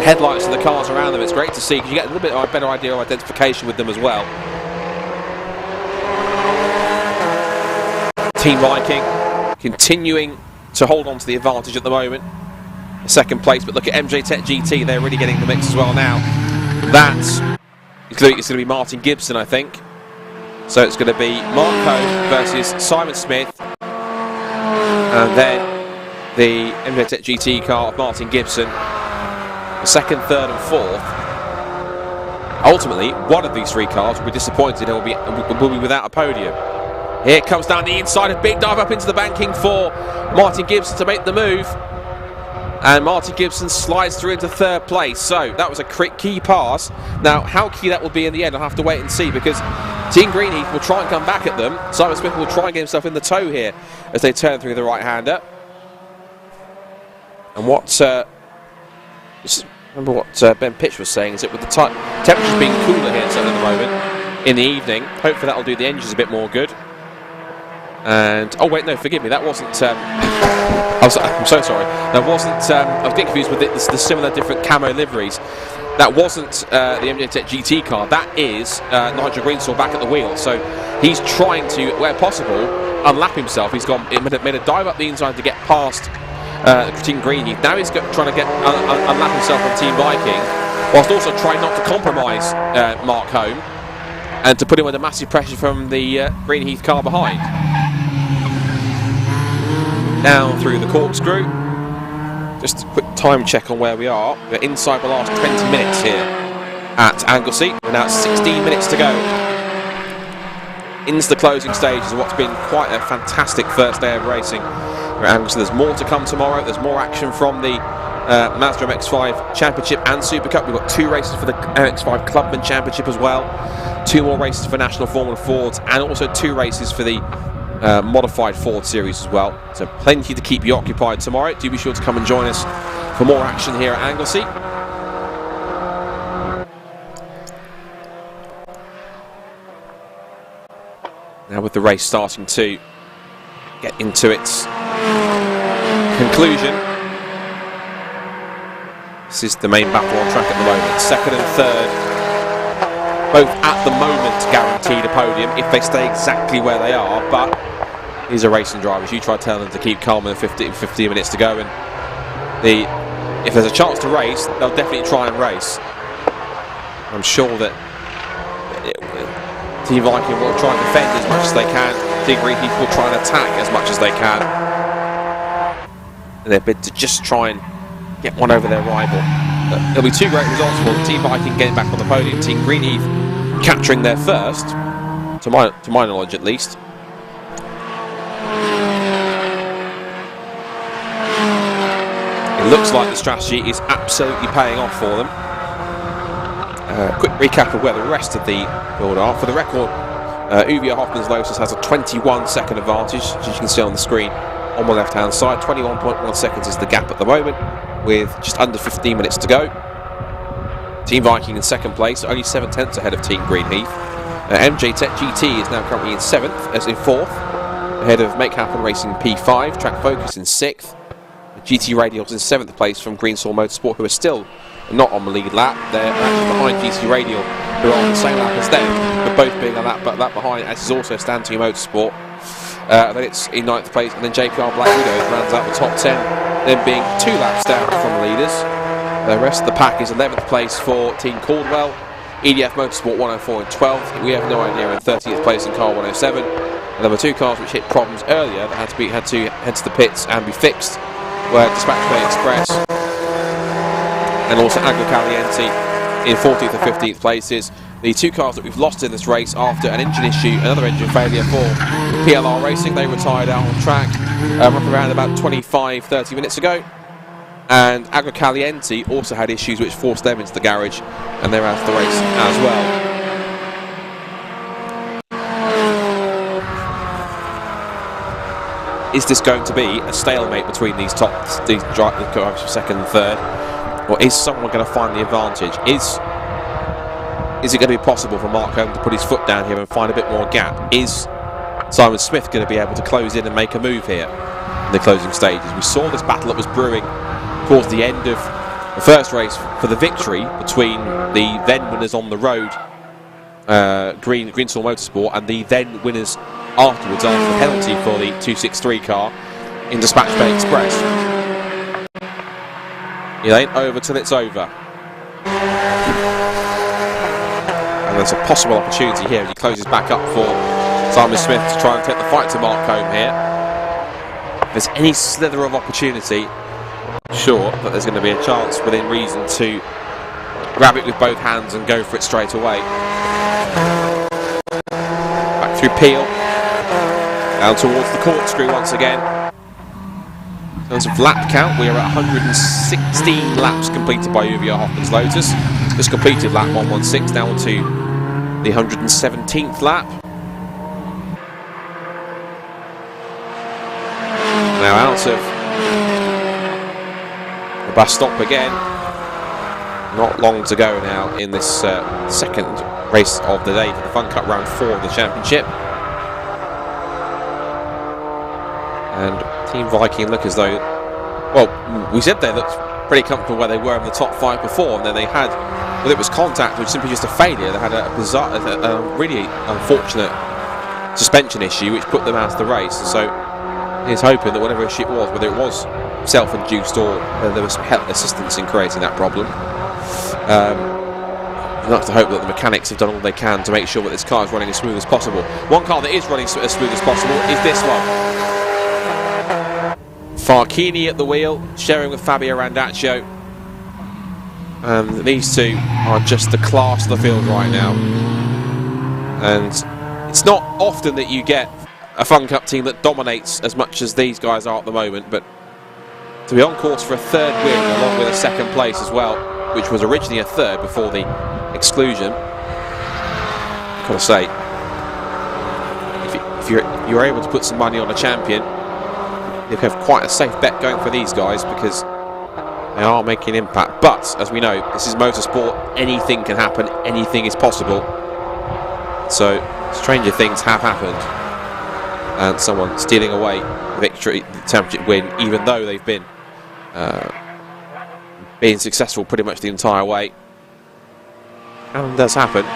headlights of the cars around them. It's great to see because you get a little bit of a better idea of identification with them as well. Team Viking continuing to hold on to the advantage at the moment. Second place, but look at MJ Tech GT, they're really getting the mix as well now. It's going to be Martin Gibson, I think. So it's going to be Mark Coe versus Simon Smith, and then the MJ Tech GT car of Martin Gibson. The second, third and fourth. Ultimately, one of these three cars will be disappointed and will be without a podium. Here it comes down the inside, a big dive up into the banking for Martin Gibson to make the move. And Martin Gibson slides through into third place. So that was a key pass. Now, how key that will be in the end, I'll have to wait and see, because Team Greenheath will try and come back at them. Simon Smith will try and get himself in the tow here as they turn through the right-hander. And remember what Ben Pitch was saying, is that with the temperatures being cooler here at the moment in the evening, hopefully that will do the engines a bit more good. And oh wait, no, forgive me, that wasn't I'm so sorry, that wasn't I was getting confused with the similar different camo liveries. That wasn't the MJ Tech GT car, that is Nigel Greenshaw back at the wheel. So he's trying to, where possible, unlap himself. He's made a dive up the inside to get past Team Greenheath. Now he's trying to unlap himself on Team Viking, whilst also trying not to compromise Mark Holm and to put him under massive pressure from the Greenheath car behind. Down through the corkscrew. Just a quick time check on where we are. We're inside the last 20 minutes here at Anglesey. We're now at 16 minutes to go into the closing stages of what's been quite a fantastic first day of racing here at Anglesey. There's more to come tomorrow. There's more action from the Mazda MX-5 Championship and Superkart. We've got 2 races for the MX-5 Clubman Championship as well. 2 more races for National Formula Fords, and also 2 races for the modified Ford series as well. So plenty to keep you occupied tomorrow. Do be sure to come and join us for more action here at Anglesey. Now with the race starting to get into its conclusion, this is the main battle on track at the moment. Second and third, both at the moment guaranteed a podium if they stay exactly where they are, but these are racing drivers. You try to tell them to keep calm in 15 minutes to go, and if there's a chance to race, they'll definitely try and race. I'm sure that Team Viking will try and defend as much as they can. Team Greenheath will try and attack as much as they can. And they're bid to just try and get one over their rival. There'll be 2 great results for them. Team Viking getting back on the podium, Team Greenheath capturing their first, to my knowledge at least. It looks like the strategy is absolutely paying off for them. Quick recap of where the rest of the build are. For the record, Uvia Hoffman's Lotus has a 21-second advantage, as you can see on the screen on the left-hand side. 21.1 seconds is the gap at the moment, with just under 15 minutes to go. Team Viking in second place, only 7/10 ahead of Team Greenheath. MJ Tech GT is now currently in 7th, as in 4th, ahead of Make Happen Racing P5, Track Focus in 6th. GT Radials in 7th place from Greensaw Motorsport, who are still not on the lead lap. They're actually behind GT Radial, who are on the same lap as them, but both being a lap behind, as is also Stand 2 Motorsport. Then it's in 9th place, and then JPR Black Widows rounds out the top 10, then being 2 laps down from the leaders. The rest of the pack is 11th place for Team Caldwell, EDF Motorsport 104 and 12th. We have no idea in 30th place in car 107. And there were 2 cars which hit problems earlier that had to head to the pits and be fixed. Were Dispatch Bay Express and also Agro Caliente in 14th and 15th places. The 2 cars that we've lost in this race after an engine issue, another engine failure for PLR Racing. They retired out on track around about 25-30 minutes ago. And Agro Caliente also had issues which forced them into the garage, and they're out of the race as well. Is this going to be a stalemate between these drivers for second and third, or is someone going to find the advantage? Is it going to be possible for Mark Holm to put his foot down here and find a bit more gap? Is Simon Smith going to be able to close in and make a move here in the closing stages? We saw this battle that was brewing towards the end of the first race for the victory between the then winners on the road, Greensaw Motorsport, and the then winners afterwards after the penalty for the 263 car in Dispatch Bay Express. It ain't over till it's over. And there's a possible opportunity here as he closes back up for Simon Smith to try and take the fight to Mark Holm here. If there's any slither of opportunity, sure that there's going to be a chance within reason to grab it with both hands and go for it straight away. Back through Peel, down towards the corkscrew once again. In terms of lap count, we are at 116 laps completed by Uvia Hoffman's Lotus. Just completed lap 116, down to the 117th lap. Now out of the bus stop again. Not long to go now in this second race of the day for the Fun Cup round 4 of the championship. And Team Viking look as though, well, we said they looked pretty comfortable where they were in the top 5 before, and then they had, whether it was contact or simply just a failure, they had a bizarre, a really unfortunate suspension issue which put them out of the race. And so he's hoping that whatever issue it was, whether it was self-induced or there was some help assistance in creating that problem. I'd like to hope that the mechanics have done all they can to make sure that this car is running as smooth as possible. One car that is running as smooth as possible is this one. Farchini at the wheel, sharing with Fabio Randaccio. And these two are just the class of the field right now. And it's not often that you get a Fun Cup team that dominates as much as these guys are at the moment, but to be on course for a 3rd win along with a 2nd place as well, which was originally a 3rd before the exclusion. I've got to say, if you're able to put some money on a champion, you have quite a safe bet going for these guys because they are making impact. But as we know, this is motorsport, anything can happen, anything is possible. So stranger things have happened, and someone stealing away the victory, the championship win, even though they've been being successful pretty much the entire way. And that's happened.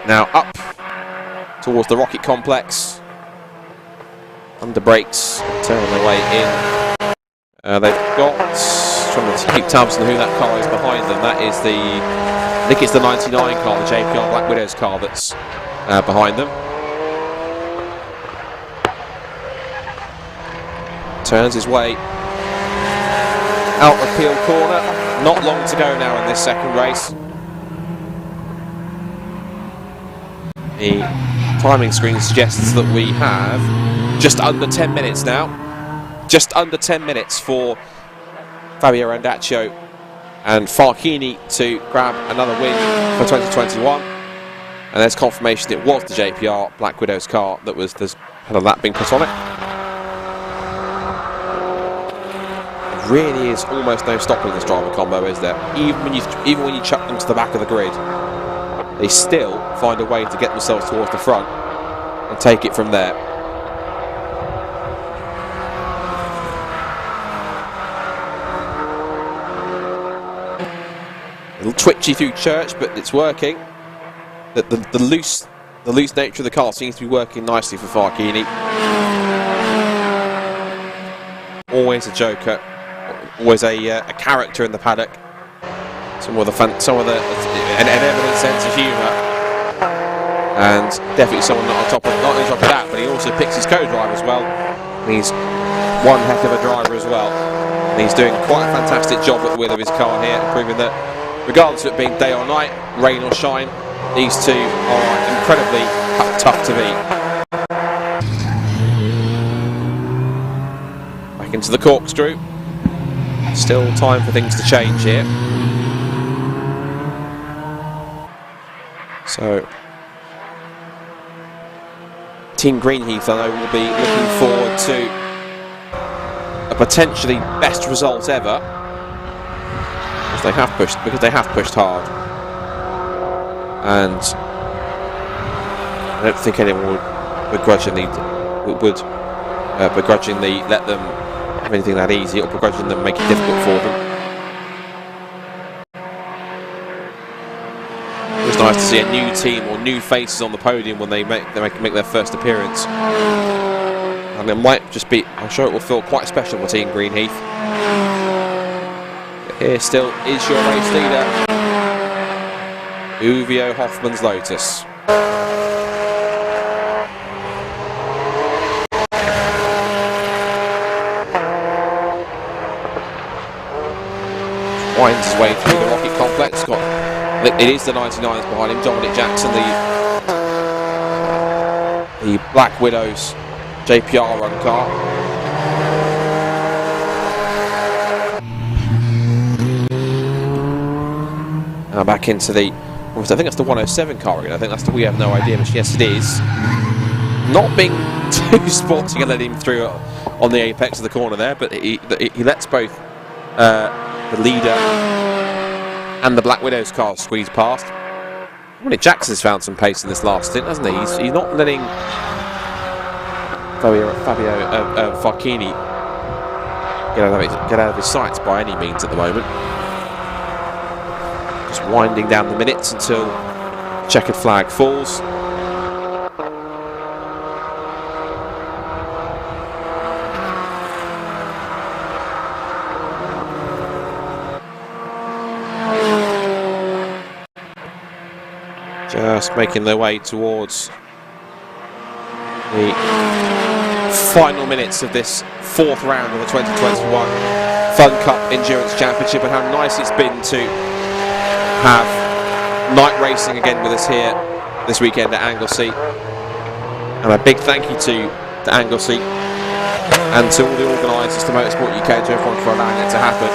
Now up towards the Rocket Complex. Under brakes, turning their way in. They've got, trying to keep tabs on who that car is behind them. That is the, I think it's the 99 car, the JPR Black Widows car that's behind them. turns his way out the Peel corner. Not long to go now in this second race. The timing screen suggests that we have just under 10 minutes now. Just under 10 minutes for Fabio Randaccio and Farchini to grab another win for 2021. And there's confirmation it was the JPR Black Widow's car that was had a lap being put on it. There really is almost no stopping this driver combo, is there? Even when you chuck them to the back of the grid, they still find a way to get themselves towards the front and take it from there. A little twitchy through church, but it's working. The loose nature of the car seems to be working nicely for Farchini. Always a joker, always a character in the paddock. An evident sense of humour, and definitely someone not on top of that, but he also picks his co-driver as well. And he's one heck of a driver as well. And he's doing quite a fantastic job at the wheel of his car here, proving that regardless of it being day or night, rain or shine, these two are incredibly tough to beat. Back into the corkscrew. Still time for things to change here. So, Team Greenheath, I know, will be looking forward to a potentially best result ever, because they have pushed hard, and I don't think anyone would begrudgingly let them have anything that easy, or begrudgingly make it difficult for them. It's nice to see a new team or new faces on the podium when they make their first appearance, and it might just be, I'm sure it will feel quite special for Team Greenheath. But here still is your race leader, Uvio Hoffman's Lotus. Winds his way through the rocket complex. It is the 99s behind him, Dominic Jackson, the Black Widows JPR run car. Now back into the, I think that's the 107 car again. I think that's we have no idea, but yes it is. Not being too sporty and let him through on the apex of the corner there, but he lets both the leader and the Black Widow's car squeeze past. Dominic Jackson's found some pace in this last stint, hasn't he? He's not letting Fabio Farchini get out of his sights by any means at the moment. Just winding down the minutes until the checkered flag falls. Just making their way towards the final minutes of this fourth round of the 2021 Fun Cup Endurance Championship, and how nice it's been to have night racing again with us here this weekend at Anglesey. And a big thank you to Anglesey and to all the organisers, to Motorsport UK, and to everyone for allowing it to happen.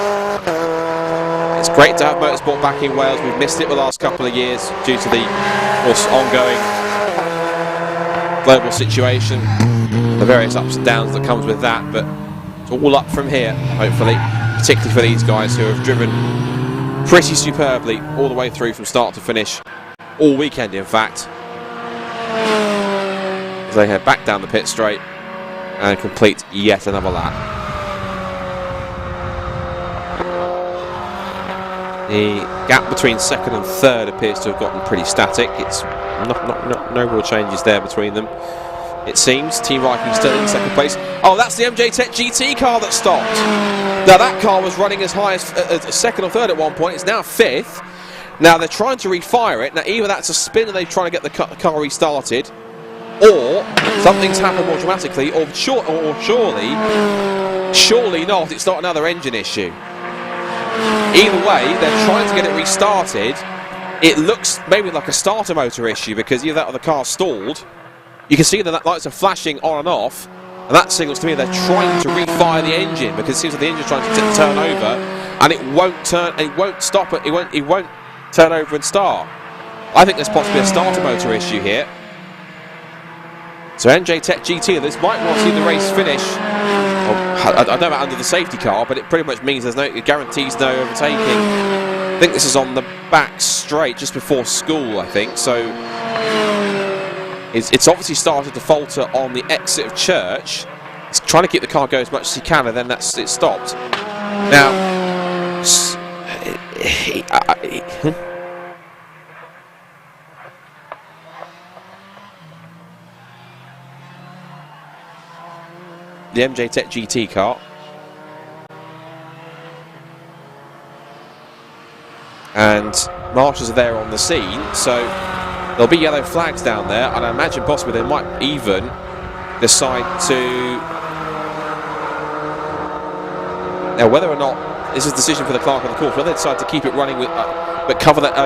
It's great to have motorsport back in Wales. We've missed it the last couple of years due to the, of course, ongoing global situation, the various ups and downs that comes with that, but it's all up from here, hopefully, particularly for these guys who have driven pretty superbly all the way through from start to finish, all weekend in fact, as they head back down the pit straight and complete yet another lap. The gap between second and third appears to have gotten pretty static. It's no real changes there between them, it seems. Team Viking still in second place. Oh, that's the MJ Tech GT car that stopped. Now that car was running as high as second or third at one point. It's now fifth. Now they're trying to refire it. Now either that's a spin and they're trying to get the car restarted, or something's happened more dramatically, or surely not, it's not another engine issue. Either way, they're trying to get it restarted. It looks maybe like a starter motor issue, because either that or the car stalled. You can see that the lights are flashing on and off, and that signals to me they're trying to refire the engine, because it seems like the engine's trying to turn over, and it won't stop it, it won't turn over and start. I think there's possibly a starter motor issue here. So NJ Tech GT, this might well see the race finish. I don't know about under the safety car, but it pretty much means it guarantees no overtaking. I think this is on the back straight just before school, I think. So it's obviously started to falter on the exit of Church. It's trying to keep the car going as much as he can, and then it stopped. Now, the MJ Tech GT car. And marshals are there on the scene, so there'll be yellow flags down there, and I imagine possibly they might even decide to... Now, whether or not this is a decision for the clerk of the course, whether they decide to keep it running with, but cover that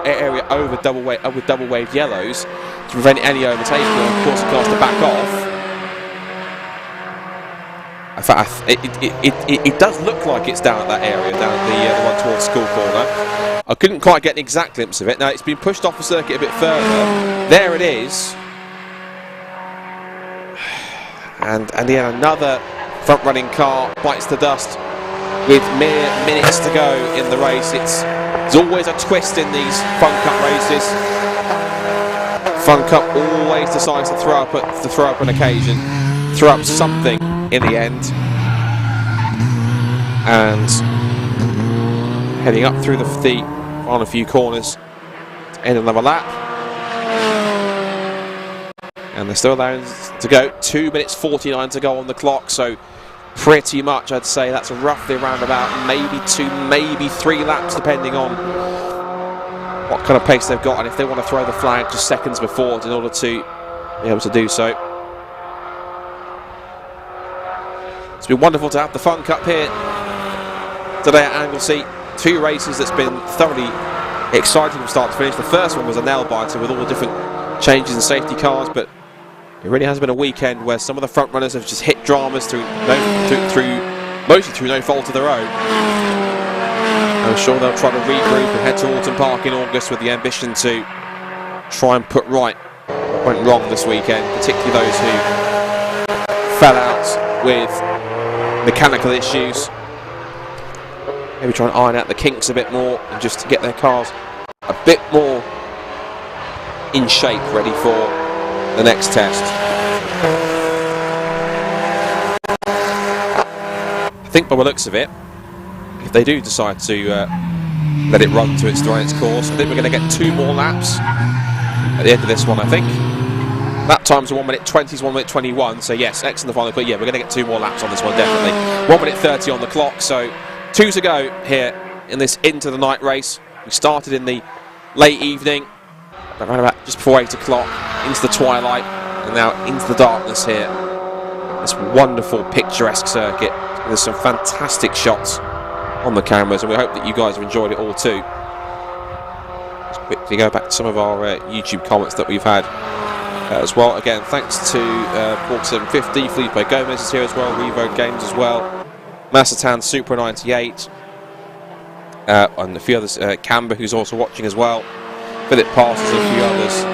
area over with double wave yellows to prevent any overtaking, or of course the cars to back off. In fact, it does look like it's down at that area, down the one towards School Corner. I couldn't quite get an exact glimpse of it. Now, it's been pushed off the circuit a bit further. There it is. And yeah, another front-running car bites the dust with mere minutes to go in the race. There's always a twist in these Fun Cup races. Fun Cup always decides to throw up an occasion, throw up something in the end. And heading up through the on a few corners to end another lap. And they're still allowing to go. 2 minutes 49 to go on the clock, so pretty much I'd say that's roughly around about maybe 2, maybe 3 laps, depending on what kind of pace they've got, and if they want to throw the flag just seconds before in order to be able to do so. It's been wonderful to have the Fun Cup here today at Anglesey. 2 races that's been thoroughly exciting from start to finish. The first one was a nail-biter with all the different changes in safety cars, but it really has been a weekend where some of the front runners have just hit dramas mostly through no fault of their own. I'm sure they'll try to regroup and head to Alton Park in August with the ambition to try and put right what went wrong this weekend, particularly those who fell out with mechanical issues. Maybe try and iron out the kinks a bit more and just to get their cars a bit more in shape, ready for the next test. I think by the looks of it, if they do decide to let it run to its course, I think we're going to get 2 more laps at the end of this one, I think. That time's 1 minute 20, 1 minute 21, so yes, X in the final, but yeah, we're going to get 2 more laps on this one, definitely. 1 minute 30 on the clock, so 2 to go here in this into the night race. We started in the late evening, around about just before 8 o'clock, into the twilight, and now into the darkness here. This wonderful picturesque circuit. There's some fantastic shots on the cameras, and we hope that you guys have enjoyed it all too. Let's quickly go back to some of our YouTube comments that we've had as well. Again, thanks to Pork 750, Felipe Gomez is here as well, Revo Games as well, Massatan Super 98, and a few others, Camber who's also watching as well, Philip Parsons and a few others.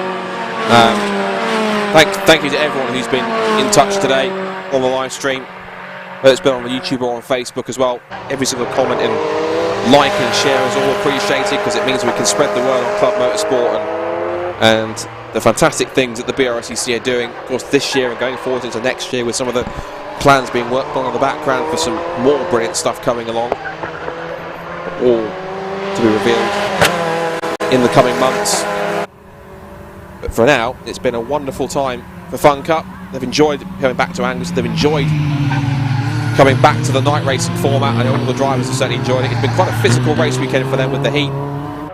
Thank you to everyone who's been in touch today on the live stream, whether it's been on YouTube or on Facebook as well. Every single comment and like and share is all appreciated, because it means we can spread the word on Club Motorsport and the fantastic things that the BRSCC are doing, of course, this year and going forward into next year, with some of the plans being worked on in the background for some more brilliant stuff coming along, all to be revealed in the coming months. But for now, it's been a wonderful time for Fun Cup. They've enjoyed coming back to Anglesey. They've enjoyed coming back to the night racing format. I know all the drivers have certainly enjoyed it. It's been quite a physical race weekend for them with the heat.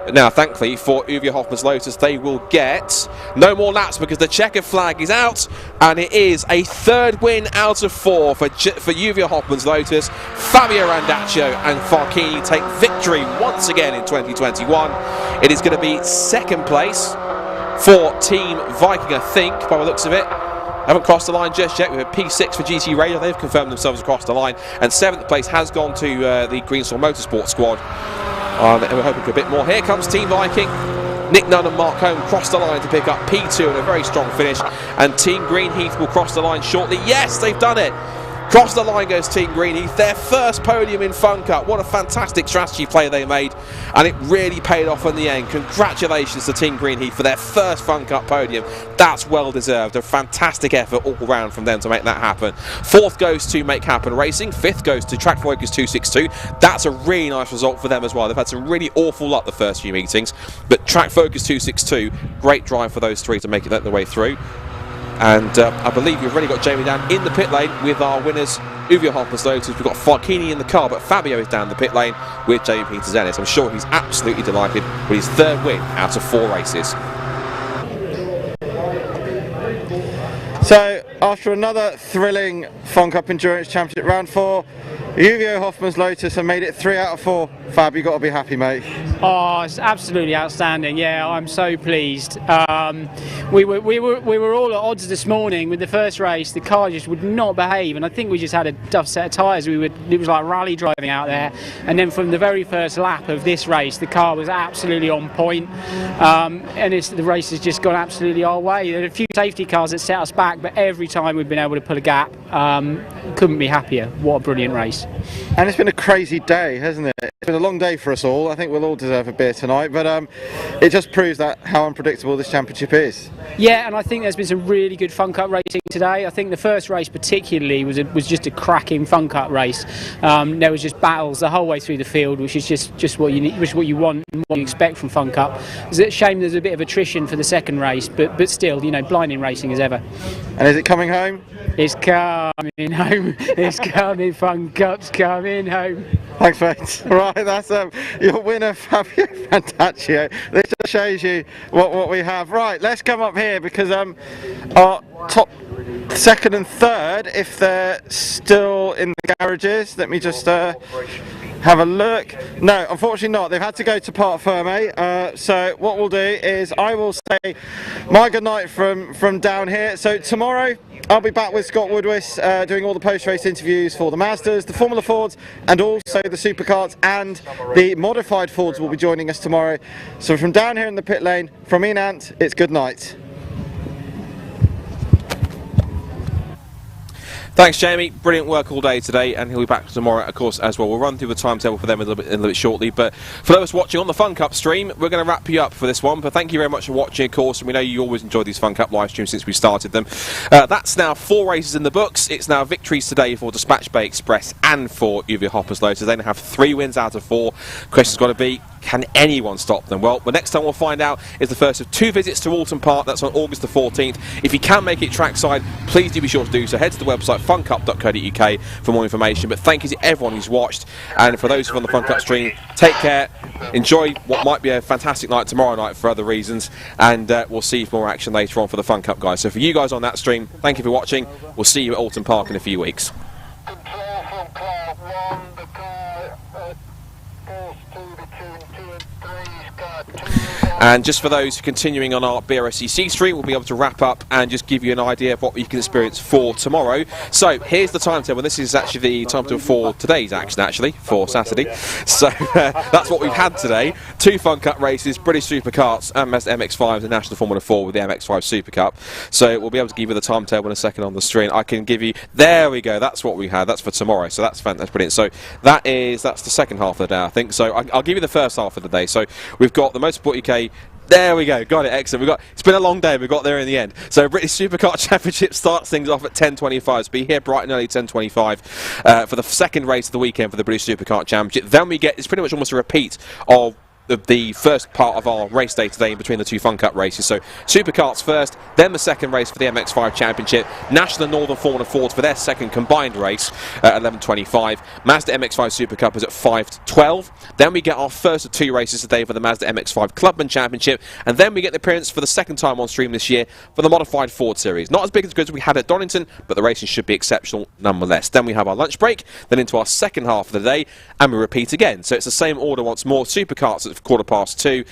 But now, thankfully, for Uwe Hoffmann's Lotus, they will get no more laps because the checkered flag is out, and it is a third win out of 4 for Uwe Hoffmann's Lotus. Fabio Randaccio and Farchini take victory once again in 2021. It is going to be second place for Team Viking, I think, by the looks of it. Haven't crossed the line just yet. We have P6 for GT Radio. They've confirmed themselves across the line. And 7th place has gone to the Greensall Motorsport squad. And we're hoping for a bit more. Here comes Team Viking. Nick Nunn and Mark Holm cross the line to pick up P2 in a very strong finish. And Team Greenheath will cross the line shortly. Yes, they've done it. Cross the line goes Team Greenheath, their first podium in Fun Cup. What a fantastic strategy play they made, and it really paid off in the end. Congratulations to Team Greenheath for their first Fun Cup podium. That's well deserved. A fantastic effort all round from them to make that happen. 4th goes to Make Happen Racing. 5th goes to Track Focus 262. That's a really nice result for them as well. They've had some really awful luck the first few meetings, but Track Focus 262, great drive for those 3 to make it their way through. And I believe we've already got Jamie down in the pit lane with our winners, Uwe Hoffmann's Lotus. We've got Farchini in the car, but Fabio is down the pit lane with Jamie Peters-Ennis. I'm sure he's absolutely delighted with his 3rd win out of 4 races. So, after another thrilling Fun Cup Endurance Championship Round 4, Uwe Hoffmann's Lotus have made it 3 out of 4. Fab, you've got to be happy, mate. Oh, it's absolutely outstanding. Yeah, I'm so pleased. We were all at odds this morning with the first race. The car just would not behave, and I think we just had a duff set of tyres. It was like rally driving out there, and then from the very first lap of this race, the car was absolutely on point, and the race has just gone absolutely our way. There are a few safety cars that set us back, but every time we've been able to pull a gap, couldn't be happier. What a brilliant race. And it's been a crazy day, hasn't it? It's been a long day for us all. I think we'll all deserve a beer tonight, but it just proves that how unpredictable this championship is. Yeah, and I think there's been some really good Fun Cup racing today. I think the first race particularly was just a cracking Fun Cup race. There was just battles the whole way through the field, which is just what you need, which is what you want and what you expect from Fun Cup. It's a shame there's a bit of attrition for the second race, but still, blinding racing as ever. And is it coming home? It's coming home. It's coming. Fun Cup's coming home. Thanks, mate. Right, that's your winner, Fabio Randaccio. This just shows you what we have. Right, let's come up here because our top 2nd and 3rd, if they're still in the garages, let me just have a look. No, unfortunately not. They've had to go to Parc Fermé. So what we'll do is I will say my good night from down here. So tomorrow I'll be back with Scott Woodwis doing all the post-race interviews for the Mazdas, the Formula Fords, and also the Superkarts, and the modified Fords will be joining us tomorrow. So from down here in the pit lane, from me and Ant, it's good night. Thanks, Jamie. Brilliant work all day today, and he'll be back tomorrow, of course, as well. We'll run through the timetable for them in a little bit shortly. But for those watching on the Fun Cup stream, we're going to wrap you up for this one. But thank you very much for watching, of course. And we know you always enjoy these Fun Cup live streams since we started them. That's now 4 races in the books. It's now victories today for Dispatch Bay Express and for Uwe Hoffmann's Lotus. They now have 3 wins out of 4. Question's got to be, can anyone stop them? Well, the next time we'll find out is the first of 2 visits to Alton Park. That's on August the 14th. If you can make it trackside, please do be sure to do so. Head to the website funcup.co.uk for more information. But thank you to everyone who's watched, and for those who are on the Fun Cup stream, take care, enjoy what might be a fantastic night tomorrow night for other reasons, and we'll see you for more action later on for the Fun Cup guys. So for you guys on that stream, thank you for watching. We'll see you at Alton Park in a few weeks. And just for those continuing on our BRSCC stream, we'll be able to wrap up and just give you an idea of what you can experience for tomorrow. So here's the timetable. This is actually the timetable for today's action, actually, for Saturday. So that's what we've had today. 2 Fun Cup races, British Superkarts and Mazda MX-5s and National Formula 4 with the MX-5 Supercup. So we'll be able to give you the timetable in a second on the screen. I can give you, there we go, that's what we had. That's for tomorrow. So that's brilliant. So that's the second half of the day, I think. So I'll give you the first half of the day. So we've got the Motorsport UK. There we go, got it, excellent. It's been a long day, we got there in the end. So British Superkart Championship starts things off at 10:25, so be here bright and early 10:25 for the second race of the weekend for the British Superkart Championship. Then we get, it's pretty much almost a repeat of the first part of our race day today in between the two Fun Cup races. So Superkarts first, then the second race for the MX5 Championship, National and Northern Formula Fords for their second combined race at 11:25. Mazda MX5 Supercup is at 5:12. Then we get our first of two races today for the Mazda MX5 Clubman Championship, and then we get the appearance for the second time on stream this year for the Modified Ford Series. Not as big as we had at Donington, but the racing should be exceptional nonetheless. Then we have our lunch break, then into our second half of the day, and we repeat again. So it's the same order once more. Superkarts at 2:15.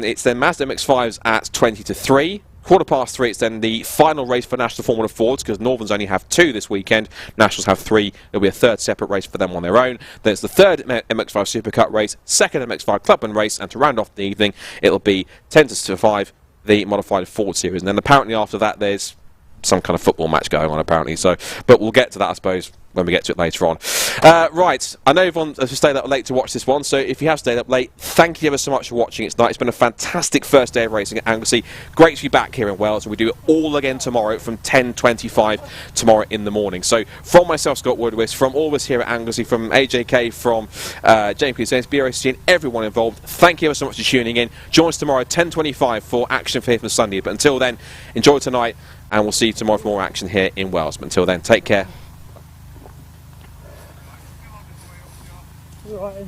It's then Mazda MX-5s at 2:50. 3:15, it's then the final race for National Formula Fords, because Northerns only have 2 this weekend, Nationals have 3. There'll be a third separate race for them on their own. Then it's the third MX-5 Supercut race, second MX-5 Clubman race, and to round off the evening, it'll be 10:05, the Modified Ford Series. And then apparently after that, there's some kind of football match going on, apparently. So, but we'll get to that, I suppose, when we get to it later on. Right, I know everyone has stayed up late to watch this one, so if you have stayed up late, thank you ever so much for watching it tonight. It's been a fantastic first day of racing at Anglesey. Great to be back here in Wales, and we do it all again tomorrow from 10:25 tomorrow in the morning. So from myself, Scott Woodwis, from all of us here at Anglesey, from AJK, from James Peterson, BRSCC, and everyone involved, thank you ever so much for tuning in. Join us tomorrow 10:25 for action for here from Sunday. But until then, enjoy tonight, and we'll see you tomorrow for more action here in Wales. But until then, take care. Right.